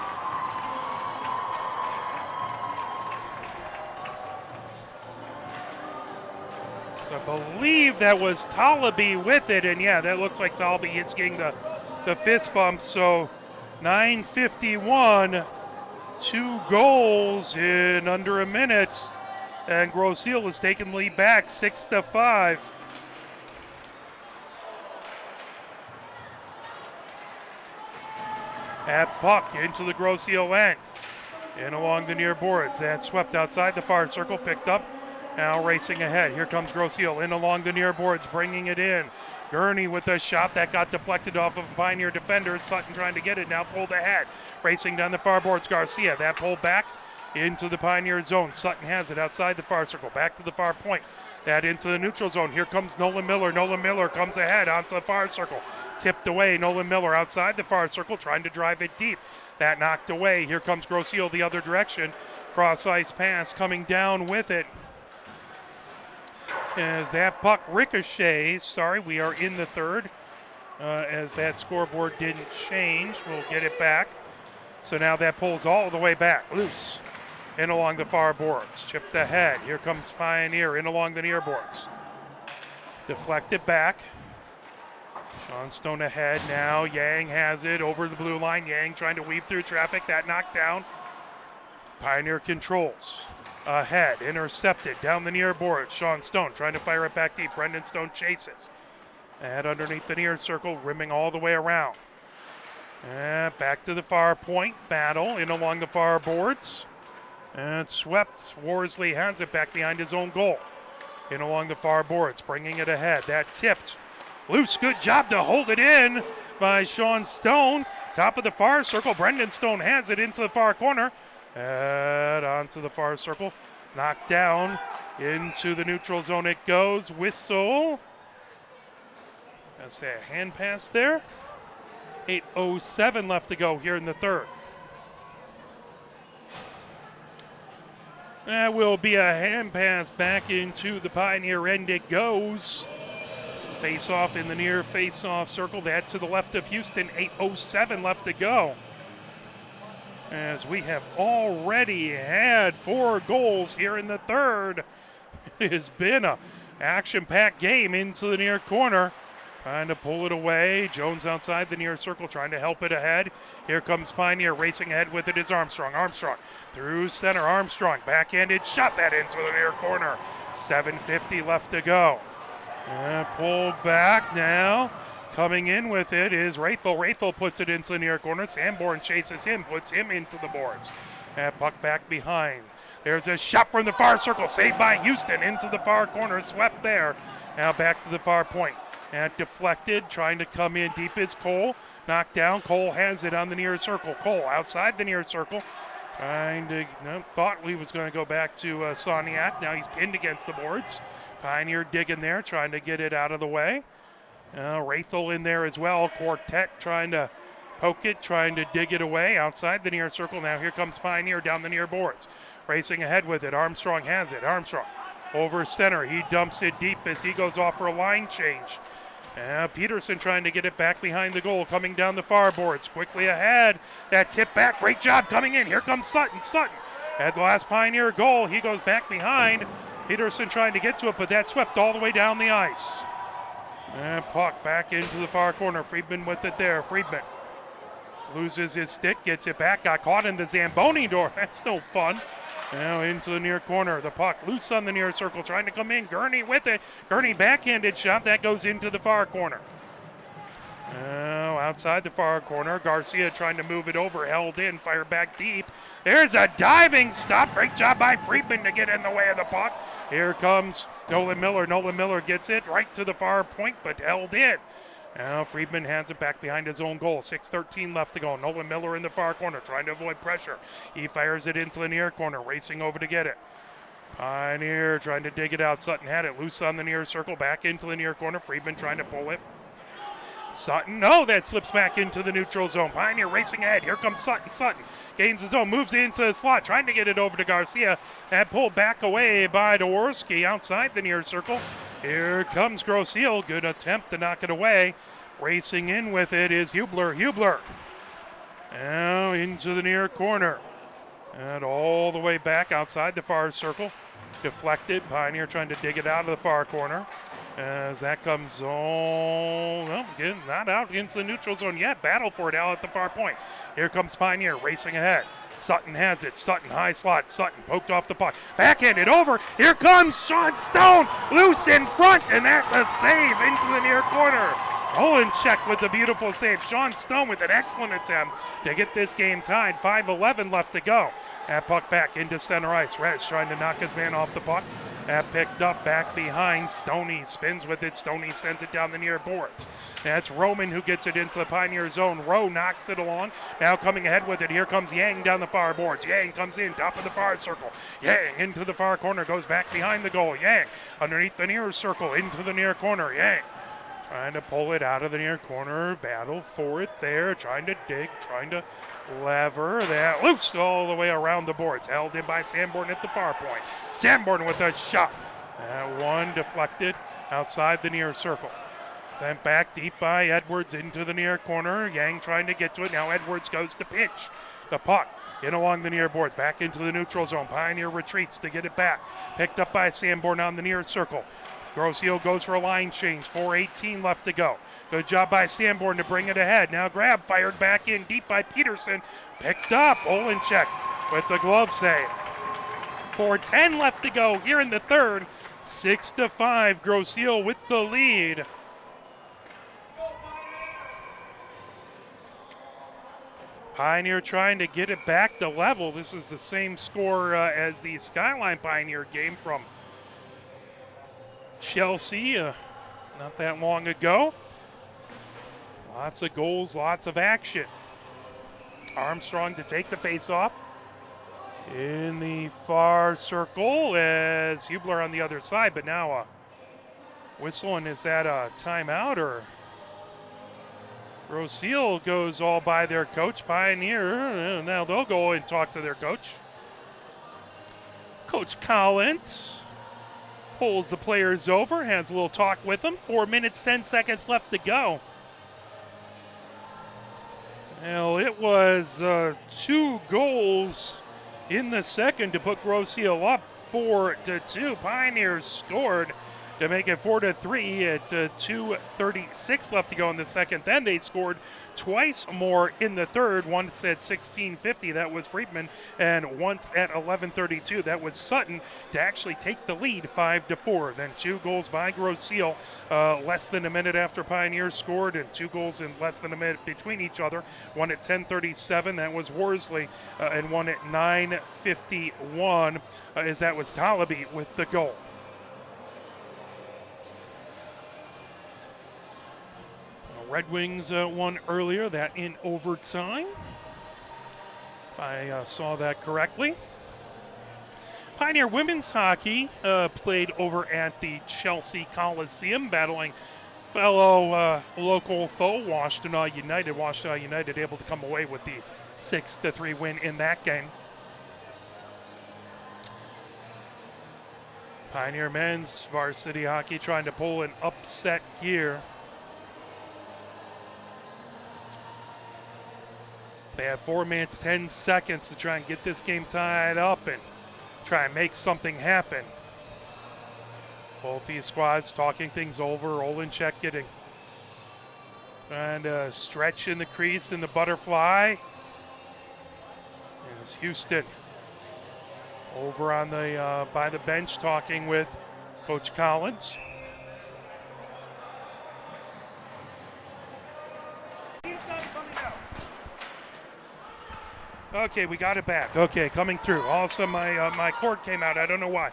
So I believe that was Talaby with it, and yeah, that looks like Talaby is getting the fist bump. So 9:51, 2 goals in under a minute, and Grosse Ile is taking the lead back 6-5. At puck into the Grosse Ile end. In along the near boards. That swept outside the far circle, picked up. Now racing ahead. Here comes Grosse Ile in along the near boards, bringing it in. Gurney with a shot that got deflected off of Pioneer defenders. Sutton trying to get it, now pulled ahead. Racing down the far boards, Garcia. That pulled back into the Pioneer zone. Sutton has it outside the far circle, back to the far point. That into the neutral zone. Here comes Nolan Miller. Nolan Miller comes ahead onto the far circle. Tipped away. Nolan Miller outside the far circle, trying to drive it deep. That knocked away. Here comes Grosse Ile the other direction. Cross ice pass coming down with it. As that puck ricochets. Sorry, we are in the third. As that scoreboard didn't change. We'll get it back. So now that pulls all the way back. Loose. In along the far boards. Chipped ahead. Here comes Pioneer in along the near boards. Deflected back. Sean Stone ahead now. Yang has it over the blue line. Yang trying to weave through traffic. That knocked down. Pioneer controls. Ahead. Intercepted down the near board. Sean Stone trying to fire it back deep. Brendan Stone chases. And underneath the near circle. Rimming all the way around. And back to the far point. Battle in along the far boards. And swept. Worsley has it back behind his own goal. In along the far boards. Bringing it ahead. That tipped. Loose, good job to hold it in by Sean Stone. Top of the far circle, Brendan Stone has it into the far corner. And onto the far circle. Knocked down into the neutral zone it goes. Whistle. That's a hand pass there. 8:07 left to go here in the third. That will be a hand pass back into the Pioneer end it goes. Face-off in the near face-off circle. That to the left of Houston. 8:07 left to go. As we have already had 4 goals here in the third. It has been a action-packed game into the near corner. Trying to pull it away. Jones outside the near circle trying to help it ahead. Here comes Pioneer. Racing ahead with it is Armstrong. Armstrong through center. Armstrong backhanded. Shot that into the near corner. 7:50 left to go. Pulled back now. Coming in with it is Raythel. Raythel puts it into the near corner. Sanborn chases him, puts him into the boards. Puck back behind. There's a shot from the far circle. Saved by Houston into the far corner. Swept there. Now back to the far point. Deflected. Trying to come in deep is Cole. Knocked down. Cole has it on the near circle. Cole outside the near circle. Trying to, thought he was going to go back to Soniak. Now he's pinned against the boards. Pioneer digging there, trying to get it out of the way. Raythel in there as well. Quartet trying to poke it, trying to dig it away outside the near circle. Now here comes Pioneer down the near boards. Racing ahead with it. Armstrong has it. Armstrong over center. He dumps it deep as he goes off for a line change. Peterson trying to get it back behind the goal, coming down the far boards, quickly ahead. That tip back, great job coming in. Here comes Sutton. Sutton at the last Pioneer goal. He goes back behind. Peterson trying to get to it, but that swept all the way down the ice. And puck back into the far corner. Friedman with it there. Friedman loses his stick, gets it back, got caught in the Zamboni door. That's no fun. Now into the near corner. The puck loose on the near circle, trying to come in. Gurney with it. Gurney backhanded shot. That goes into the far corner. Now outside the far corner. Garcia trying to move it over. Held in. Fire back deep. There's a diving stop. Great job by Friedman to get in the way of the puck. Here comes Nolan Miller. Nolan Miller gets it right to the far point, but held in. Now Friedman hands it back behind his own goal. 6:13 left to go. Nolan Miller in the far corner trying to avoid pressure. He fires it into the near corner, racing over to get it. Pioneer trying to dig it out. Sutton had it loose on the near circle, back into the near corner. Friedman trying to pull it. Sutton, no, that slips back into the neutral zone. Pioneer racing ahead. Here comes Sutton. Sutton gains his own, moves into the slot, trying to get it over to Garcia. That pulled back away by Dworsky outside the near circle. Here comes Grosse Ile. Good attempt to knock it away. Racing in with it is Hubler. Hubler now into the near corner. And all the way back outside the far circle. Deflected. Pioneer trying to dig it out of the far corner. As that comes all, well, again, not out into the neutral zone yet. Battle for it out at the far point. Here comes Pioneer racing ahead. Sutton has it. Sutton high slot. Sutton poked off the puck. Backhanded over. Here comes Sean Stone. Loose in front, and that's a save into the near corner. Olenchek with the beautiful save. Sean Stone with an excellent attempt to get this game tied. 5:11 left to go. That puck back into center ice. Rez trying to knock his man off the puck. That picked up back behind. Stoney spins with it. Stoney sends it down the near boards. That's Roman who gets it into the Pioneer zone. Rowe knocks it along. Now coming ahead with it. Here comes Yang down the far boards. Yang comes in, top of the far circle. Yang into the far corner, goes back behind the goal. Yang underneath the near circle, into the near corner. Yang trying to pull it out of the near corner. Battle for it there. Trying to dig, trying to lever. That loose all the way around the boards. Held in by Sanborn at the far point. Sanborn with a shot. That one deflected outside the near circle. Then back deep by Edwards into the near corner. Yang trying to get to it. Now Edwards goes to pinch the puck in along the near boards. Back into the neutral zone. Pioneer retreats to get it back. Picked up by Sanborn on the near circle. Grosse Ile goes for a line change. 4:18 left to go. Good job by Sanborn to bring it ahead. Now grab, fired back in deep by Peterson. Picked up. Olenchek with the glove save. 4:10 left to go here in the third. 6-5. Grosse Ile with the lead. Pioneer trying to get it back to level. This is the same score as the Skyline Pioneer game from Chelsea not that long ago. Lots of goals, lots of action. Armstrong to take the face-off in the far circle as Hubler on the other side, but now whistling. Is that a timeout or? Grosse Ile goes all by their coach. Pioneer, now they'll go and talk to their coach. Coach Collins pulls the players over, has a little talk with them. 4 minutes, 10 seconds left to go. Well, it was 2 goals in the second to put Grosse Ile up 4-2. Pioneers scored to make it 4-3 at 2:36 left to go in the second. Then they scored twice more in the third. Once at 16:50, that was Friedman, and once at 11:32, that was Sutton to actually take the lead 5-4. Then 2 goals by Grosse Ile less than a minute after Pioneers scored, and 2 goals in less than a minute between each other. One at 10:37, that was Worsley, and one at 9:51, as that was Talaby with the goal. Red Wings won earlier, that in overtime, if I saw that correctly. Pioneer women's hockey played over at the Chelsea Coliseum, battling fellow local foe, Washtenaw United. Washtenaw United able to come away with the 6-3 win in that game. Pioneer men's varsity hockey trying to pull an upset here They have 4 minutes, 10 seconds to try and get this game tied up and try and make something happen. Both these squads talking things over. Olenchek trying to stretch in the crease in the butterfly. As Houston over on the by the bench talking with Coach Collins. Okay, we got it back. Okay, coming through. Also, my cord came out. I don't know why.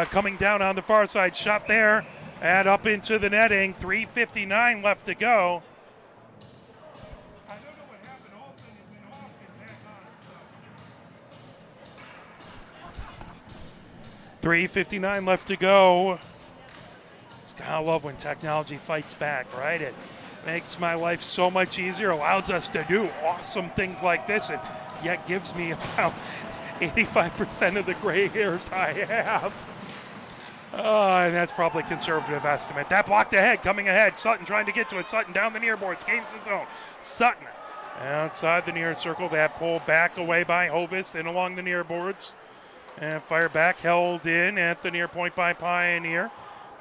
Coming down on the far side. Shot there. And up into the netting. 3:59 left to go. I don't know what happened. Olsen has been off and back on. 3:59 left to go. Just gotta love when technology fights back, right? It makes my life so much easier. Allows us to do awesome things like this. And yet gives me about 85% of the gray hairs I have. And that's probably a conservative estimate. That blocked ahead, coming ahead. Sutton trying to get to it. Sutton down the near boards, gains the zone. Sutton outside the near circle. That pull back away by Hovis and along the near boards. And fire back, held in at the near point by Pioneer.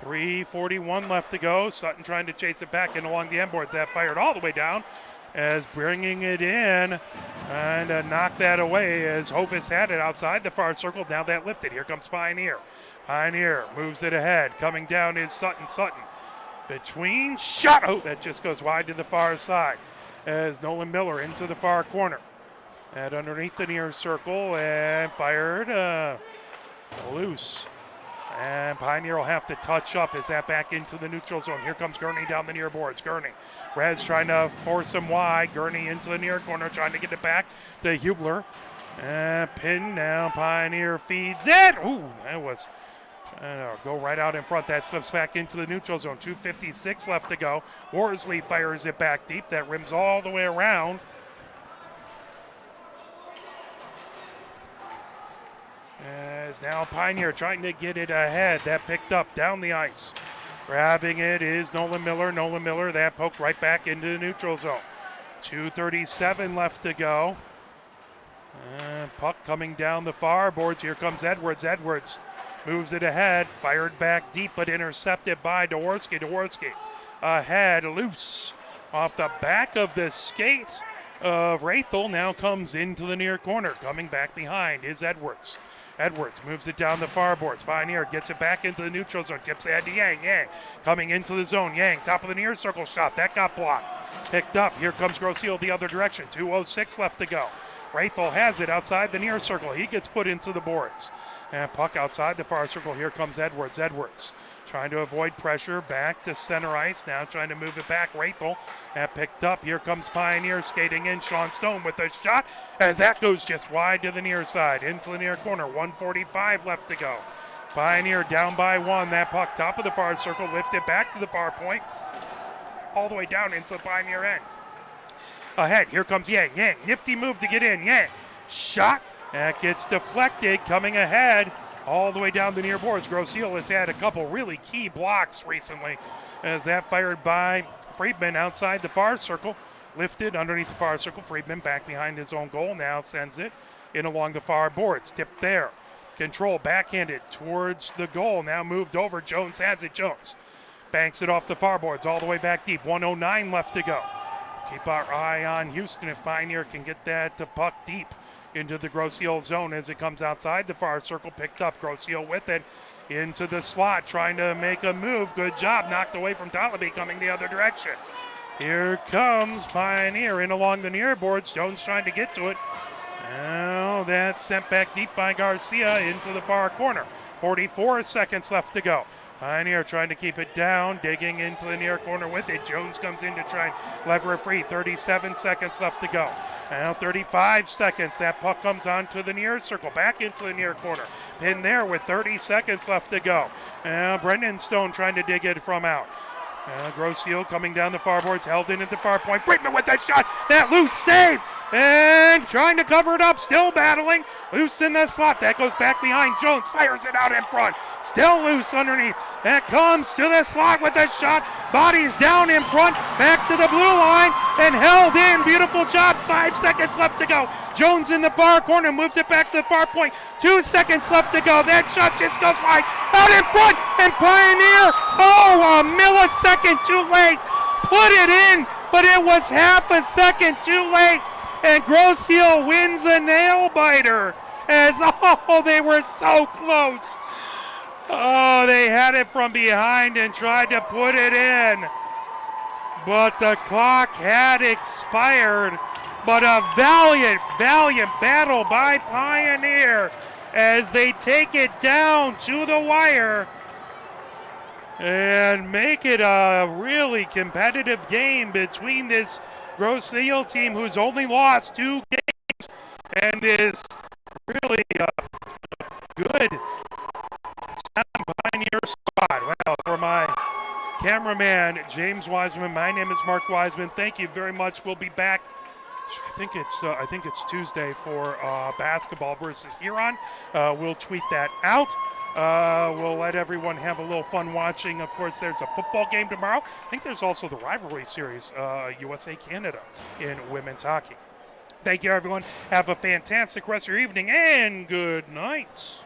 3:41 left to go. Sutton trying to chase it back and along the end boards. That fired all the way down as bringing it in and knock that away as Hovis had it outside the far circle. Now that lifted. Here comes Pioneer. Pioneer moves it ahead. Coming down is Sutton. Sutton between shot. Oh, that just goes wide to the far side as Nolan Miller into the far corner. And underneath the near circle and fired loose. And Pioneer will have to touch up as that back into the neutral zone. Here comes Gurney down the near boards. Gurney. Rez trying to force him wide. Gurney into the near corner trying to get it back to Hubler. And pin now. Pioneer feeds it. Ooh, that was go right out in front. That slips back into the neutral zone. 2:56 left to go. Worsley fires it back deep. That rims all the way around. As now Pioneer trying to get it ahead. That picked up down the ice. Grabbing it is Nolan Miller. Nolan Miller, that poked right back into the neutral zone. 2:37 left to go. Puck coming down the far boards. Here comes Edwards. Edwards moves it ahead. Fired back deep, but intercepted by Dworsky. Dworsky ahead, loose. Off the back of the skate of Rathel. Now comes into the near corner. Coming back behind is Edwards. Edwards moves it down the far boards. Pioneer gets it back into the neutral zone. Tips ahead to Yang. Yang coming into the zone. Yang, top of the near circle shot. That got blocked. Picked up. Here comes Grosse Ile the other direction. 2:06 left to go. Rathel has it outside the near circle. He gets put into the boards. And puck outside the far circle. Here comes Edwards. Edwards trying to avoid pressure. Back to center ice. Now trying to move it back. Rathel picked up. Here comes Pioneer skating in. Sean Stone with a shot as that goes just wide to the near side. Into the near corner. 1:45 left to go. Pioneer down by 1. That puck top of the far circle. Lifted back to the far point. All the way down into the Pioneer end. Ahead. Here comes Yang. Yang. Nifty move to get in. Yang. Shot. That gets deflected. Coming ahead. All the way down the near boards. Grosse Ile has had a couple really key blocks recently as that fired by Friedman outside the far circle. Lifted underneath the far circle. Friedman back behind his own goal. Now sends it in along the far boards. Tipped there. Control backhanded towards the goal. Now moved over. Jones has it. Jones banks it off the far boards all the way back deep. 1:09 left to go. Keep our eye on Houston if Pioneer can get that to puck deep into the Grosse Ile zone as it comes outside the far circle. Picked up. Grosse Ile with it into the slot, trying to make a move. Good job. Knocked away from Talaby, coming the other direction. Here comes Pioneer in along the near boards. Jones trying to get to it. Now that's sent back deep by Garcia into the far corner. 44 seconds left to go. Pioneer trying to keep it down, digging into the near corner with it. Jones comes in to try and lever it free. 37 seconds left to go. Now 35 seconds. That puck comes onto the near circle, back into the near corner. Pin there with 30 seconds left to go. Now Brendan Stone trying to dig it from out. Grosse Ile coming down the far boards, held in at the far point. Brickman with that shot. That loose save And trying to cover it up, still battling. Loose in the slot. That goes back behind Jones. Fires it out in front. Still loose underneath. That comes to the slot with a shot. Bodies down in front. Back to the blue line and held in. Beautiful job. 5 seconds left to go. Jones in the far corner. Moves it back to the far point. 2 seconds left to go. That shot just goes wide. Out in front. And Pioneer. Oh, a millisecond too late. Put it in. But it was half a second too late. And Grosse Ile wins a nail biter as, they were so close. Oh, they had it from behind and tried to put it in. But the clock had expired. But a valiant battle by Pioneer as they take it down to the wire and make it a really competitive game between this Grosse Ile team, who's only lost 2 games and is really good Pioneer squad. Well, for my cameraman, James Wiseman, my name is Mark Wiseman. Thank you very much. We'll be back. I think it's Tuesday for basketball versus Huron. We'll tweet that out. We'll let everyone have a little fun watching. Of course, there's a football game tomorrow. I think there's also the rivalry series, USA-Canada in women's hockey. Thank you, everyone. Have a fantastic rest of your evening, and good night.